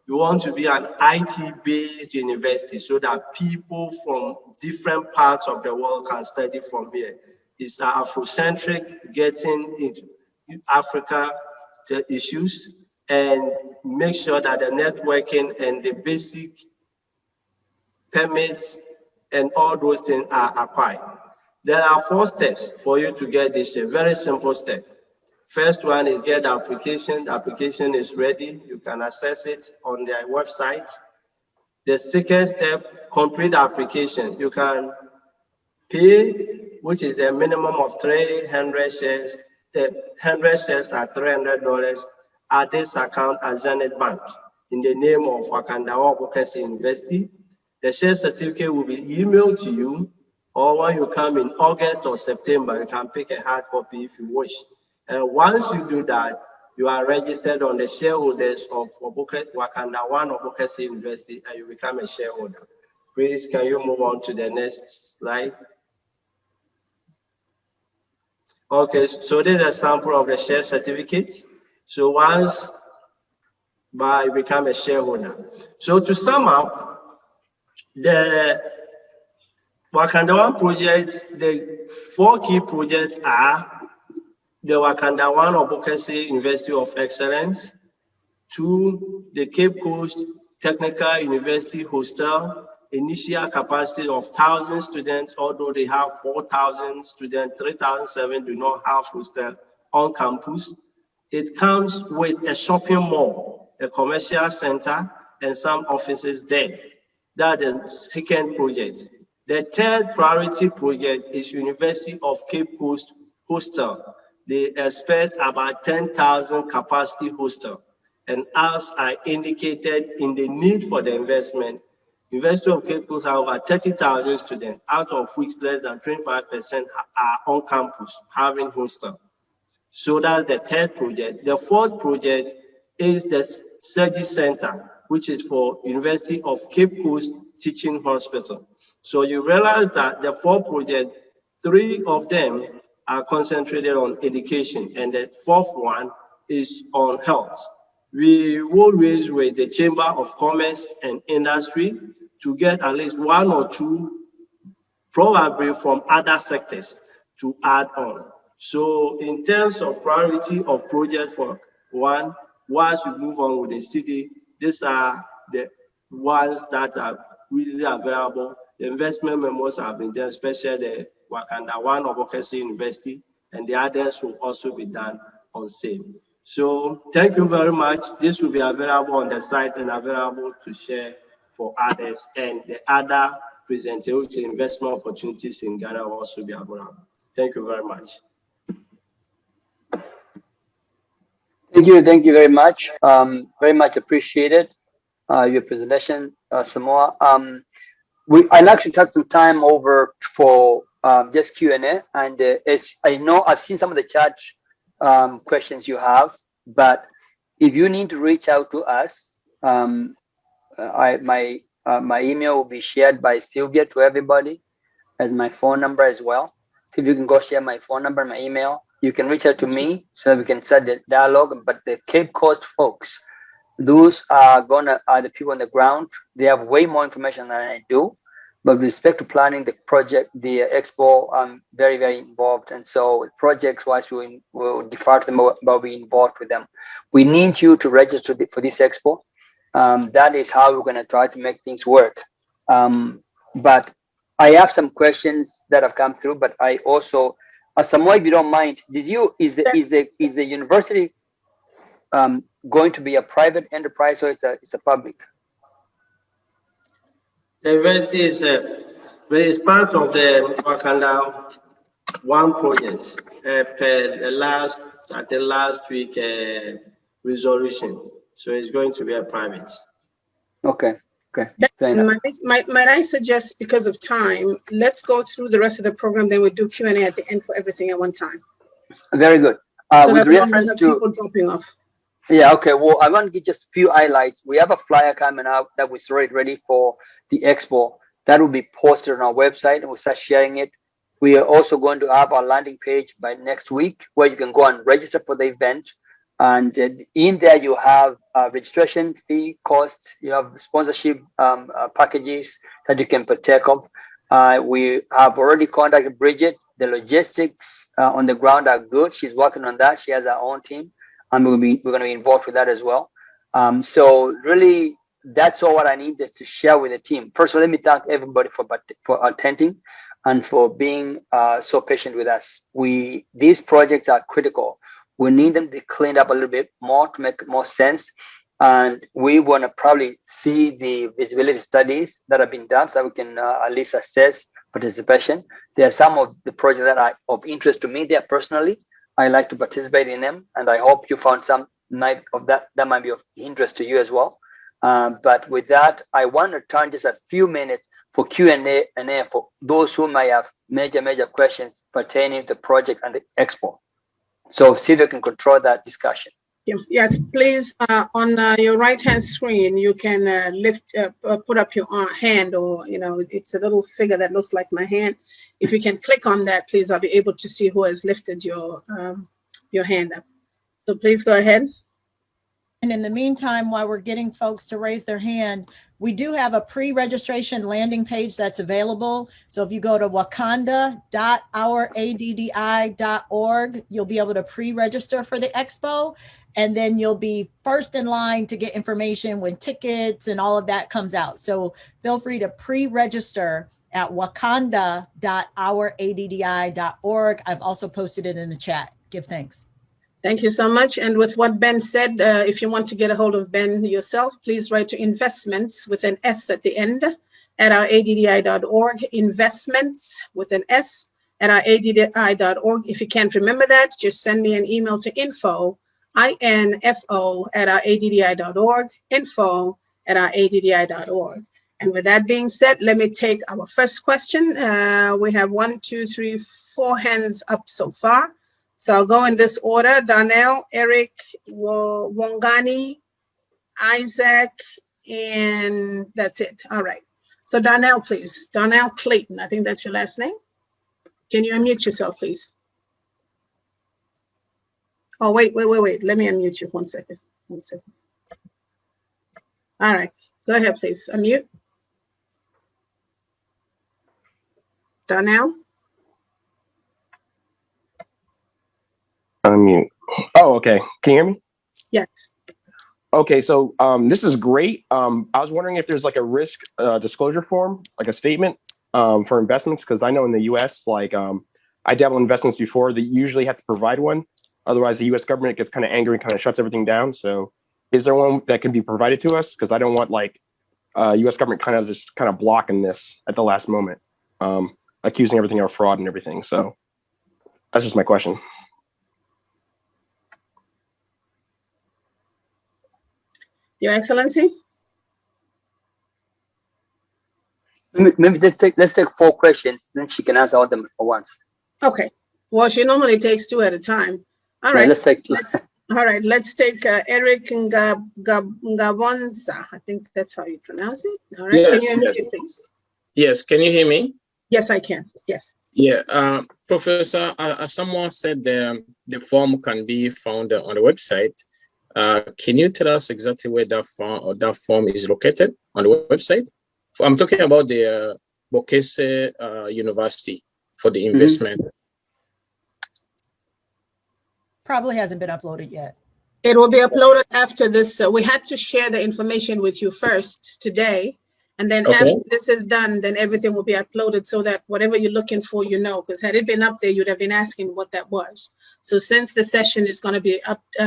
Speaker 6: You want to be an IT-based university so that people from different parts of the world can study from here. It's Afrocentric, getting into Africa issues and make sure that the networking and the basic permits and all those things are acquired. There are 4 steps for you to get this, a very simple step. First one is get the application. The application is ready. You can access it on their website. The second step, complete the application. You can pay, which is a minimum of 300 shares, 100 shares at $300 at this account at Zenith Bank in the name of Wakanda Bokasi University. The share certificate will be emailed to you, or when you come in August or September, you can pick a hard copy if you wish. And once you do that, you are registered on the shareholders of Wakanda One of Bokasi University, and you become a shareholder. Please, can you move on to the next slide? Okay, so this is a sample of the share certificates. So once you become a shareholder. So to sum up, the Wakanda 1 projects, the 4 key projects are the Wakanda 1 Obokese University of Excellence, 2, the Cape Coast Technical University Hostel, initial capacity of 1,000 students, although they have 4,000 students, 3,007 do not have hostel on campus. It comes with a shopping mall, a commercial center, and some offices there. That's the second project. The third priority project is University of Cape Coast Hostel. They expect about 10,000 capacity hostel. And as I indicated in the need for the investment, University of Cape Coast have over 30,000 students, out of which less than 25% are on campus having hostel. So that's the third project. The fourth project is the Surgery Center, which is for University of Cape Coast Teaching Hospital. So you realize that the 4 projects, 3 of them are concentrated on education, and the 4th one is on health. We will raise with the Chamber of Commerce and Industry to get at least 1 or 2, probably from other sectors, to add on. So in terms of priority of project for 1, once we move on with the city, these are the ones that are really available. The investment memos have been done, especially the Wakanda 1 Obokese University, and the others will also be done on same. So thank you very much. This will be available on the site and available to share for others, and the other presentation investment opportunities in Ghana will also be available. Thank you very much.
Speaker 19: Thank you very much. Very much appreciated your presentation, Samoa. I'd like to take some time over for just Q&A, and as I know, I've seen some of the chat questions you have, but if you need to reach out to us, my email will be shared by Sylvia to everybody, as my phone number as well. So if you can go share my phone number, my email, you can reach out to me so that we can start the dialogue. But the Cape Coast folks, those are the people on the ground. They have way more information than I do. But with respect to planning the project, the expo, I'm very, very involved. And so projects-wise, we will defer to them about being involved with them. We need you to register for this expo. That is how we're going to try to make things work. But I have some questions that have come through, but I also, Samoa, if you don't mind, is the university going to be a private enterprise or it's a public?
Speaker 6: The university is part of the Wakanda 1 project per the last week resolution. So it's going to be a private.
Speaker 19: Okay.
Speaker 5: Might I suggest, because of time, let's go through the rest of the program, then we do Q&A at the end for everything at one time.
Speaker 19: Very good.
Speaker 5: So with reference to people dropping off.
Speaker 19: Yeah, okay. Well, I want to give just a few highlights. We have a flyer coming out that was already ready for the expo. That will be posted on our website, and we'll start sharing it. We are also going to have our landing page by next week, where you can go and register for the event. And in there, you have registration fee costs, you have sponsorship packages that you can partake of. We have already contacted Bridget. The logistics on the ground are good. She's working on that. She has her own team, and we're going to be involved with that as well. So really, that's all what I needed to share with the team. First of all, let me thank everybody for attending and for being so patient with us. These projects are critical. We need them to be cleaned up a little bit more to make more sense. And we want to probably see the visibility studies that have been done so we can at least assess participation. There are some of the projects that are of interest to me there personally. I like to participate in them, and I hope you found some of that might be of interest to you as well. But with that, I want to turn just a few minutes for Q&A for those who might have major questions pertaining to the project and the expo. So Sylvia can control that discussion.
Speaker 5: Yes, please, on your right-hand screen, you can put up your hand, or, it's a little figure that looks like my hand. If you can click on that, please, I'll be able to see who has lifted your hand up. So please go ahead.
Speaker 24: And in the meantime, while we're getting folks to raise their hand, we do have a pre-registration landing page that's available. So if you go to wakanda.ouraddi.org, you'll be able to pre-register for the expo. And then you'll be first in line to get information when tickets and all of that comes out. So feel free to pre-register at wakanda.ouraddi.org. I've also posted it in the chat. Give thanks.
Speaker 5: Thank you so much. And with what Ben said, if you want to get a hold of Ben yourself, please write to investments with an S at the end at ouraddi.org. Investments with an S at ouraddi.org. If you can't remember that, just send me an email to info info@ouraddi.org, info@ouraddi.org. And with that being said, let me take our first question. We have 1, 2, 3, 4 hands up so far. So I'll go in this order: Darnell, Eric, Wongani, Isaac, and that's it. All right. So Darnell, please. Darnell Clayton, I think that's your last name. Can you unmute yourself, please? Oh, wait. Let me unmute you. 1 second. 1 second. All right. Go ahead, please. Unmute. Darnell?
Speaker 11: Unmute. Oh, okay. Can you hear me?
Speaker 5: Yes.
Speaker 11: Okay, so this is great. I was wondering if there's like a risk disclosure form, like a statement for investments, because I know in the US, like I dabbled in investments before, they usually have to provide one. Otherwise, the US government gets kind of angry and kind of shuts everything down. So is there one that can be provided to us? Because I don't want like US government kind of just kind of blocking this at the last moment, accusing everything of fraud and everything. So that's just my question.
Speaker 5: Your Excellency?
Speaker 19: Maybe let's take 4 questions, then she can answer all them for once.
Speaker 5: Okay. Well, she normally takes 2 at a time. All right.
Speaker 19: Let's take 2.
Speaker 5: All right. Let's take Eric Ngabonza. I think that's how you pronounce it. All right.
Speaker 13: Yes,
Speaker 5: Can you
Speaker 13: yes.
Speaker 5: unmute, please?
Speaker 13: Yes, can you hear me?
Speaker 5: Yes, I can. Yes.
Speaker 13: Yeah, Professor, someone said the form can be found on the website. Can you tell us exactly where that form is located on the website? I'm talking about the Bokese University for the investment.
Speaker 24: Probably hasn't been uploaded yet.
Speaker 5: It will be uploaded after this. We had to share the information with you first today. And then after this is done, then everything will be uploaded so that whatever you're looking for, because had it been up there, you'd have been asking what that was. So since the session is going to be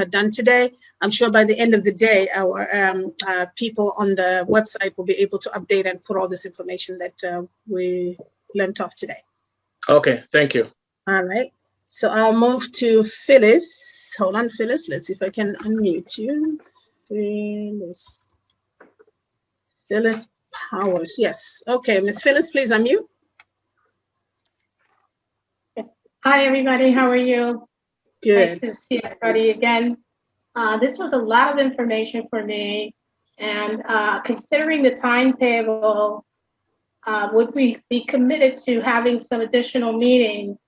Speaker 5: done today, I'm sure by the end of the day, our people on the website will be able to update and put all this information that we learned off today.
Speaker 13: Okay, thank you.
Speaker 5: All right. So I'll move to Phyllis. Hold on, Phyllis. Let's see if I can unmute you. Phyllis Powers. Yes. Okay, Miss Phyllis, please unmute.
Speaker 18: Hi, everybody. How are you?
Speaker 5: Good.
Speaker 18: Nice to see everybody again. This was a lot of information for me, and considering the timetable, would we be committed to having some additional meetings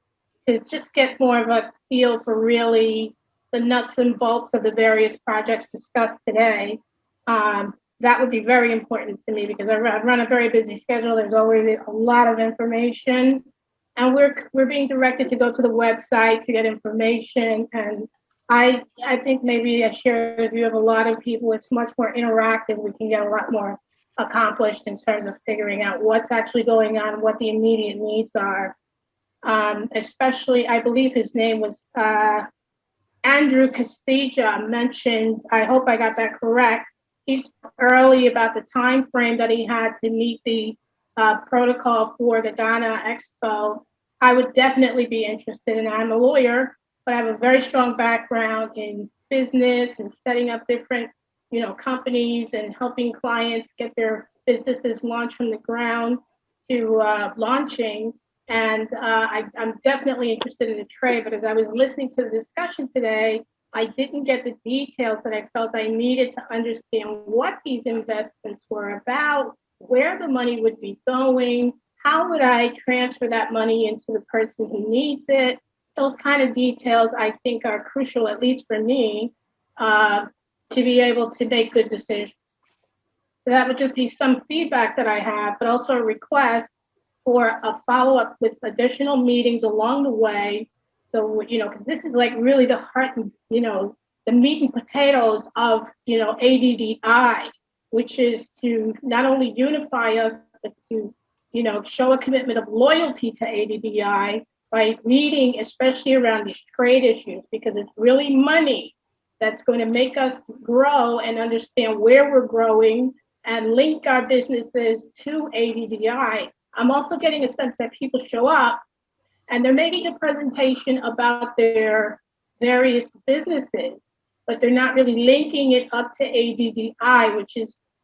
Speaker 18: to just get more of a feel for really the nuts and bolts of the various projects discussed today? That would be very important to me because I run a very busy schedule. There's always a lot of information, and we're being directed to go to the website to get information. And I think maybe I share the view of a lot of people. It's much more interactive. We can get a lot more accomplished in terms of figuring out what's actually going on, what the immediate needs are. Especially, I believe his name was Andrew Castilla mentioned, I hope I got that correct. He spoke early about the time frame that he had to meet the protocol for the Ghana Expo. I would definitely be interested, and I'm a lawyer, but I have a very strong background in business and setting up different, companies and helping clients get their businesses launched from the ground to launching. And I'm definitely interested in the trade, but as I was listening to the discussion today, I didn't get the details that I felt I needed to understand what these investments were about, where the money would be going, how would I transfer that money into the person who needs it. Those kind of details I think are crucial, at least for me, to be able to make good decisions. So that would just be some feedback that I have, but also a request for a follow-up with additional meetings along the way. So, because this is like really the heart and, the meat and potatoes of, ADDI, which is to not only unify us, but to, show a commitment of loyalty to ADDI by meeting, especially around these trade issues, because it's really money that's going to make us grow and understand where we're growing and link our businesses to ADDI. I'm also getting a sense that people show up and they're making a presentation about their various businesses, but they're not really linking it up to ADDI,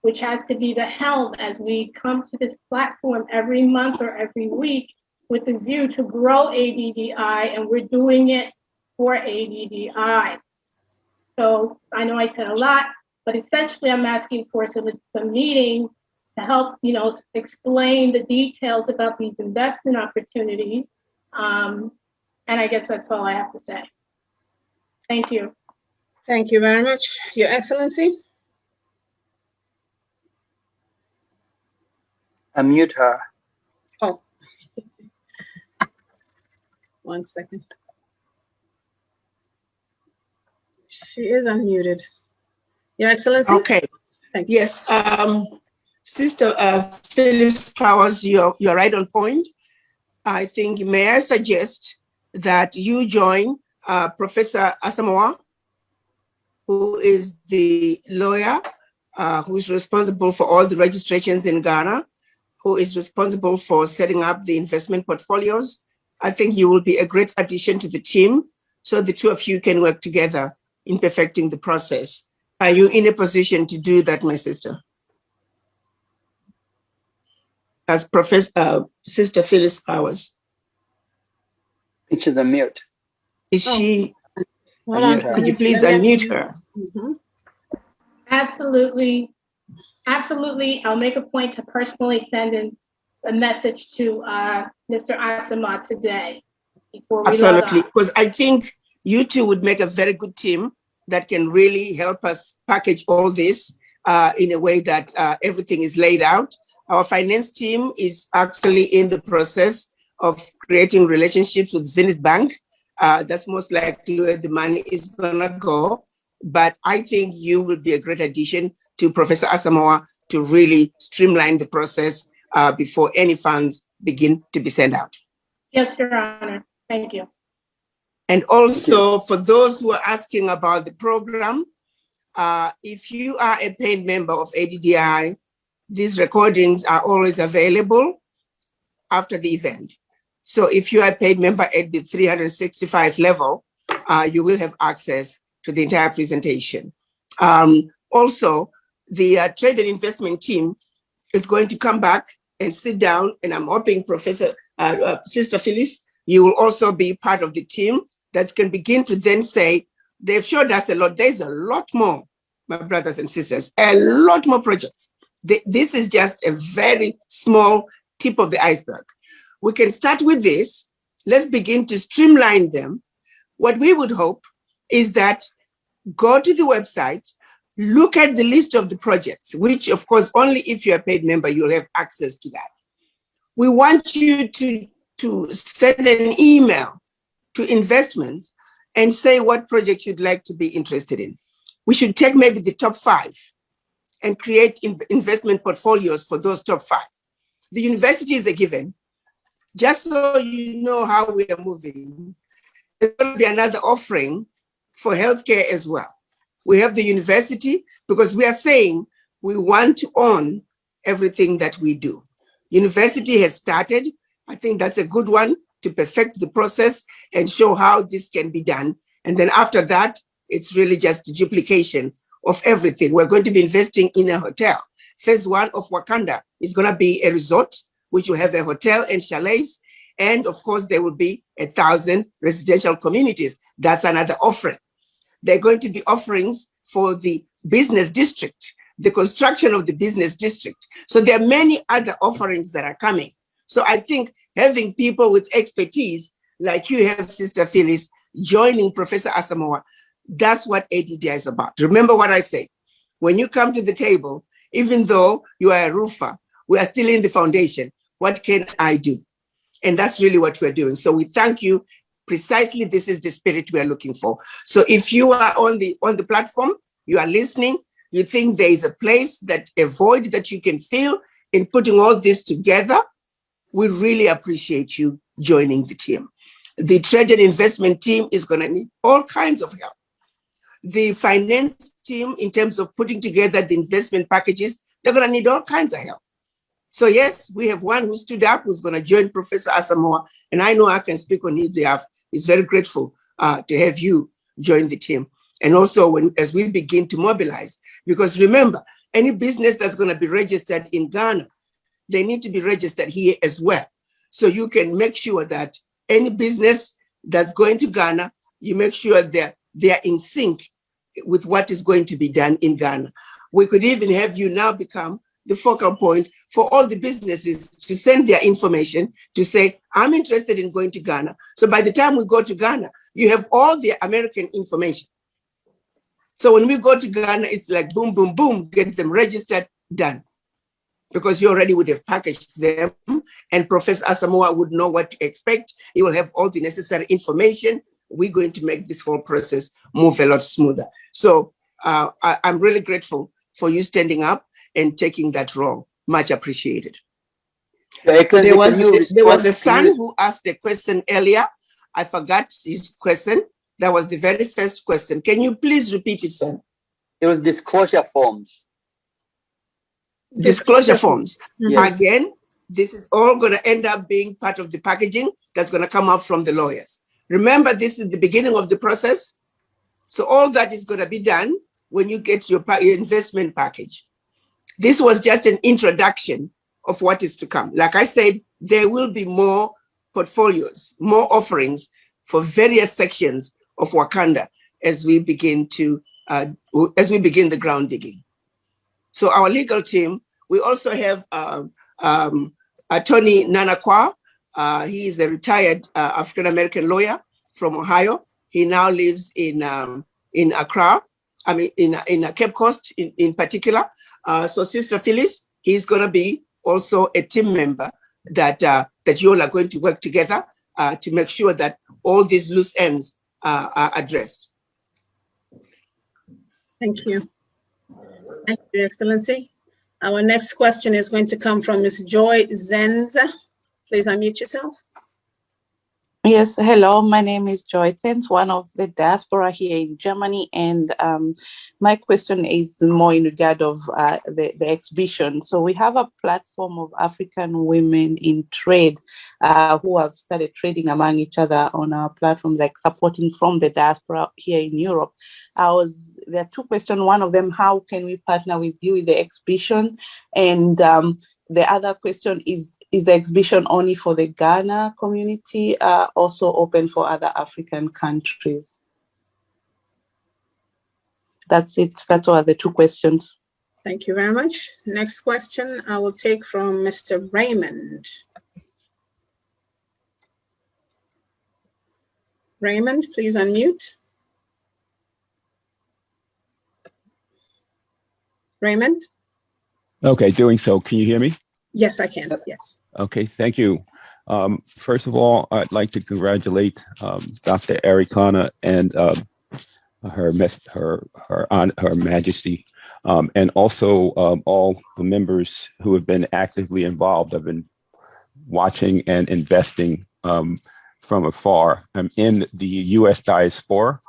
Speaker 18: which has to be the helm as we come to this platform every month or every week with the view to grow ADDI, and we're doing it for ADDI. So I know I said a lot, but essentially I'm asking for some meetings to help, explain the details about these investment opportunities. And I guess that's all I have to say. Thank you.
Speaker 5: Thank you very much, Your Excellency.
Speaker 19: Unmute her.
Speaker 5: Oh, 1 second. She is unmuted. Your Excellency.
Speaker 4: Okay.
Speaker 5: Thank you.
Speaker 4: Yes, Sister Phyllis Powers, you're right on point. I think, may I suggest that you join Professor Asamoah, who is the lawyer who is responsible for all the registrations in Ghana, who is responsible for setting up the investment portfolios. I think you will be a great addition to the team, so the two of you can work together in perfecting the process. Are you in a position to do that, my sister? As Sister Phyllis Powers.
Speaker 19: She's unmute.
Speaker 4: Is she?
Speaker 5: Hold on.
Speaker 4: Could you please unmute her?
Speaker 5: Mm-hmm.
Speaker 18: Absolutely. Absolutely. I'll make a point to personally send in a message to Mr. Asamoah today before we
Speaker 4: Absolutely,
Speaker 18: log off.
Speaker 4: because I think you two would make a very good team that can really help us package all this in a way that everything is laid out. Our finance team is actually in the process of creating relationships with Zenith Bank. That's most likely where the money is gonna go. But I think you will be a great addition to Professor Asamoah to really streamline the process before any funds begin to be sent out.
Speaker 18: Yes, Your Honor. Thank you.
Speaker 4: And also for those who are asking about the program, if you are a paid member of ADDI, these recordings are always available after the event. So if you are a paid member at the 365 level, you will have access to the entire presentation. Also, the trade and investment team is going to come back and sit down, and I'm hoping Sister Phyllis, you will also be part of the team that can begin to then say, they've showed us a lot. There's a lot more, my brothers and sisters, a lot more projects. This is just a very small tip of the iceberg. We can start with this. Let's begin to streamline them. What we would hope is that go to the website, look at the list of the projects, which of course, only if you're a paid member, you'll have access to that. We want you to send an email to investments and say what project you'd like to be interested in. We should take maybe the top 5 and create investment portfolios for those top 5. The university is a given. Just so you know how we are moving, there's going to be another offering for healthcare as well. We have the university because we are saying we want to own everything that we do. University has started. I think that's a good one to perfect the process and show how this can be done. And then after that, it's really just duplication of everything. We're going to be investing in a hotel. Phase 1 of Wakanda is going to be a resort, which will have a hotel and chalets. And of course, there will be 1,000 residential communities. That's another offering. there are going to be offerings for the business district, the construction of the business district. So there are many other offerings that are coming. So I think having people with expertise like you have, Sister Phyllis, joining Professor Asamoah, that's what ADDI is about. Remember what I said. When you come to the table, even though you are a roofer, we are still in the foundation. What can I do? And that's really what we're doing. So we thank you. Precisely, this is the spirit we are looking for. So if you are on the platform, you are listening, you think there is a place, that a void that you can fill in putting all this together, we really appreciate you joining the team. The Trade and Investment team is going to need all kinds of help. The finance team, in terms of putting together the investment packages, they're going to need all kinds of help. So yes, we have one who stood up, who's going to join Professor Asamoah, and I know I can speak on his behalf. He's very grateful to have you join the team. And also as we begin to mobilize, because remember, any business that's going to be registered in Ghana, they need to be registered here as well. So you can make sure that any business that's going to Ghana, you make sure they're in sync with what is going to be done in Ghana. We could even have you now become the focal point for all the businesses to send their information to say, I'm interested in going to Ghana. So by the time we go to Ghana, you have all the American information. So when we go to Ghana, it's like boom, boom, boom, get them registered, done. Because you already would have packaged them, and Professor Asamoah would know what to expect. He will have all the necessary information. We're going to make this whole process move a lot smoother. So I'm really grateful for you standing up and taking that role. Much appreciated. There was a son who asked a question earlier. I forgot his question. That was the very first question. Can you please repeat it, son?
Speaker 19: It was disclosure forms.
Speaker 4: Disclosure forms.
Speaker 19: Yes.
Speaker 4: Again, this is all going to end up being part of the packaging that's going to come out from the lawyers. Remember, this is the beginning of the process. So all that is going to be done when you get your investment package. This was just an introduction of what is to come. Like I said, there will be more portfolios, more offerings for various sections of Wakanda as we begin the ground digging. So our legal team, we also have Attorney Nanakwa. He is a retired African-American lawyer from Ohio. He now lives in Accra, I mean, in Cape Coast in particular. So Sister Phyllis, he's going to be also a team member that you all are going to work together to make sure that all these loose ends are addressed.
Speaker 5: Thank you. Thank you, Excellency. Our next question is going to come from Ms. Joy Zenza. Please unmute yourself.
Speaker 8: Yes, hello, my name is Joy Zenza, one of the diaspora here in Germany, and my question is more in regard of the exhibition. So we have a platform of African women in trade who have started trading among each other on our platform, like supporting from the diaspora here in Europe. There are two questions. One of them, how can we partner with you in the exhibition? And the other question is the exhibition only for the Ghana community, also open for other African countries? That's it. That's all the two questions.
Speaker 5: Thank you very much. Next question I will take from Mr. Raymond. Raymond, please unmute. Raymond?
Speaker 10: Okay, doing so. Can you hear me?
Speaker 5: Yes, I can. Yes.
Speaker 10: Okay, thank you. First of all, I'd like to congratulate Dr. Arikana and Her Majesty, and also all the members who have been actively involved. I've been watching and investing from afar. I'm in the U.S. diaspora,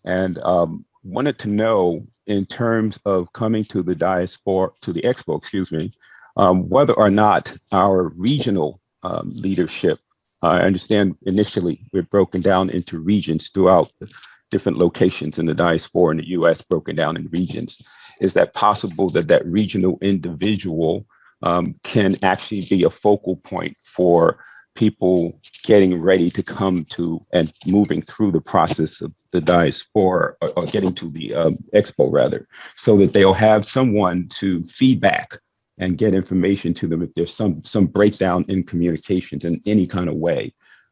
Speaker 10: and wanted to know, in terms of coming to the diaspora, to the expo, excuse me, whether or not our regional leadership, I understand initially we're broken down into regions throughout the different locations in the diaspora in the US, broken down in regions. Is that possible that that regional individual can actually be a focal point for people getting ready to come to and moving through the process of the diaspora, or getting to the expo rather, so that they'll have someone to feedback and get information to them if there's some breakdown in communications in any kind of way.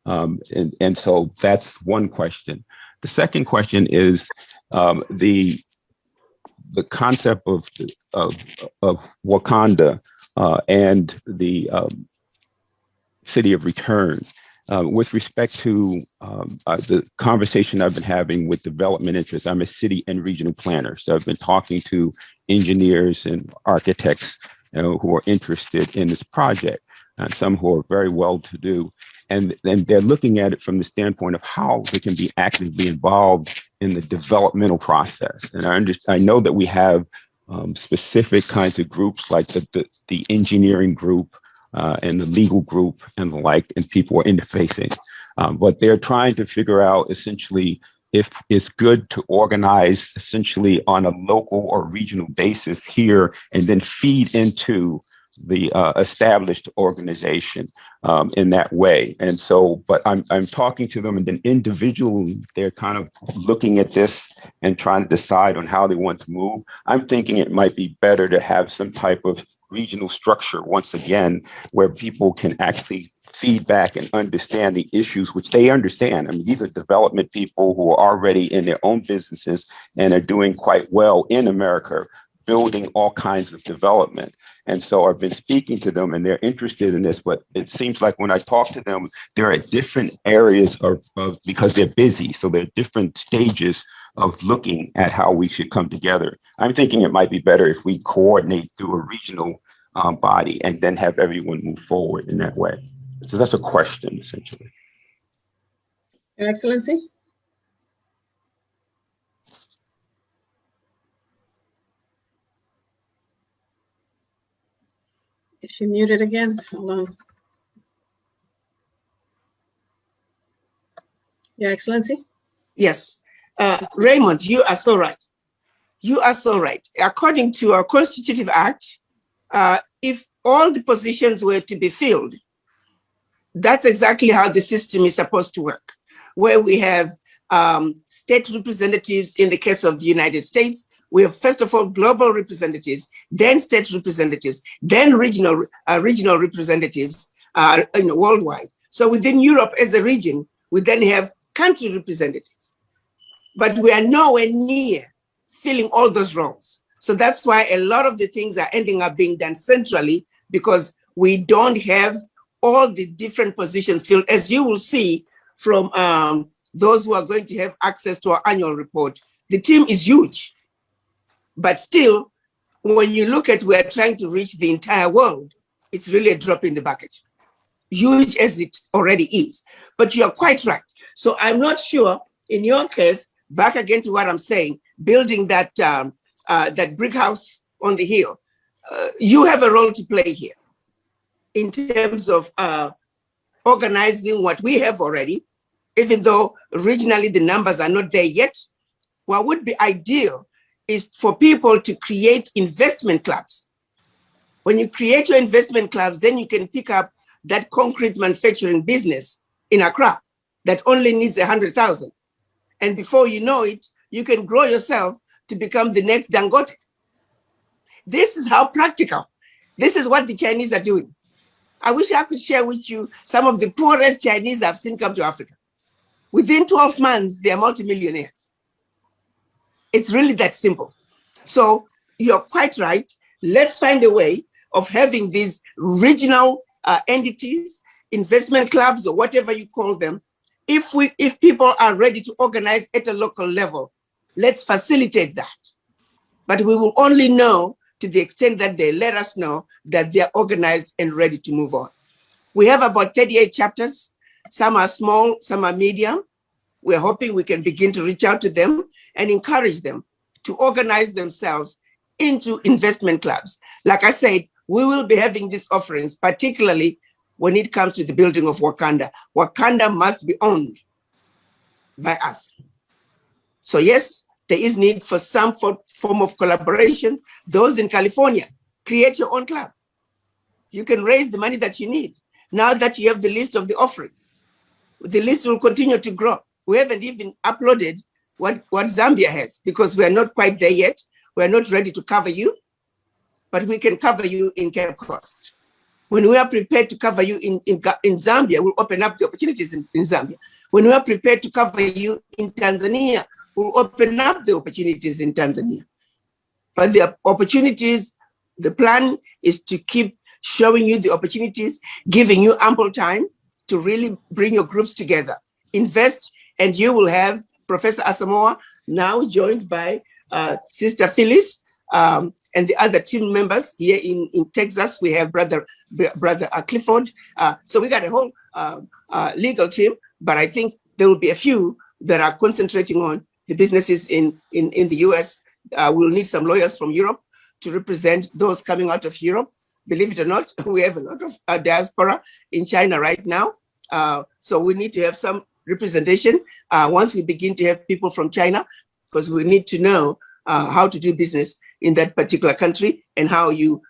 Speaker 10: And so that's one question. The second question is the concept of Wakanda and the city of return. With respect to the conversation I've been having with development interests, I'm a city and regional planner. So I've been talking to engineers and architects who are interested in this project, and some who are very well-to-do. And they're looking at it from the standpoint of how they can be actively involved in the developmental process. And I know that we have specific kinds of groups like the engineering group, and the legal group and the like, and people are interfacing. But they're trying to figure out essentially if it's good to organize essentially on a local or regional basis here and then feed into the established organization in that way. And so, but I'm talking to them, and then individually, they're kind of looking at this and trying to decide on how they want to move. I'm thinking it might be better to have some type of regional structure once again, where people can actually feedback and understand the issues, which they understand. I mean, these are development people who are already in their own businesses and are doing quite well in America, building all kinds of development. And so I've been speaking to them and they're interested in this, but it seems like when I talk to them, they're at different areas of because they're busy. So they're different stages of looking at how we should come together. I'm thinking it might be better if we coordinate through a regional body and then have everyone move forward in that way. So that's a question, essentially.
Speaker 5: Your Excellency. Is she muted again? Hold on. Your Excellency.
Speaker 4: Yes. Raymond, you are so right. You are so right. According to our Constitutive Act, if all the positions were to be filled, that's exactly how the system is supposed to work, where we have state representatives in the case of the United States. We have, first of all, global representatives, then state representatives, then regional representatives worldwide. So within Europe as a region, we then have country representatives. But we are nowhere near filling all those roles. So that's why a lot of the things are ending up being done centrally, because we don't have all the different positions filled, as you will see from those who are going to have access to our annual report. The team is huge, but still, when you look at we're trying to reach the entire world, it's really a drop in the bucket, huge as it already is. But you are quite right. So I'm not sure in your case, back again to what I'm saying, building that, that brick house on the hill, you have a role to play here in terms of organizing what we have already, even though regionally the numbers are not there yet. What would be ideal is for people to create investment clubs. When you create your investment clubs, then you can pick up that concrete manufacturing business in Accra that only needs 100,000. And before you know it, you can grow yourself to become the next Dangote. This is how practical. This is what the Chinese are doing. I wish I could share with you some of the poorest Chinese I've seen come to Africa. Within 12 months, they are multimillionaires. It's really that simple. So you're quite right. Let's find a way of having these regional entities, investment clubs, or whatever you call them. If people are ready to organize at a local level, let's facilitate that. But we will only know to the extent that they let us know that they're organized and ready to move on. We have about 38 chapters. Some are small, some are medium. We're hoping we can begin to reach out to them and encourage them to organize themselves into investment clubs. Like I said, we will be having these offerings, particularly when it comes to the building of Wakanda. Wakanda must be owned by us. So yes, there is need for some form of collaborations. Those in California, create your own club. You can raise the money that you need. Now that you have the list of the offerings, the list will continue to grow. We haven't even uploaded what Zambia has because we are not quite there yet. We are not ready to cover you, but we can cover you in Cape Coast. When we are prepared to cover you in Zambia, we'll open up the opportunities in Zambia. When we are prepared to cover you in Tanzania, we'll open up the opportunities in Tanzania. But the opportunities, the plan is to keep showing you the opportunities, giving you ample time to really bring your groups together, invest, and you will have Professor Asamoah now joined by Sister Phyllis and the other team members here in Texas. We have Brother Clifford. So we got a whole legal team, but I think there will be a few that are concentrating on the businesses in the US. We'll need some lawyers from Europe to represent those coming out of Europe. Believe it or not, we have a lot of diaspora in China right now. So we need to have some representation once we begin to have people from China, because we need to know how to do business in that particular country and how you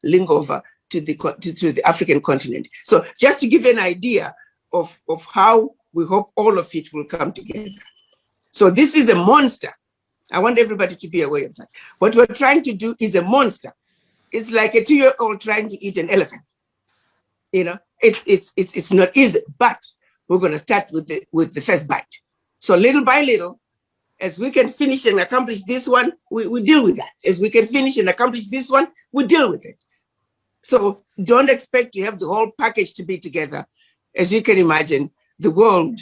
Speaker 4: link over to the African continent. So just to give you an idea of how we hope all of it will come together. So this is a monster. I want everybody to be aware of that. What we're trying to do is a monster. It's like a 2-year-old trying to eat an elephant. You know, it's not easy, but we're going to start with the first bite. So little by little, as we can finish and accomplish this one, we deal with that. As we can finish and accomplish this one, we deal with it. So don't expect to have the whole package to be together. As you can imagine, the world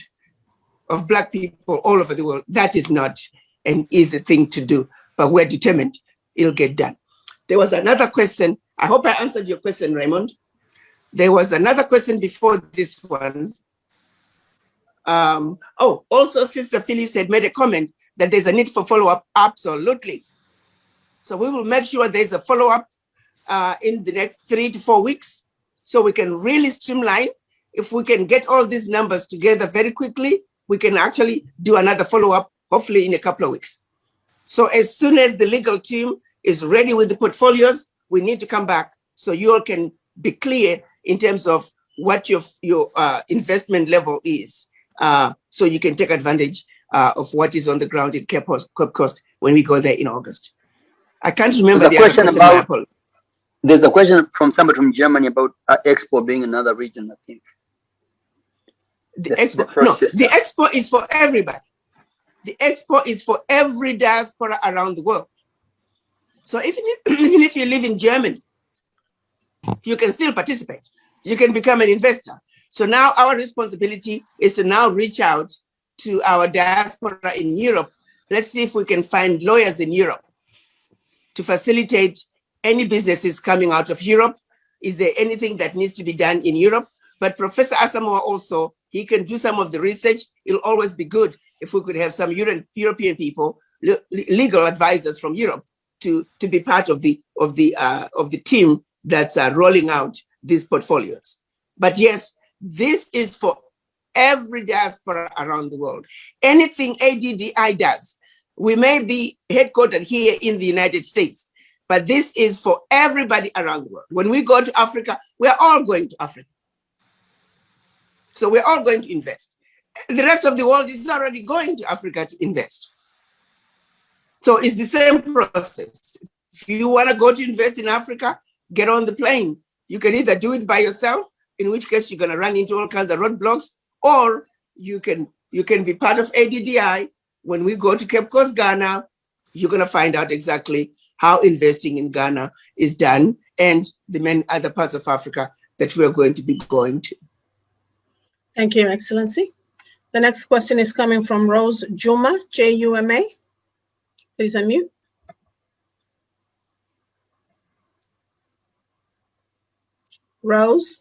Speaker 4: of Black people all over the world, that is not an easy thing to do, but we're determined it'll get done. There was another question. I hope I answered your question, Raymond. There was another question before this one. Also Sister Phyllis had made a comment that there's a need for follow-up. Absolutely. So we will make sure there's a follow-up in the next 3 to 4 weeks, so we can really streamline. If we can get all these numbers together very quickly, we can actually do another follow-up, hopefully in a couple of weeks. So as soon as the legal team is ready with the portfolios, we need to come back so you all can be clear in terms of what your investment level is, so you can take advantage of what is on the ground in Cape Coast when we go there in August. I can't remember the other question.
Speaker 19: There's a question from somebody from Germany about Expo being another region, I think.
Speaker 4: The Expo is for everybody. The Expo is for every diaspora around the world. So even if you live in Germany, you can still participate. You can become an investor. So now our responsibility is to now reach out to our diaspora in Europe. Let's see if we can find lawyers in Europe to facilitate any businesses coming out of Europe. Is there anything that needs to be done in Europe? But Professor Asamoah also, he can do some of the research. It'll always be good if we could have some European people, legal advisors from Europe, to be part of the team that's rolling out these portfolios. But yes, this is for every diaspora around the world. Anything ADDI does, we may be headquartered here in the United States, but this is for everybody around the world. When we go to Africa, we're all going to Africa. So we're all going to invest. The rest of the world is already going to Africa to invest. So it's the same process. If you want to go to invest in Africa, get on the plane. You can either do it by yourself, in which case you're going to run into all kinds of roadblocks, or you can be part of ADDI. When we go to Cape Coast, Ghana, you're going to find out exactly how investing in Ghana is done and the many other parts of Africa that we're going to be going to.
Speaker 5: Thank you, Excellency. The next question is coming from Rose Juma, Juma. Please unmute. Rose.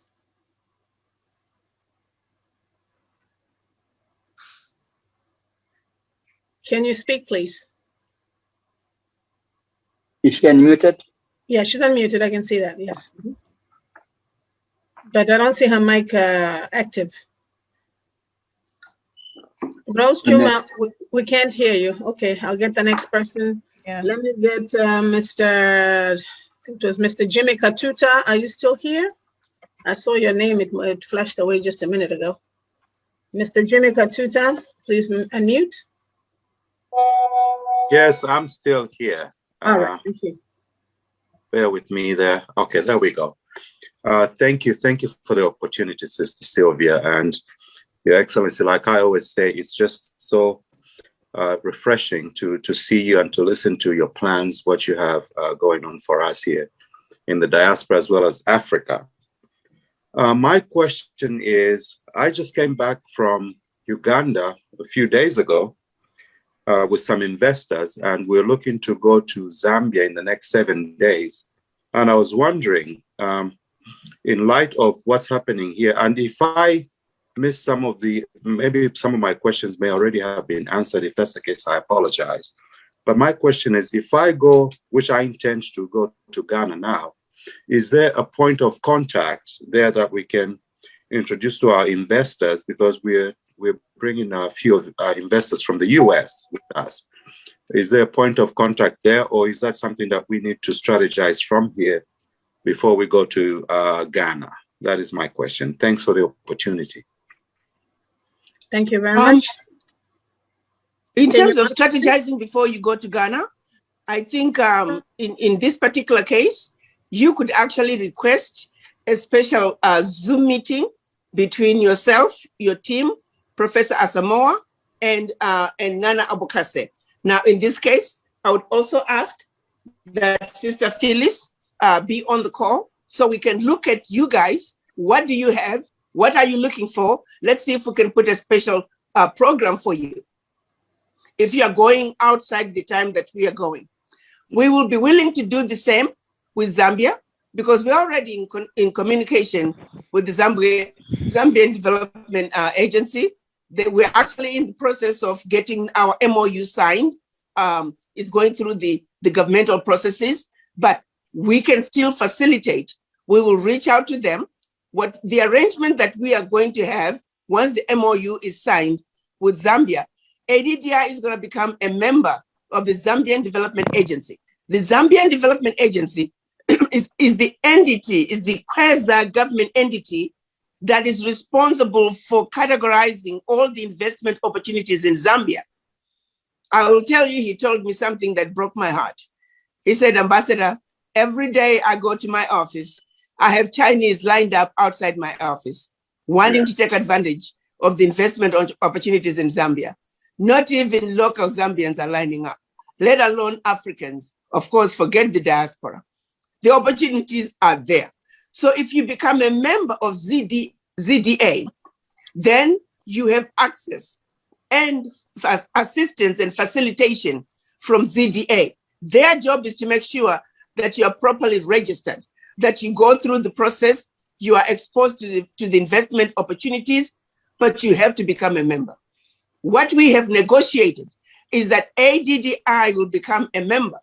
Speaker 5: Can you speak, please?
Speaker 19: Is she unmuted?
Speaker 5: Yeah, she's unmuted. I can see that, yes. But I don't see her mic active. Rose Juma, we can't hear you. Okay, I'll get the next person. Yeah. Let me get I think it was Mr. Jimmy Katuta. Are you still here? I saw your name, it flashed away just a minute ago. Mr. Jimmy Katuta, please unmute.
Speaker 17: Yes, I'm still here.
Speaker 5: All right, thank you.
Speaker 17: Bear with me there. Okay, there we go. Thank you for the opportunity, Sister Sylvia, and Your Excellency. Like I always say, it's just so refreshing to see you and to listen to your plans, what you have going on for us here in the diaspora as well as Africa. My question is, I just came back from Uganda a few days ago with some investors, and we're looking to go to Zambia in the next 7 days. And I was wondering, in light of what's happening here, and if I missed some of maybe some of my questions may already have been answered. If that's the case, I apologize. But my question is, if I go, which I intend to go to Ghana now, is there a point of contact there that we can introduce to our investors? Because we're bringing a few of our investors from the US with us. Is there a point of contact there, or is that something that we need to strategize from here before we go to Ghana? That is my question. Thanks for the opportunity.
Speaker 5: Thank you very much.
Speaker 4: In terms of strategizing before you go to Ghana, I think in this particular case, you could actually request a special Zoom meeting between yourself, your team, Professor Asamoah, and Nana Abukase. Now, in this case, I would also ask that Sister Phyllis be on the call so we can look at you guys. What do you have? What are you looking for? Let's see if we can put a special program for you. If you are going outside the time that we are going, we will be willing to do the same with Zambia, because we're already in communication with the Zambian Development Agency. We're actually in the process of getting our MOU signed. It's going through the governmental processes, but we can still facilitate. We will reach out to them. What the arrangement that we are going to have once the MOU is signed with Zambia, ADDI is going to become a member of the Zambian Development Agency. The Zambian Development Agency is the entity, is the quasi-government entity that is responsible for categorizing all the investment opportunities in Zambia. I will tell you, he told me something that broke my heart. He said, Ambassador, every day I go to my office, I have Chinese lined up outside my office, wanting to take advantage of the investment opportunities in Zambia. Not even local Zambians are lining up, let alone Africans. Of course, forget the diaspora. The opportunities are there. So if you become a member of ZDA, then you have access and assistance and facilitation from ZDA. Their job is to make sure that you are properly registered, that you go through the process, you are exposed to the investment opportunities, but you have to become a member. What we have negotiated is that ADDI will become a member.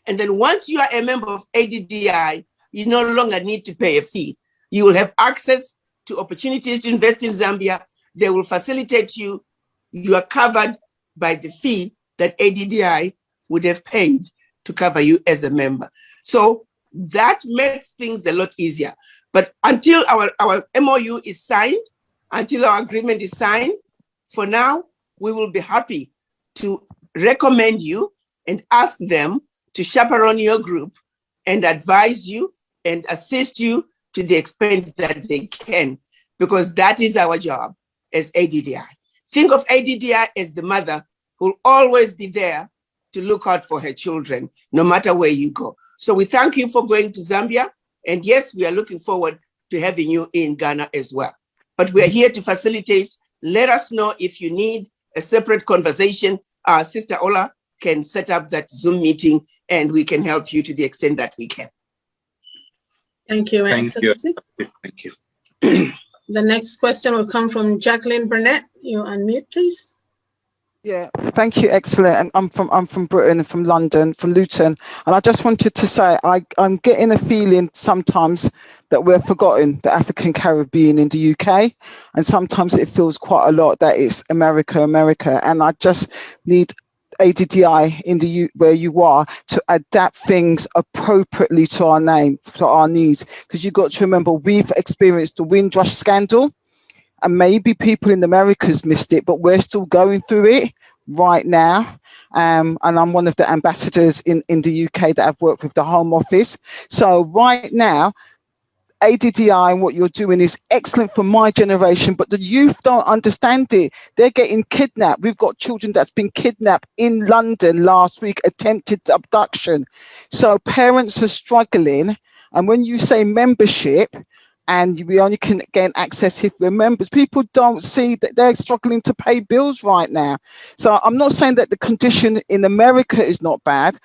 Speaker 4: And then once you are a member of ADDI, you no longer need to pay a fee. You will have access to opportunities to invest in Zambia. They will facilitate you. You are covered by the fee that ADDI would have paid to cover you as a member. So that makes things a lot easier. But until our MOU is signed, until our agreement is signed, for now, we will be happy to recommend you and ask them to chaperone your group and advise you and assist you to the extent that they can, because that is our job as ADDI. Think of ADDI as the mother who will always be there to look out for her children, no matter where you go. So we thank you for going to Zambia. And yes, we are looking forward to having you in Ghana as well. But we are here to facilitate. Let us know if you need a separate conversation. Our Sister Ola can set up that Zoom meeting and we can help you to the extent that we can.
Speaker 5: Thank you, Excellency.
Speaker 17: Thank you.
Speaker 5: The next question will come from Jacqueline Burnett. You unmute, please.
Speaker 20: Yeah, thank you, excellent. And I'm from Britain, from London, from Luton. And I just wanted to say, I'm getting a feeling sometimes that we're forgotten, the African Caribbean in the UK. And sometimes it feels quite a lot that it's America. And I just need ADDI in the where you are to adapt things appropriately to our to our needs. Because you've got to remember, we've experienced the Windrush scandal, and maybe people in the Americas missed it, but we're still going through it right now. And I'm one of the ambassadors in the UK that I've worked with the Home Office. So right now, ADDI and what you're doing is excellent for my generation, but the youth don't understand it. They're getting kidnapped. We've got children that's been kidnapped in London last week, attempted abduction. So parents are struggling. And when you say membership, and we only can gain access if we're members, people don't see that they're struggling to pay bills right now. So I'm not saying that the condition in America is not bad,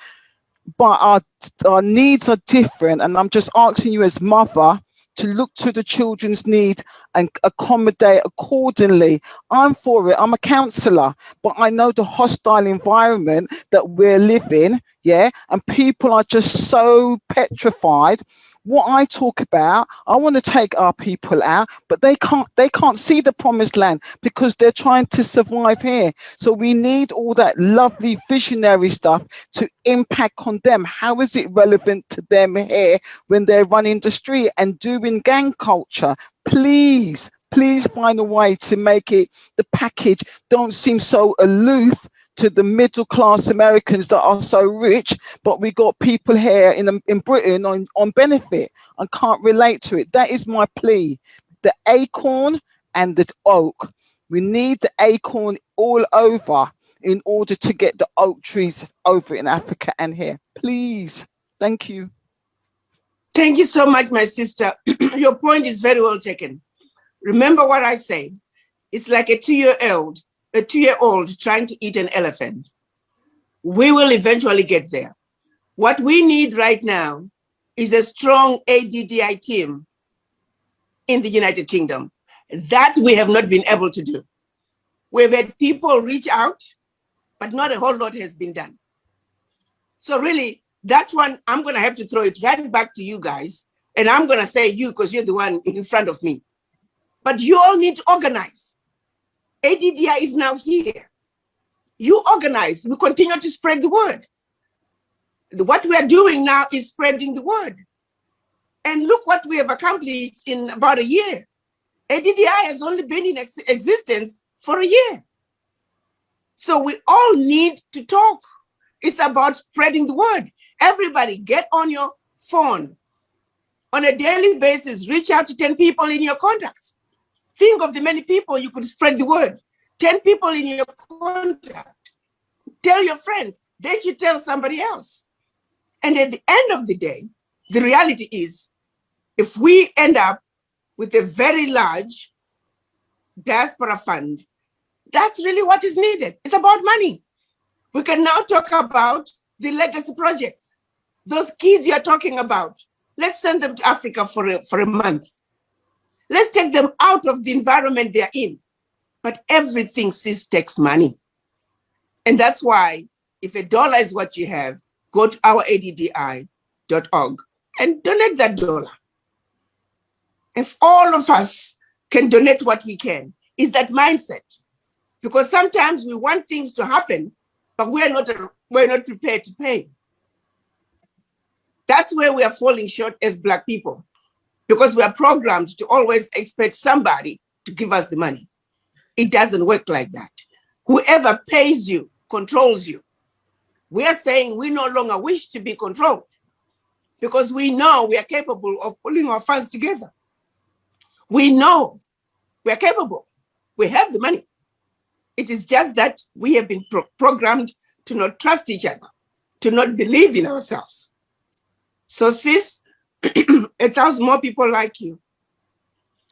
Speaker 20: but our needs are different. And I'm just asking you as mother to look to the children's need and accommodate accordingly. I'm for it. I'm a counsellor, but I know the hostile environment that we're living, yeah? And people are just so petrified. What I talk about, I want to take our people out, but they can't see the promised land because they're trying to survive here. So we need all that lovely visionary stuff to impact on them. How is it relevant to them here when they're running the street and doing gang culture? Please find a way to make it, the package don't seem so aloof to the middle class Americans that are so rich, but we got people here in Britain on benefit and can't relate to it. That is my plea. The acorn and the oak. We need the acorn all over in order to get the oak trees over in Africa and here. Please. Thank you.
Speaker 4: Thank you so much, my sister. Your point is very well taken. Remember what I said. It's like a two-year-old trying to eat an elephant. We will eventually get there. What we need right now is a strong ADDI team in the United Kingdom. That we have not been able to do. We've had people reach out, but not a whole lot has been done. So really, that one, I'm gonna have to throw it right back to you guys. And I'm gonna say you, because you're the one in front of me. But you all need to organize. ADDI is now here. You organize, we continue to spread the word. What we are doing now is spreading the word. And look what we have accomplished in about a year. ADDI has only been in existence for a year. So we all need to talk. It's about spreading the word. Everybody get on your phone. On a daily basis, reach out to 10 people in your contacts. Think of the many people you could spread the word. 10 people in your contact. Tell your friends, they should tell somebody else. And at the end of the day, the reality is, if we end up with a very large diaspora fund, that's really what is needed. It's about money. We can now talk about the legacy projects. Those kids you're talking about, let's send them to Africa for a month. Let's take them out of the environment they're in. But everything takes money. And that's why, if $1 is what you have, go to our ADDI.org and donate that $1. If all of us can donate what we can, is that mindset. Because sometimes we want things to happen, but we're not prepared to pay. That's where we are falling short as Black people, because we are programmed to always expect somebody to give us the money. It doesn't work like that. Whoever pays you controls you. We are saying we no longer wish to be controlled because we know we are capable of pulling our funds together. We know we are capable. We have the money. It is just that we have been programmed to not trust each other, to not believe in ourselves. So sis, 1,000 more people like you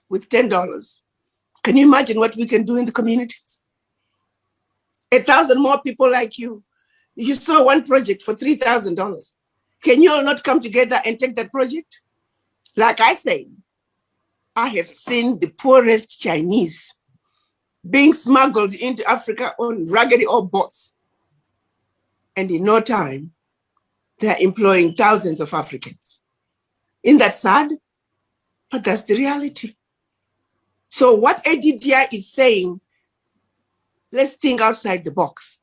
Speaker 4: with $10. Can you imagine what we can do in the communities? 1,000 more people like you. You saw one project for $3,000. Can you all not come together and take that project? Like I said, I have seen the poorest Chinese being smuggled into Africa on raggedy old boats. And in no time, they're employing thousands of Africans. Isn't that sad? But that's the reality. So what ADDI is saying, let's think outside the box.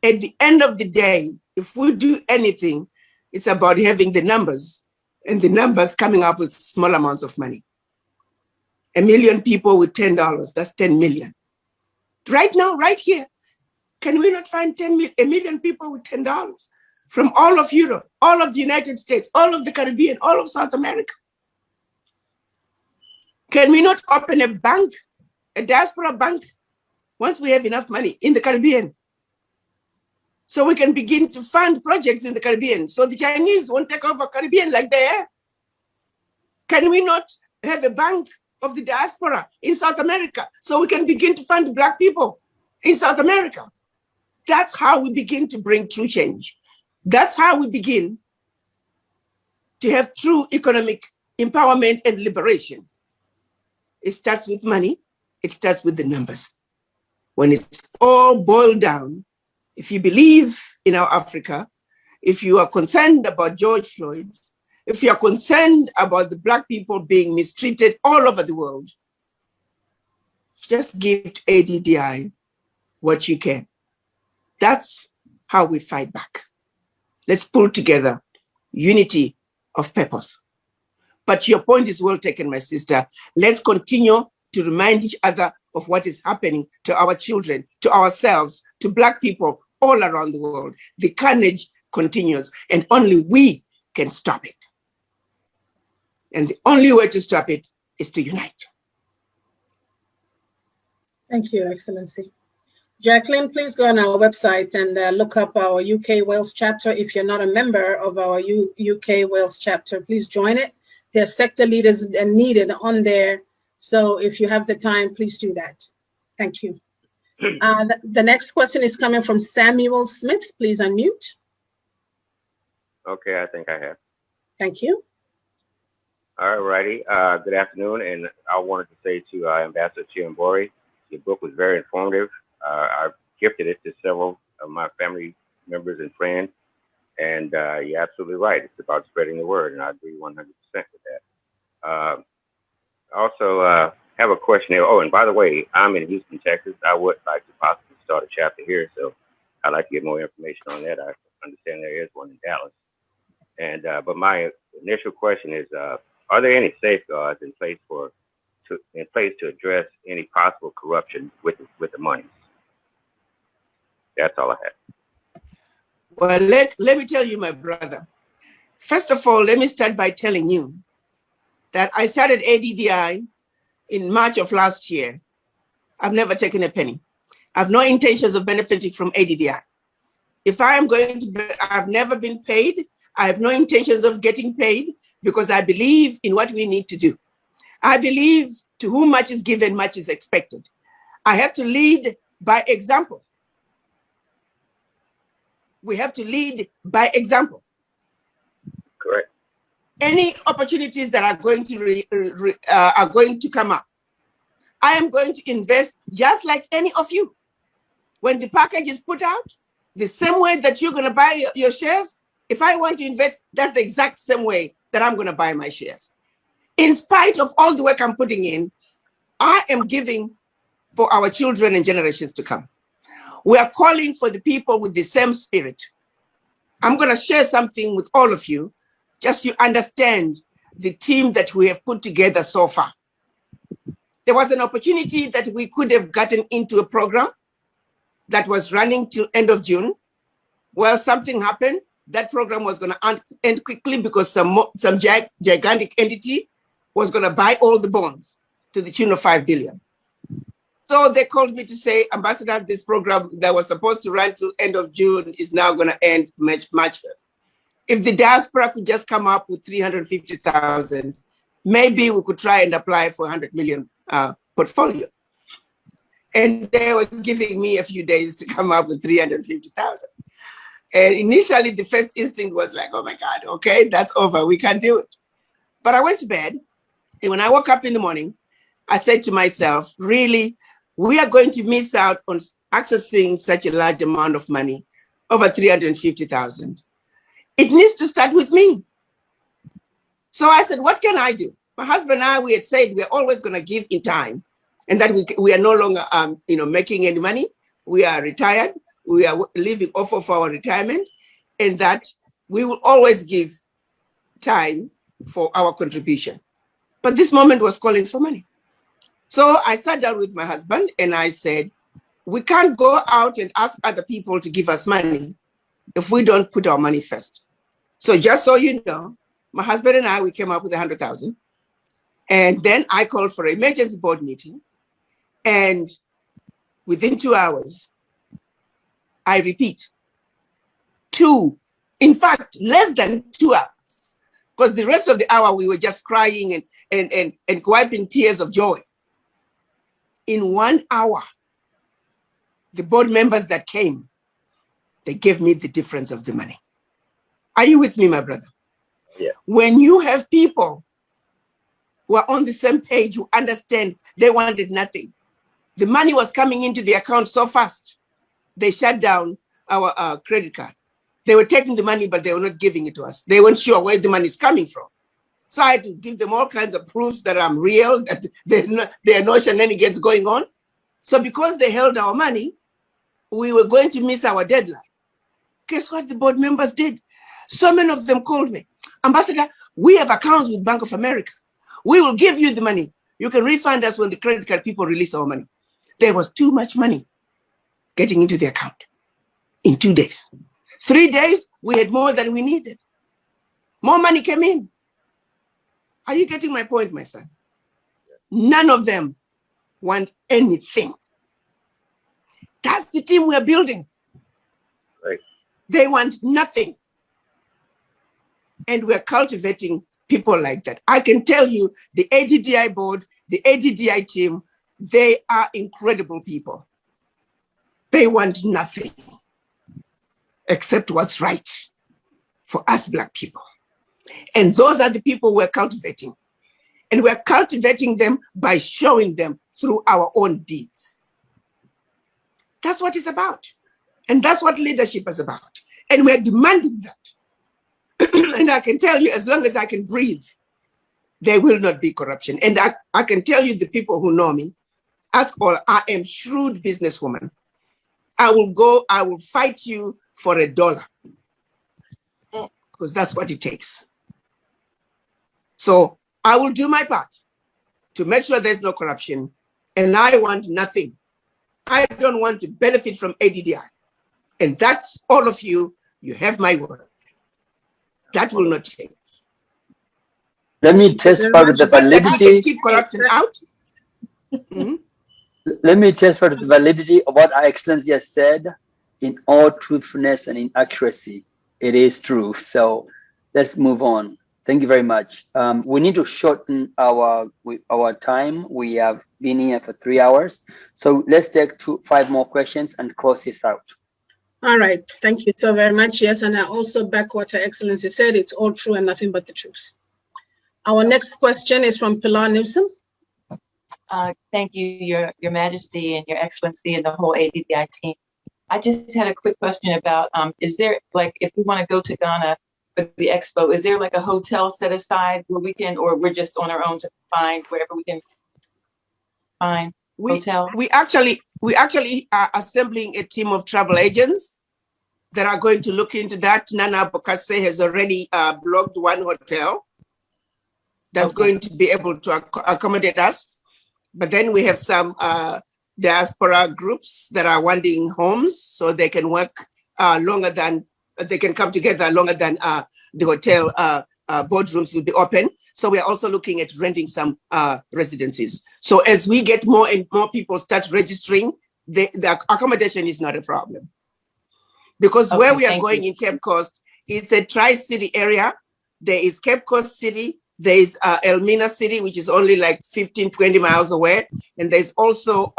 Speaker 4: At the end of the day, if we do anything, it's about having the numbers, and the numbers coming up with small amounts of money. 1 million people with $10, that's 10 million. Right now, right here, can we not find 1 million people with $10 from all of Europe, all of the United States, all of the Caribbean, all of South America? Can we not open a bank, a diaspora bank, once we have enough money in the Caribbean? So we can begin to fund projects in the Caribbean, so the Chinese won't take over Caribbean like they have. Can we not have a bank of the diaspora in South America, so we can begin to fund Black people in South America? That's how we begin to bring true change. That's how we begin to have true economic empowerment and liberation. It starts with money. It starts with the numbers. When it's all boiled down, if you believe in our Africa, if you are concerned about George Floyd, if you are concerned about the Black people being mistreated all over the world, just give to ADDI what you can. That's how we fight back. Let's pull together unity of purpose. But your point is well taken, my sister. Let's continue to remind each other of what is happening to our children, to ourselves, to Black people all around the world. The carnage continues, and only we can stop it. And the only way to stop it is to unite.
Speaker 5: Thank you, Excellency. Jacqueline, please go on our website and look up our UK Wales chapter. If you're not a member of our UK Wales chapter, please join it. There are sector leaders needed on there. So if you have the time, please do that. Thank you. The next question is coming from Samuel Smith. Please unmute.
Speaker 15: Okay, I think I have.
Speaker 5: Thank you.
Speaker 15: All righty. Good afternoon. And I wanted to say to Ambassador Chiambori, your book was very informative. I've gifted it to several of my family members and friends. And you're absolutely right. It's about spreading the word. And I agree 100% with that. Also, have a question here. Oh, and by the way, I'm in Houston, Texas. I would like to possibly start a chapter here. So I'd like to get more information on that. I understand there is one in Dallas. And but my initial question is, are there any safeguards in place to address any possible corruption with the money? That's all I have.
Speaker 4: Well, let me tell you, my brother. First of all, let me start by telling you that I started ADDI in March of last year. I've never taken a penny. I have no intentions of benefiting from ADDI. If I am going to, I've never been paid. I have no intentions of getting paid because I believe in what we need to do. I believe to whom much is given, much is expected. I have to lead by example. We have to lead by example.
Speaker 15: Correct.
Speaker 4: Any opportunities that are going to come up, I am going to invest just like any of you. When the package is put out, the same way that you're going to buy your shares, if I want to invest, that's the exact same way that I'm going to buy my shares. In spite of all the work I'm putting in, I am giving for our children and generations to come. We are calling for the people with the same spirit. I'm going to share something with all of you, just to understand the team that we have put together so far. There was an opportunity that we could have gotten into a program that was running till end of June. Well, something happened. That program was going to end quickly because some gigantic entity was going to buy all the bonds to the tune of $5 billion. So they called me to say, Ambassador, this program that was supposed to run till end of June is now going to end March 1st. If the diaspora could just come up with 350,000, maybe we could try and apply for 100 million portfolio. And they were giving me a few days to come up with 350,000. And initially the first instinct was like, oh my God, okay, that's over, we can't do it. But I went to bed, and when I woke up in the morning, I said to myself, really, we are going to miss out on accessing such a large amount of money, over 350,000. It needs to start with me. So I said, what can I do? My husband and I, we had said we're always going to give in time, and that we are no longer making any money. We are retired. we are living off of our retirement, and that we will always give time for our contribution. But this moment was calling for money. So I sat down with my husband and I said, we can't go out and ask other people to give us money if we don't put our money first. So just so you know, my husband and I, we came up with 100,000. And then I called for an emergency board meeting. And within 2 hours, I repeat, in fact, less than 2 hours, because the rest of the hour we were just crying and wiping tears of joy. In 1 hour, the board members that came, they gave me the difference of the money. Are you with me, my brother?
Speaker 15: Yeah.
Speaker 4: When you have people who are on the same page, who understand they wanted nothing, the money was coming into the account so fast, they shut down our credit card. They were taking the money, but they were not giving it to us. They weren't sure where the money is coming from. So I had to give them all kinds of proofs that I'm real, that there are no shenanigans going on. So because they held our money, we were going to miss our deadline. Guess what the board members did? So many of them called me. Ambassador, we have accounts with Bank of America. We will give you the money. You can refund us when the credit card people release our money. There was too much money getting into the account in 2 days. 3 days, we had more than we needed. More money came in. Are you getting my point, my son? None of them want anything. That's the team we're building.
Speaker 15: Right.
Speaker 4: They want nothing. And we're cultivating people like that. I can tell you the ADDI board, the ADDI team, they are incredible people. They want nothing except what's right for us Black people. And those are the people we're cultivating. And we're cultivating them by showing them through our own deeds. That's what it's about. And that's what leadership is about. And we're demanding that. And I can tell you, as long as I can breathe, there will not be corruption. And I can tell you, the people who know me, ask all, I am shrewd businesswoman. I will fight you for $1. Because that's what it takes. So I will do my part to make sure there's no corruption. And I want nothing. I don't want to benefit from ADDI. And that's all of you. You have my word. That will not change.
Speaker 19: Let me testify to the validity.
Speaker 4: Keep corruption out. Mm-hmm.
Speaker 19: Let me testify to the validity of what Our Excellency has said in all truthfulness and in accuracy. It is true. So let's move on. Thank you very much. We need to shorten our time. We have been here for 3 hours. So let's take 5 more questions and close this out.
Speaker 5: All right, thank you so very much. Yes, and I also back what Her Excellency said. It's all true and nothing but the truth. Our next question is from Pilar Newsom.
Speaker 14: Thank you, Your Majesty and Your Excellency and the whole ADDI team. I just had a quick question about, is there, like, if we want to go to Ghana for the expo, is there like a hotel set aside where we can, or we're just on our own to find wherever we can find hotel?
Speaker 4: We actually are assembling a team of travel agents that are going to look into that. Nana Bokase has already blogged one hotel that's going to be able to accommodate us. But then we have some diaspora groups that are wanting homes so they can work longer than, they can come together longer than the hotel boardrooms will be open. So we are also looking at renting some residencies. So as we get more and more people start registering, the accommodation is not a problem. Because where we are going in Cape Coast, it's a tri-city area. There is Cape Coast City, there is Elmina City, which is only like 15, 20 miles away. And there's also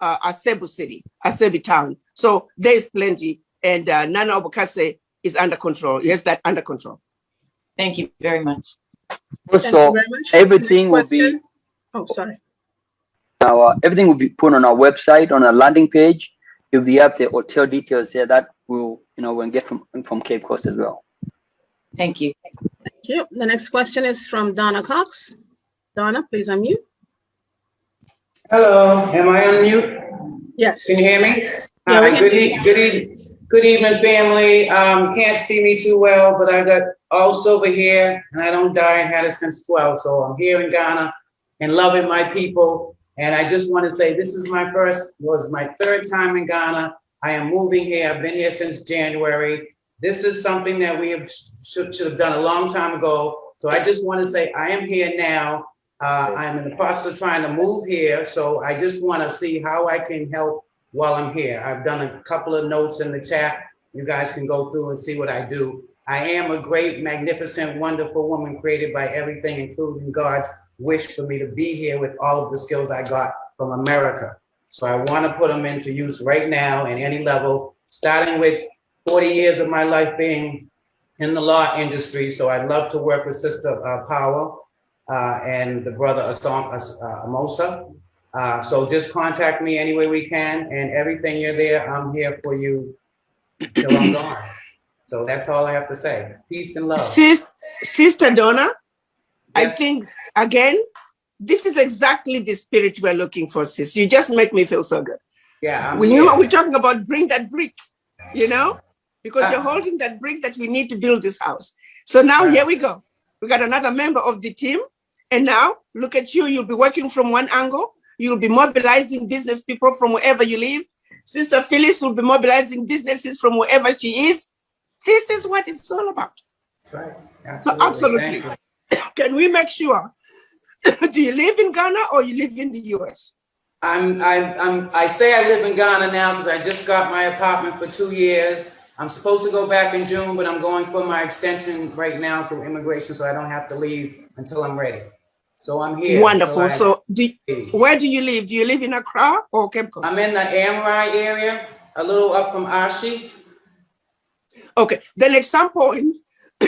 Speaker 4: Asebu City, Asebu Town. So there's plenty. And Nana Obokase is under control. He has that under control.
Speaker 14: Thank you very much.
Speaker 19: Also, everything will be.
Speaker 5: Oh, sorry.
Speaker 19: Everything will be put on our website, on our landing page. If we have the hotel details there, that will, we'll get from Cape Coast as well.
Speaker 14: Thank you.
Speaker 5: Thank you. The next question is from Donna Cox. Donna, please unmute.
Speaker 21: Hello, am I on mute?
Speaker 5: Yes.
Speaker 21: Can you hear me?
Speaker 5: Yeah, we
Speaker 2: Good evening, family. Can't see me too well, but I got all silver hair and I don't dye and had it since 12. So I'm here in Ghana and loving my people. And I just want to say this is my third time in Ghana. I am moving here. I've been here since January. This is something that we should have done a long time ago. So I just want to say I am here now. I'm in the process of trying to move here. So I just want to see how I can help while I'm here. I've done a couple of notes in the chat. You guys can go through and see what I do. I am a great, magnificent, wonderful woman created by everything, including God's wish for me to be here with all of the skills I got from America. So I want to put them into use right now in any level, starting with 40 years of my life being in the law industry. So I'd love to work with Sister Power and the brother Amosa. So just contact me any way we can, and everything you're there, I'm here for you till I'm gone. So that's all I have to say. Peace and love.
Speaker 4: Sister Donna,
Speaker 2: yes.
Speaker 4: I think, again, this is exactly the spirit we're looking for, sis. You just make me feel so good.
Speaker 2: Yeah,
Speaker 4: we're talking about bring that brick, you know, because you're holding that brick that we need to build this house. So now here we go. We got another member of the team. And now look at you, you'll be working from one angle. You'll be mobilizing business people from wherever you live. Sister Phyllis will be mobilizing businesses from wherever she is. This is what it's all about.
Speaker 2: That's right.
Speaker 4: So absolutely. Can we make sure, do you live in Ghana or you live in the US?
Speaker 2: I say I live in Ghana now because I just got my apartment for 2 years. I'm supposed to go back in June, but I'm going for my extension right now through immigration so I don't have to leave until I'm ready. So I'm here.
Speaker 4: Wonderful. So where do you live? Do you live in Accra or Cape Coast?
Speaker 2: I'm in the Amrai area, a little up from Ashi.
Speaker 4: Okay, then at some point,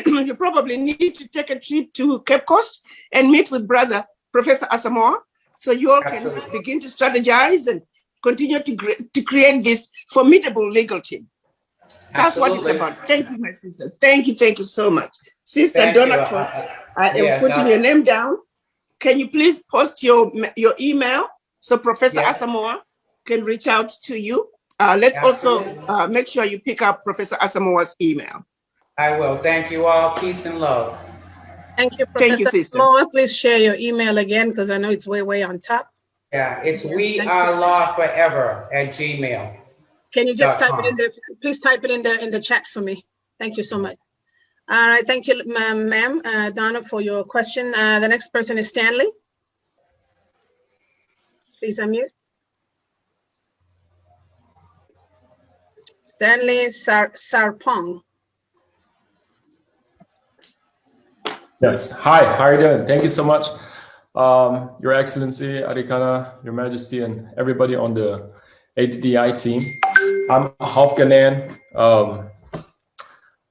Speaker 4: you probably need to take a trip to Cape Coast and meet with brother, Professor Asamoah, so you all can begin to strategize and continue to create this formidable legal team. That's what it's about. Thank you, my sister. Thank you so much. Sister Donna Cox, I am putting your name down. Can you please post your email so Professor Asamoah can reach out to you? Let's also make sure you pick up Professor Asamoah's email.
Speaker 2: I will. Thank you all. Peace and love.
Speaker 5: Thank you, Professor.
Speaker 4: Thank you, sister.
Speaker 5: Asamoah, please share your email again because I know it's way on top.
Speaker 2: Yeah, it's wearelawforever@gmail.com.
Speaker 5: Can you just type it in there? Please type it in the chat for me. Thank you so much. All right, thank you, ma'am, Donna, for your question. The next person is Stanley. Please unmute. Stanley Sarpong.
Speaker 21: Yes. Hi, how are you doing? Thank you so much. Your Excellency, Arikana, Your Majesty, and everybody on the ADDI team. I'm half Ghanaian.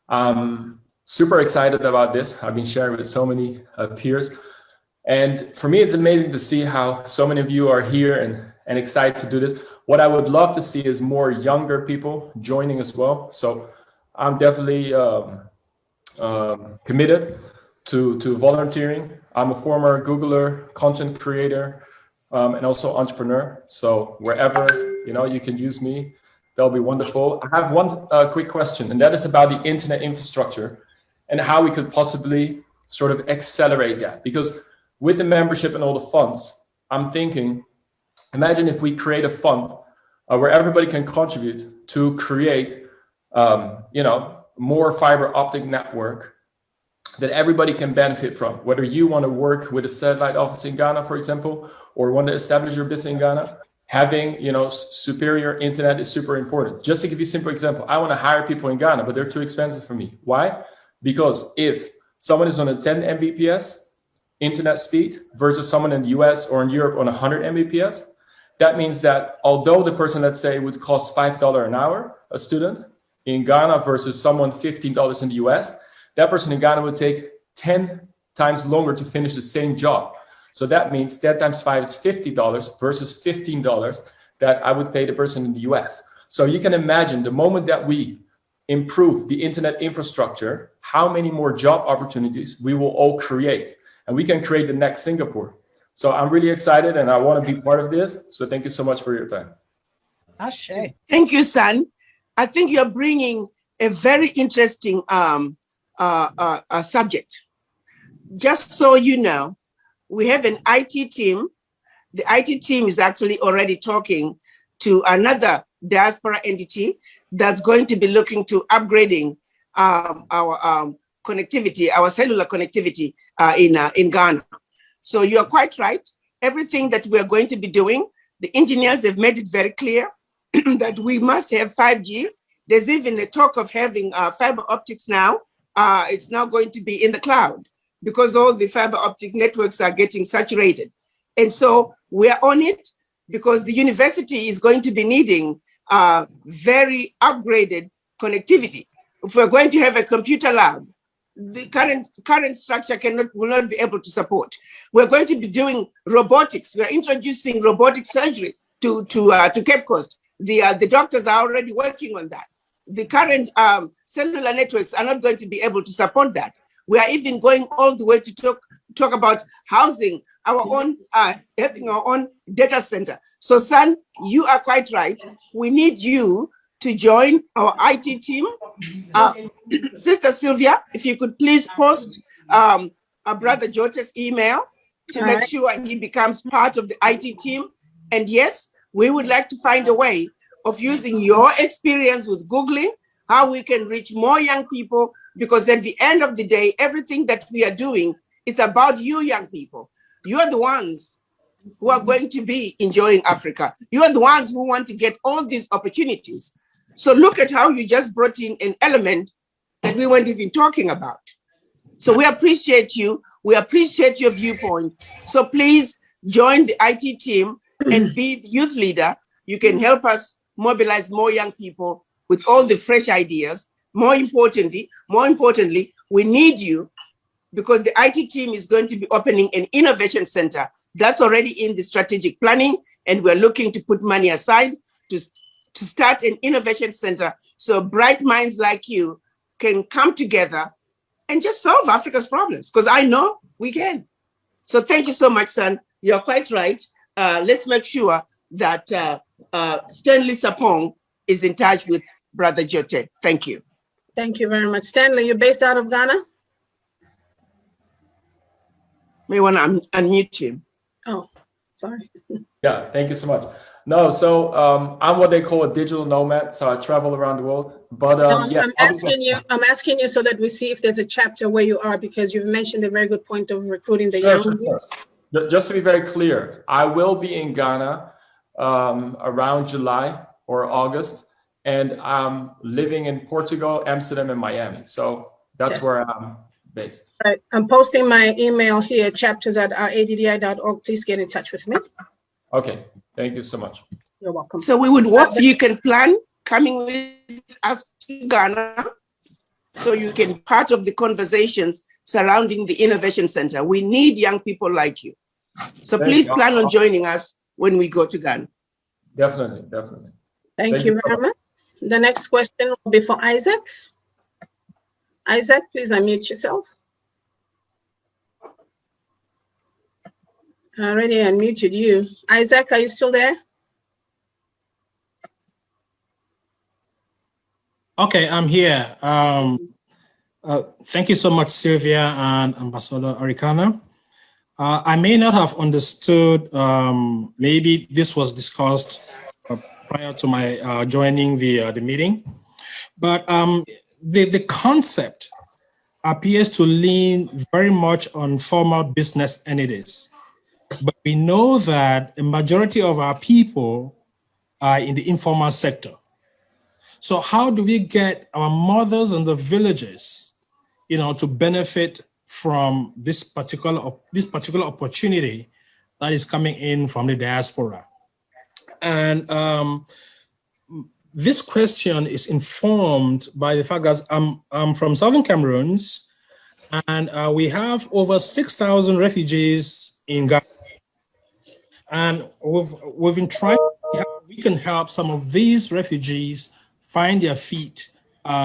Speaker 21: I'm super excited about this. I've been sharing with so many peers. And for me, it's amazing to see how so many of you are here and excited to do this. What I would love to see is more younger people joining as well. So I'm definitely committed to volunteering. I'm a former Googler, content creator, and also entrepreneur. So wherever you can use me, that'll be wonderful. I have one quick question, and that is about the internet infrastructure and how we could possibly sort of accelerate that. Because with the membership and all the funds, I'm thinking, imagine if we create a fund where everybody can contribute to create, more fiber optic network that everybody can benefit from. Whether you want to work with a satellite office in Ghana, for example, or want to establish your business in Ghana, having superior internet is super important. Just to give you a simple example, I want to hire people in Ghana, but they're too expensive for me. Why? Because if someone is on a 10 Mbps internet speed versus someone in the US or in Europe on 100 Mbps, that means that although the person, let's say, would cost $5 an hour, a student in Ghana versus someone $15 in the US, that person in Ghana would take 10 times longer to finish the same job. So that means 10 times 5 is $50 versus $15 that I would pay the person in the US. So you can imagine the moment that we improve the internet infrastructure, how many more job opportunities we will all create. And we can create the next Singapore. So I'm really excited and I want to be part of this. So thank you so much for your time.
Speaker 24: Ashe.
Speaker 4: Thank you, son. I think you're bringing a very interesting subject. Just so you know, we have an IT team. The IT team is actually already talking to another diaspora entity that's going to be looking to upgrading our connectivity, our cellular connectivity in Ghana. So you are quite right. Everything that we are going to be doing, the engineers have made it very clear that we must have 5G. There's even a talk of having fiber optics now. It's now going to be in the cloud because all the fiber optic networks are getting saturated. And so we're on it because the university is going to be needing very upgraded connectivity. If we're going to have a computer lab, the current structure will not be able to support. We're going to be doing robotics. We're introducing robotic surgery to Cape Coast. The doctors are already working on that. The current cellular networks are not going to be able to support that. We are even going all the way to talk about housing our own, having our own data center. So son, you are quite right. We need you to join our IT team. Sister Sylvia, if you could please post our brother Jote's email to make sure he becomes part of the IT team. And yes, we would like to find a way of using your experience with Googling, how we can reach more young people, because at the end of the day, everything that we are doing is about you young people. You are the ones who are going to be enjoying Africa. You are the ones who want to get all these opportunities. So look at how you just brought in an element that we weren't even talking about. So we appreciate you. We appreciate your viewpoint. So please join the IT team and be the youth leader. You can help us mobilize more young people with all the fresh ideas. More importantly, we need you because the IT team is going to be opening an innovation center. That's already in the strategic planning, and we're looking to put money aside to start an innovation center so bright minds like you can come together and just solve Africa's problems, because I know we can. So thank you so much, son. You're quite right. Let's make sure that Stanley Sapong is in touch with Brother Jote. Thank you.
Speaker 5: Thank you very much. Stanley, you're based out of Ghana?
Speaker 4: May want to unmute him.
Speaker 5: Oh, sorry.
Speaker 21: Yeah, thank you so much. No, so I'm what they call a digital nomad, so I travel around the world. But yeah,
Speaker 5: I'm asking you so that we see if there's a chapter where you are, because you've mentioned a very good point of recruiting the young youth.
Speaker 21: Just to be very clear, I will be in Ghana around July or August, and I'm living in Portugal, Amsterdam, and Miami. So that's where I'm based.
Speaker 5: All right, I'm posting my email here, chapters@addi.org. Please get in touch with me.
Speaker 21: Okay, thank you so much.
Speaker 5: You're welcome.
Speaker 4: So we would hope you can plan coming with us to Ghana so you can be part of the conversations surrounding the Innovation Center. We need young people like you. So please plan on joining us when we go to Ghana.
Speaker 21: Definitely, definitely.
Speaker 5: Thank you very much. The next question will be for Isaac. Isaac, please unmute yourself. I already unmuted you. Isaac, are you still there?
Speaker 1: Okay, I'm here. Thank you so much, Sylvia and Ambassador Arikana. I may not have understood, maybe this was discussed prior to my joining the meeting, but the concept appears to lean very much on formal business entities. But we know that a majority of our people are in the informal sector. So how do we get our mothers in the villages, to benefit from this particular opportunity that is coming in from the diaspora? And this question is informed by the fact that I'm from Southern Cameroons, and we have over 6,000 refugees in Ghana. And we've been trying to see how we can help some of these refugees find their feet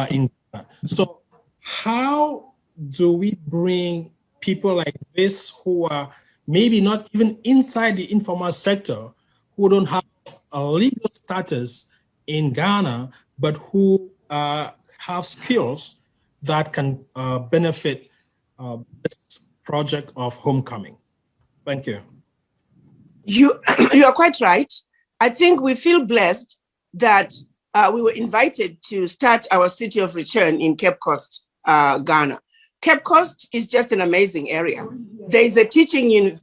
Speaker 1: in Ghana. So how do we bring people like this who are maybe not even inside the informal sector, who don't have a legal status in Ghana, but who have skills that can benefit this project of homecoming. Thank you.
Speaker 4: You are quite right. I think we feel blessed that we were invited to start our city of return in Cape Coast, Ghana. Cape Coast is just an amazing area. There is a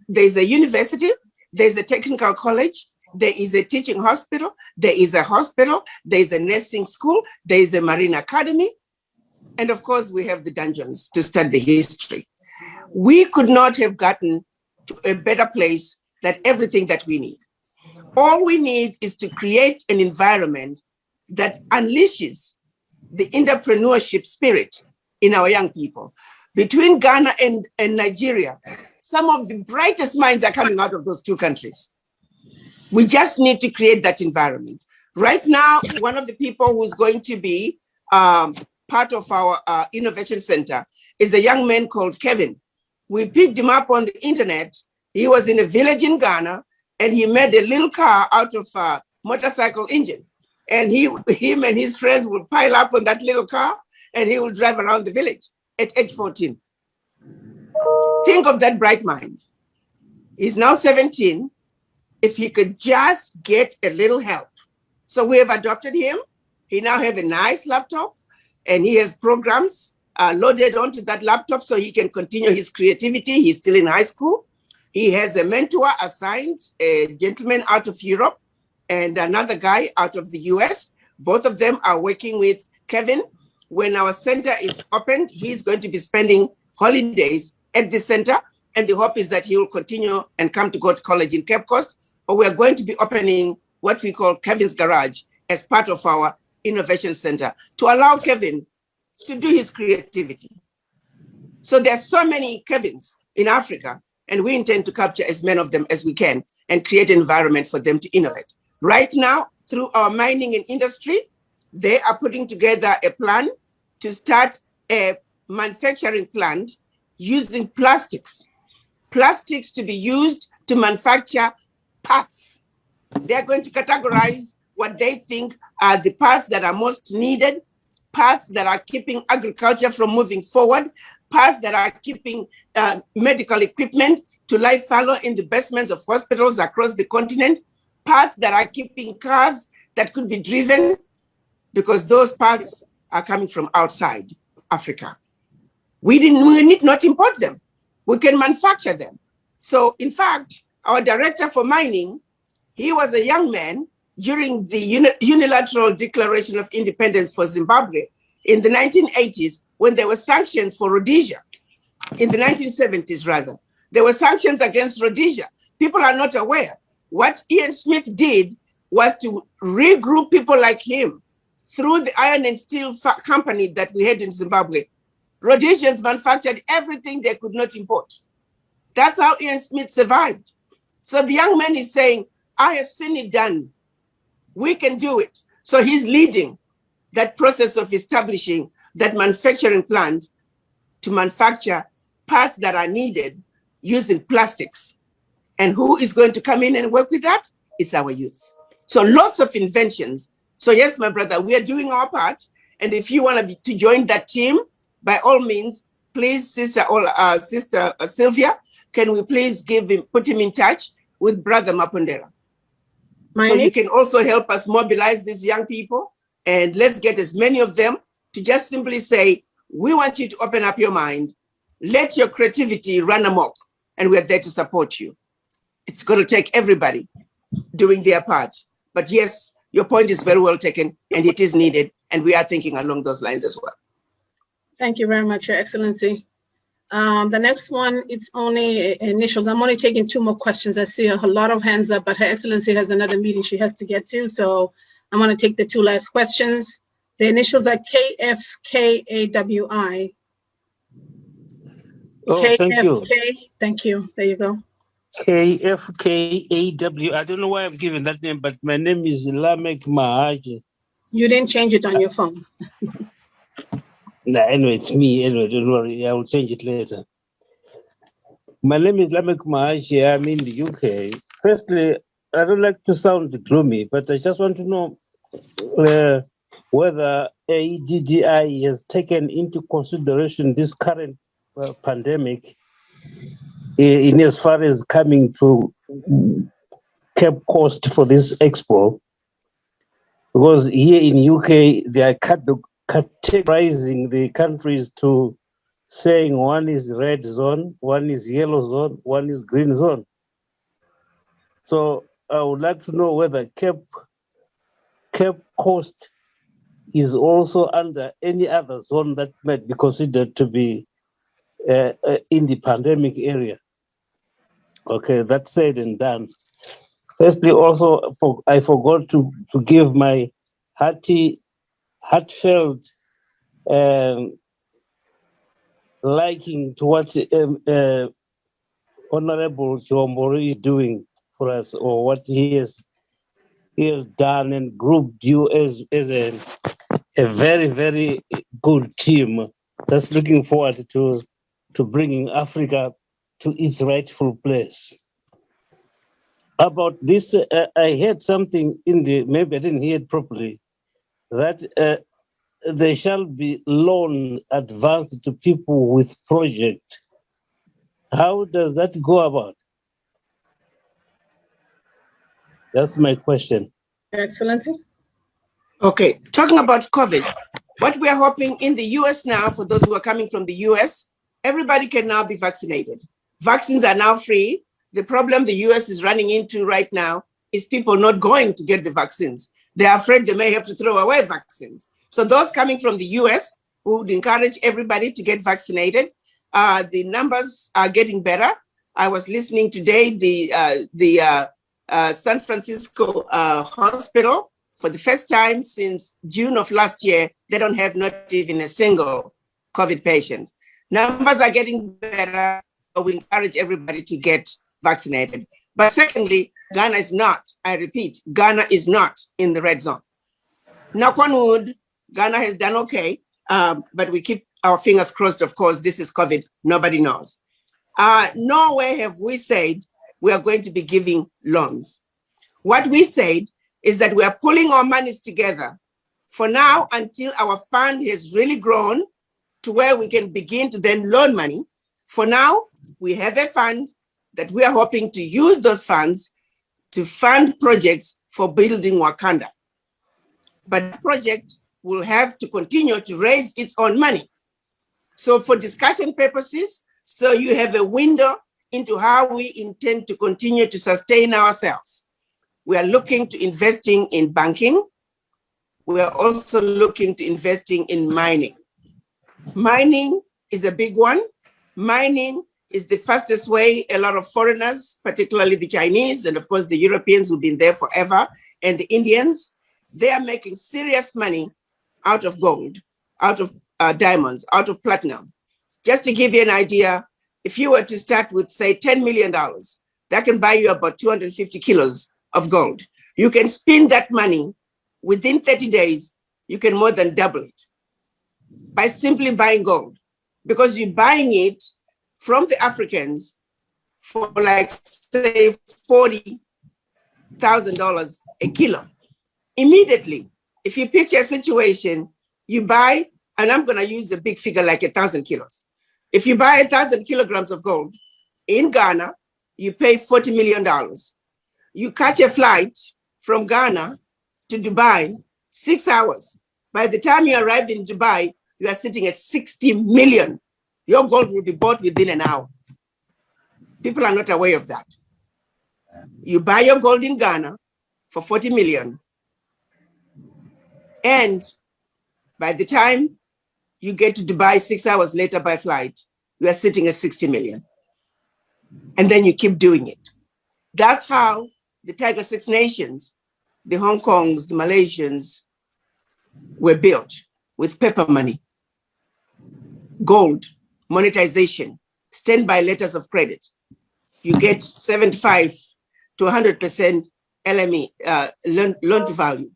Speaker 4: there's a university, there's a technical college, there is a teaching hospital, there is a nursing school, there is a marine academy, and of course we have the dungeons to study the history. We could not have gotten to a better place than everything that we need. All we need is to create an environment that unleashes the entrepreneurship spirit in our young people. Between Ghana and Nigeria, some of the brightest minds are coming out of those two countries. We just need to create that environment. Right now, one of the people who's going to be part of our innovation center is a young man called Kevin. We picked him up on the internet. He was in a village in Ghana, and he made a little car out of a motorcycle engine. And him and his friends will pile up on that little car, and he will drive around the village at age 14. Think of that bright mind. He's now 17. If he could just get a little help. So we have adopted him. He now has a nice laptop, and he has programs loaded onto that laptop so he can continue his creativity. He's still in high school. He has a mentor assigned, a gentleman out of Europe and another guy out of the US. Both of them are working with Kevin. When our center is opened, he's going to be spending holidays at the center. And the hope is that he will continue and come to go to college in Cape Coast. But we're going to be opening what we call Kevin's Garage as part of our innovation center to allow Kevin to do his creativity. So there's so many Kevins in Africa, and we intend to capture as many of them as we can and create an environment for them to innovate. Right now, through our mining and industry, they are putting together a plan to start a manufacturing plant using plastics to be used to manufacture parts. They're going to categorize what they think are the parts that are most needed, parts that are keeping agriculture from moving forward, parts that are keeping medical equipment to lie fallow in the basements of hospitals across the continent, parts that are keeping cars that could be driven, because those parts are coming from outside Africa. We need not import them. We can manufacture them. So in fact, our director for mining, he was a young man during the unilateral declaration of independence for Zimbabwe in the 1980s, when there were sanctions for Rhodesia, in the 1970s rather. There were sanctions against Rhodesia. People are not aware. What Ian Smith did was to regroup people like him through the iron and steel company that we had in Zimbabwe. Rhodesians manufactured everything they could not import. That's how Ian Smith survived. So the young man is saying, I have seen it done. We can do it. So he's leading that process of establishing that manufacturing plant to manufacture parts that are needed using plastics. And who is going to come in and work with that? It's our youth. So lots of inventions. So yes, my brother, we are doing our part. And if you want to join that team, by all means, please, Sister Sylvia, can we please put him in touch with Brother Mapondera? So you can also help us mobilize these young people, and let's get as many of them to just simply say, we want you to open up your mind, let your creativity run amok, and we're there to support you. It's going to take everybody doing their part. But yes, your point is very well taken, and it is needed, and we are thinking along those lines as well.
Speaker 5: Thank you very much, Your Excellency. The next one, it's only initials. I'm only taking 2 more questions. I see a lot of hands up, but Her Excellency has another meeting she has to get to. So I'm going to take the 2 last questions. The initials are KFKAWI.
Speaker 3: Oh, thank you.
Speaker 5: Thank you. There you go.
Speaker 3: KFKAW. I don't know why I'm giving that name, but my name is Lamek Mahaji.
Speaker 5: You didn't change it on your phone.
Speaker 3: No, anyway, it's me. Anyway, don't worry. I will change it later. My name is Lamek Mahaji. I'm in the UK. Firstly, I don't like to sound gloomy, but I just want to know whether AEDDI has taken into consideration this current pandemic in as far as coming to Cape Coast for this expo, because here in UK they are categorizing the countries to saying one is red zone, one is yellow zone, one is green zone. So I would like to know whether Cape Coast is also under any other zone that might be considered to be in the pandemic area. Okay, that's said and done. Firstly, also, I forgot to give my heartfelt liking to what Honorable Chombori is doing for us, or what he has done and grouped you as a very, very good team. Just looking forward to bringing Africa to its rightful place. About this, I heard something maybe I didn't hear it properly, that there shall be loan advanced to people with project. How does that go about? That's my question.
Speaker 5: Excellency.
Speaker 4: Okay, talking about COVID, what we are hoping in the US now, for those who are coming from the US, everybody can now be vaccinated. Vaccines are now free. The problem the US is running into right now is people not going to get the vaccines. They're afraid they may have to throw away vaccines. So those coming from the US, we would encourage everybody to get vaccinated. The numbers are getting better. I was listening today, the San Francisco hospital, for the first time since June of last year, they don't have not even a single COVID patient. Numbers are getting better, but we encourage everybody to get vaccinated. But secondly, Ghana is not, I repeat, Ghana is not in the red zone. Knock on wood, Ghana has done okay, but we keep our fingers crossed, of course. This is COVID, nobody knows. Nowhere have we said we are going to be giving loans. What we said is that we are pulling our monies together for now until our fund has really grown to where we can begin to then loan money. For now, we have a fund that we are hoping to use those funds to fund projects for building Wakanda. But the project will have to continue to raise its own money. So for discussion purposes, so you have a window into how we intend to continue to sustain ourselves. We are looking to investing in banking. We are also looking to investing in mining. Mining is a big one. Mining is the fastest way. A lot of foreigners, particularly the Chinese, and of course the Europeans who've been there forever, and the Indians, they are making serious money out of gold, out of diamonds, out of platinum. Just to give you an idea, if you were to start with, say, $10 million, that can buy you about 250 kilos of gold. You can spend that money within 30 days, you can more than double it by simply buying gold, because you're buying it from the Africans for, like, say, $40,000 a kilo. Immediately, if you picture a situation, you buy, and I'm gonna use a big figure like 1,000 kilos. If you buy 1,000 kilograms of gold in Ghana, you pay $40 million. You catch a flight from Ghana to Dubai, 6 hours. By the time you arrive in Dubai, you are sitting at 60 million. Your gold will be bought within an hour. People are not aware of that. You buy your gold in Ghana for 40 million. And by the time you get to Dubai 6 hours later by flight, you are sitting at 60 million. And then you keep doing it. That's how the Tiger Six Nations, the Hong Kongs, the Malaysians were built, with paper money, gold, monetization, standby letters of credit. You get 75 to 100% LME, loan to value.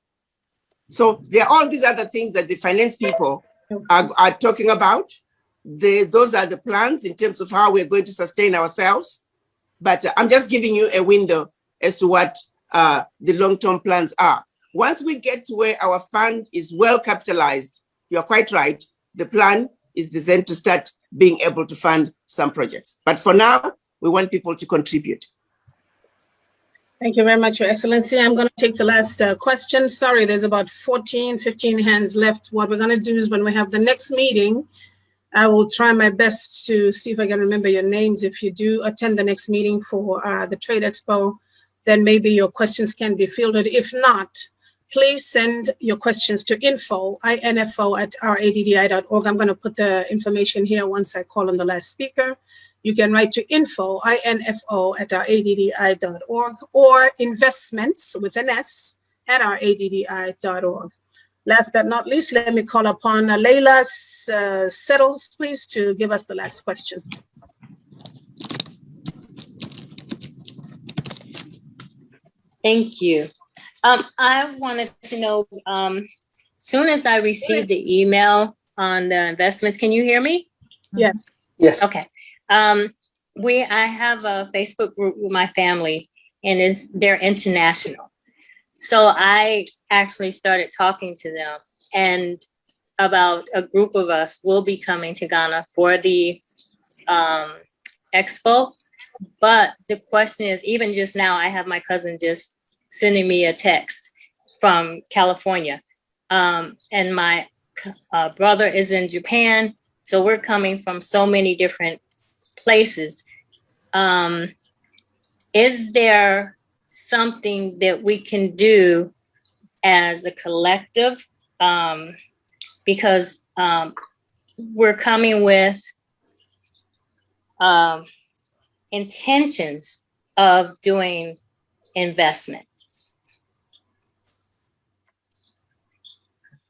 Speaker 4: So there are all these other things that the finance people are talking about. Those are the plans in terms of how we're going to sustain ourselves. But I'm just giving you a window as to what the long-term plans are. Once we get to where our fund is well capitalized, you're quite right, the plan is designed to start being able to fund some projects. But for now, we want people to contribute.
Speaker 5: Thank you very much, Your Excellency. I'm going to take the last question. Sorry, there's about 15 hands left. What we're going to do is when we have the next meeting, I will try my best to see if I can remember your names. If you do attend the next meeting for the Trade Expo, then maybe your questions can be fielded. If not, please send your questions to info@raddi.org. I'm going to put the information here once I call on the last speaker. You can write to info@raddi.org or investments with an S @raddi.org. Last but not least, let me call upon Leila Settles, please, to give us the last question.
Speaker 7: Thank you. I wanted to know, soon as I received the email on the investments, can you hear me?
Speaker 5: Yes.
Speaker 19: Yes.
Speaker 7: Okay. I have a Facebook group with my family, and they're international. So I actually started talking to them, and about a group of us will be coming to Ghana for the expo. But the question is, even just now, I have my cousin just sending me a text from California. And my brother is in Japan. So we're coming from so many different places. Is there something that we can do as a collective? Because we're coming with intentions of doing investments.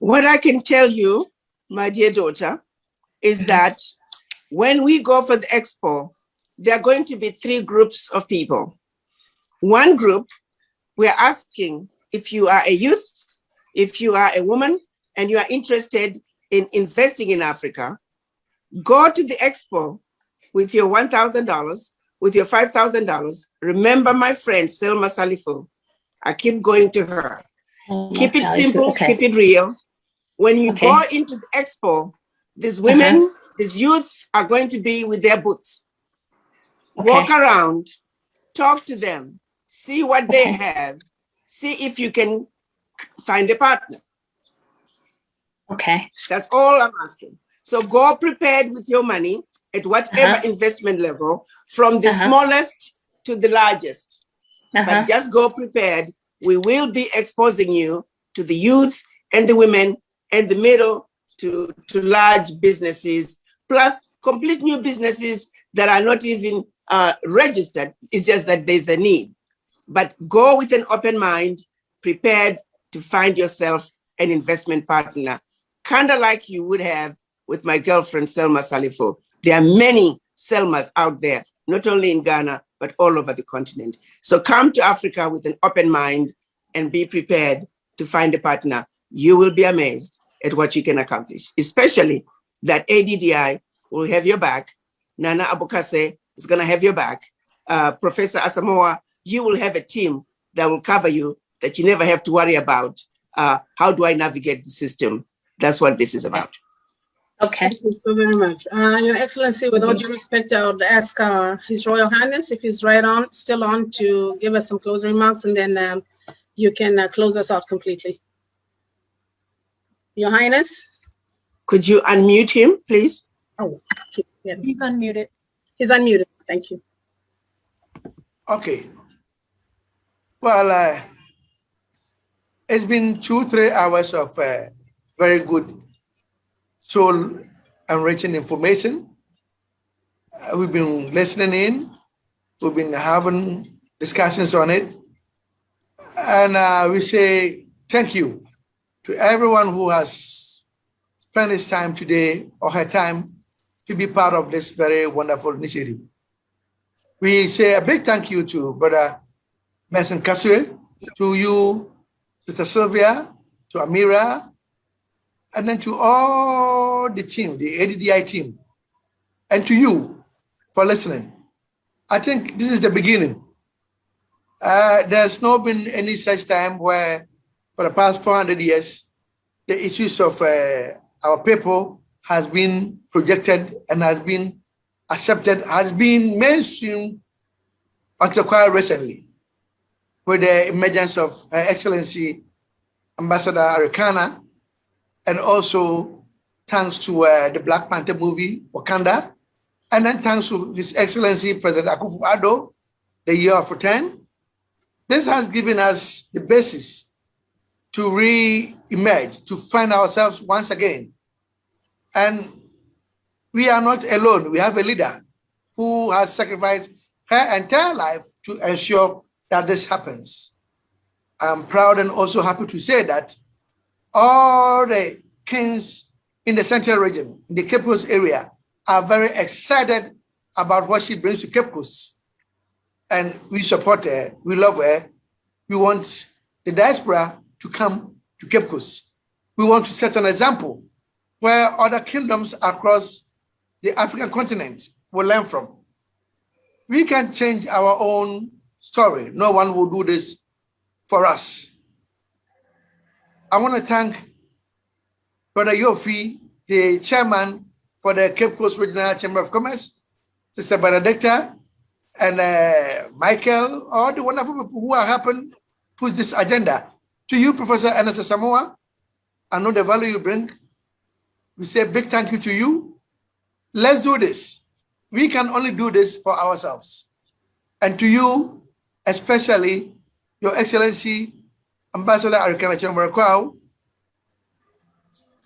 Speaker 4: What I can tell you, my dear daughter, is that when we go for the expo, there are going to be 3 groups of people. One group, we're asking if you are a youth, if you are a woman, and you are interested in investing in Africa, go to the expo with your $1,000, with your $5,000. Remember my friend, Selma Salifo. I keep going to her. Keep it simple, keep it real. When you go into the expo, these women, these youth are going to be with their booths. Walk around, talk to them, see what they have, see if you can find a partner.
Speaker 7: Okay.
Speaker 4: That's all I'm asking. So go prepared with your money at whatever investment level, from the smallest to the largest. But just go prepared. We will be exposing you to the youth and the women and the middle to large businesses, plus complete new businesses that are not even registered. It's just that there's a need. But go with an open mind, prepared to find yourself an investment partner, kind of like you would have with my girlfriend, Selma Salifo. There are many Selmas out there, not only in Ghana, but all over the continent. So come to Africa with an open mind and be prepared to find a partner. You will be amazed at what you can accomplish, especially that ADDI will have your back. Nana Abukase is going to have your back. Professor Asamoah, you will have a team that will cover you, that you never have to worry about. How do I navigate the system? That's what this is about.
Speaker 5: Okay. Thank you so very much. Your Excellency, with all due respect, I would ask His Royal Highness if he's still on to give us some closing remarks, and then you can close us out completely. Your Highness?
Speaker 4: Could you unmute him, please?
Speaker 5: Oh, yes.
Speaker 24: He's unmuted.
Speaker 5: He's unmuted. Thank you.
Speaker 9: Okay. Well, it's been 2-3 hours of very good, soul enriching information. We've been listening in. We've been having discussions on it. And we say thank you to everyone who has spent his time today or her time to be part of this very wonderful initiative. We say a big thank you to Brother Mason Kaswe, to you, Sister Sylvia, to Amira, and then to all the team, the ADDI team, and to you for listening. I think this is the beginning. There's not been any such time where, for the past 400 years, the issues of our people has been projected and has been accepted, has been mainstream until quite recently, with the emergence of Her Excellency Ambassador Arikana, and also thanks to the Black Panther movie, Wakanda, and then thanks to His Excellency President Akufo-Addo, the Year of Return. This has given us the basis to re-emerge, to find ourselves once again. And we are not alone. We have a leader who has sacrificed her entire life to ensure that this happens. I'm proud and also happy to say that all the kings in the central region, in the Cape Coast area, are very excited about what she brings to Cape Coast. And we support her, we love her. We want the diaspora to come to Cape Coast. We want to set an example where other kingdoms across the African continent will learn from. We can change our own story. No one will do this for us. I want to thank Brother Yofi, the chairman for the Cape Coast Regional Chamber of Commerce, Sister Benedicta, and Michael, all the wonderful people who are helping push this agenda. To you, Professor Ernest Samoa, I know the value you bring. We say a big thank you to you. Let's do this. We can only do this for ourselves. And to you, especially Your Excellency, Ambassador Arikana Chamber,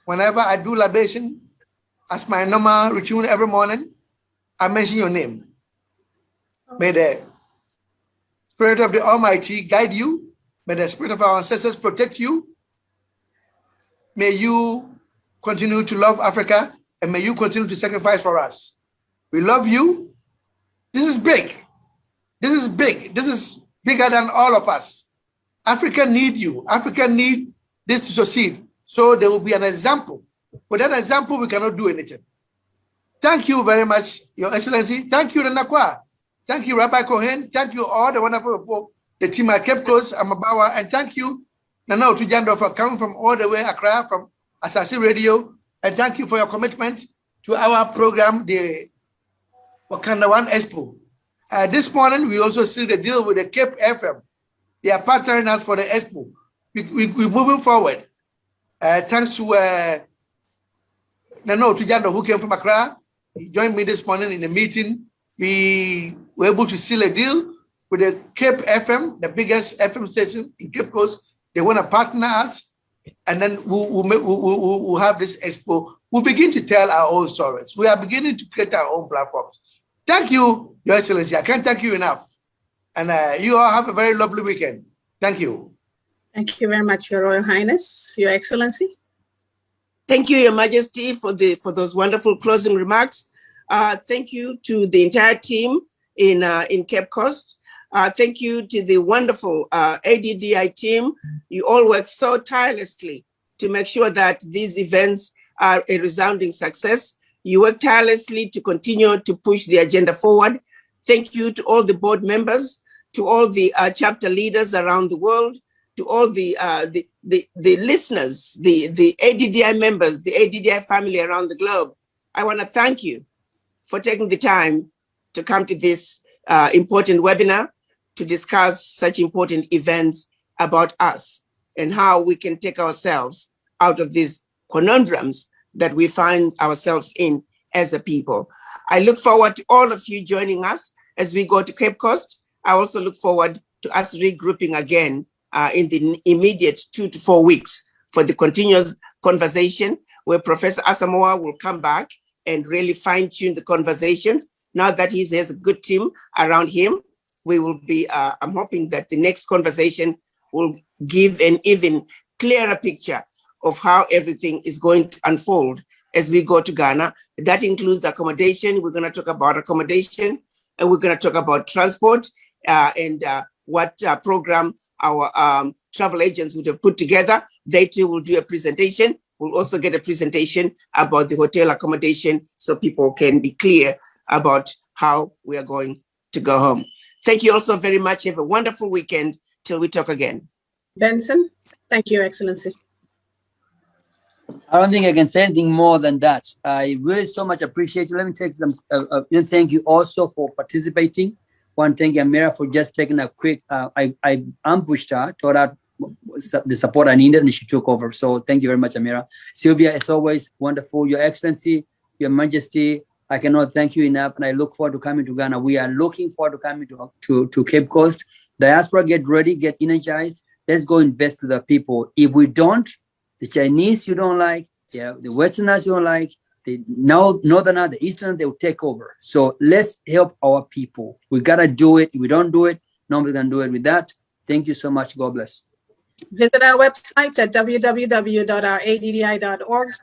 Speaker 9: whenever I do libation, as my normal routine every morning, I mention your name. May the Spirit of the Almighty guide you. May the Spirit of our ancestors protect you. May you continue to love Africa, and may you continue to sacrifice for us. We love you. This is big. This is big. This is bigger than all of us. Africa need you. Africa need this to succeed. So there will be an example. Without an example, we cannot do anything. Thank you very much, Your Excellency. Thank you, Renakwa. Thank you, Rabbi Cohen. Thank you, all the wonderful people, the team at Cape Coast, Amabawa, and thank you, Nana Otujando, for coming from all the way Accra, from Asasi Radio, and thank you for your commitment to our program, the Wakanda One Expo. This morning, we also see the deal with the Cape FM. They are partnering us for the Expo. We're moving forward. Thanks to Nana Otujando, who came from Accra. He joined me this morning in the meeting. We were able to seal a deal with the Cape FM, the biggest FM station in Cape Coast. They want to partner us, and then we'll have this expo. We'll begin to tell our own stories. We are beginning to create our own platforms. Thank you, Your Excellency. I can't thank you enough. And you all have a very lovely weekend. Thank you.
Speaker 5: Thank you very much, Your Royal Highness, Your Excellency.
Speaker 4: Thank you, Your Majesty, for those wonderful closing remarks. Thank you to the entire team in Cape Coast. Thank you to the wonderful ADDI team. You all work so tirelessly to make sure that these events are a resounding success. You work tirelessly to continue to push the agenda forward. Thank you to all the board members, to all the chapter leaders around the world, to all the listeners, the ADDI members, the ADDI family around the globe. I want to thank you for taking the time to come to this important webinar to discuss such important events about us and how we can take ourselves out of these conundrums that we find ourselves in as a people. I look forward to all of you joining us as we go to Cape Coast. I also look forward to us regrouping again in the immediate 2 to 4 weeks for the continuous conversation where Professor Asamoah will come back and really fine-tune the conversations. Now that he has a good team around him, we will be, I'm hoping that the next conversation will give an even clearer picture of how everything is going to unfold as we go to Ghana. That includes accommodation. We're going to talk about accommodation, and we're going to talk about transport and what program our travel agents would have put together. They too will do a presentation. We'll also get a presentation about the hotel accommodation so people can be clear about how we are going to go home. Thank you also very much. Have a wonderful weekend till we talk again.
Speaker 5: Benson, thank you, Excellency.
Speaker 19: I don't think I can say anything more than that. I really so much appreciate you. Let me take some, thank you also for participating. One, thank you, Amira, for just taking a quick, I ambushed her, told her the support I needed, and she took over. So thank you very much, Amira. Sylvia, as always, wonderful. Your Excellency, Your Majesty, I cannot thank you enough, and I look forward to coming to Ghana. We are looking forward to coming to Cape Coast. Diaspora, get ready, get energized. Let's go invest to the people. If we don't, the Chinese you don't like, the Westerners you don't like, the Northerners, the Easterners, they will take over. So let's help our people. We gotta do it. If we don't do it, nobody can do it. With that, thank you so much. God bless.
Speaker 5: Visit our website at www.raddi.org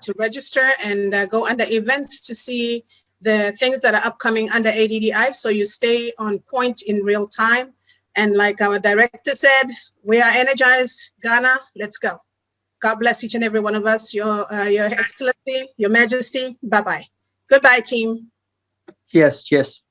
Speaker 5: to register and go under events to see the things that are upcoming under ADDI, so you stay on point in real time. And like our director said, we are energized. Ghana, let's go. God bless each and every one of us. Your Excellency, Your Majesty, bye-bye. Goodbye, team.
Speaker 19: Yes, yes.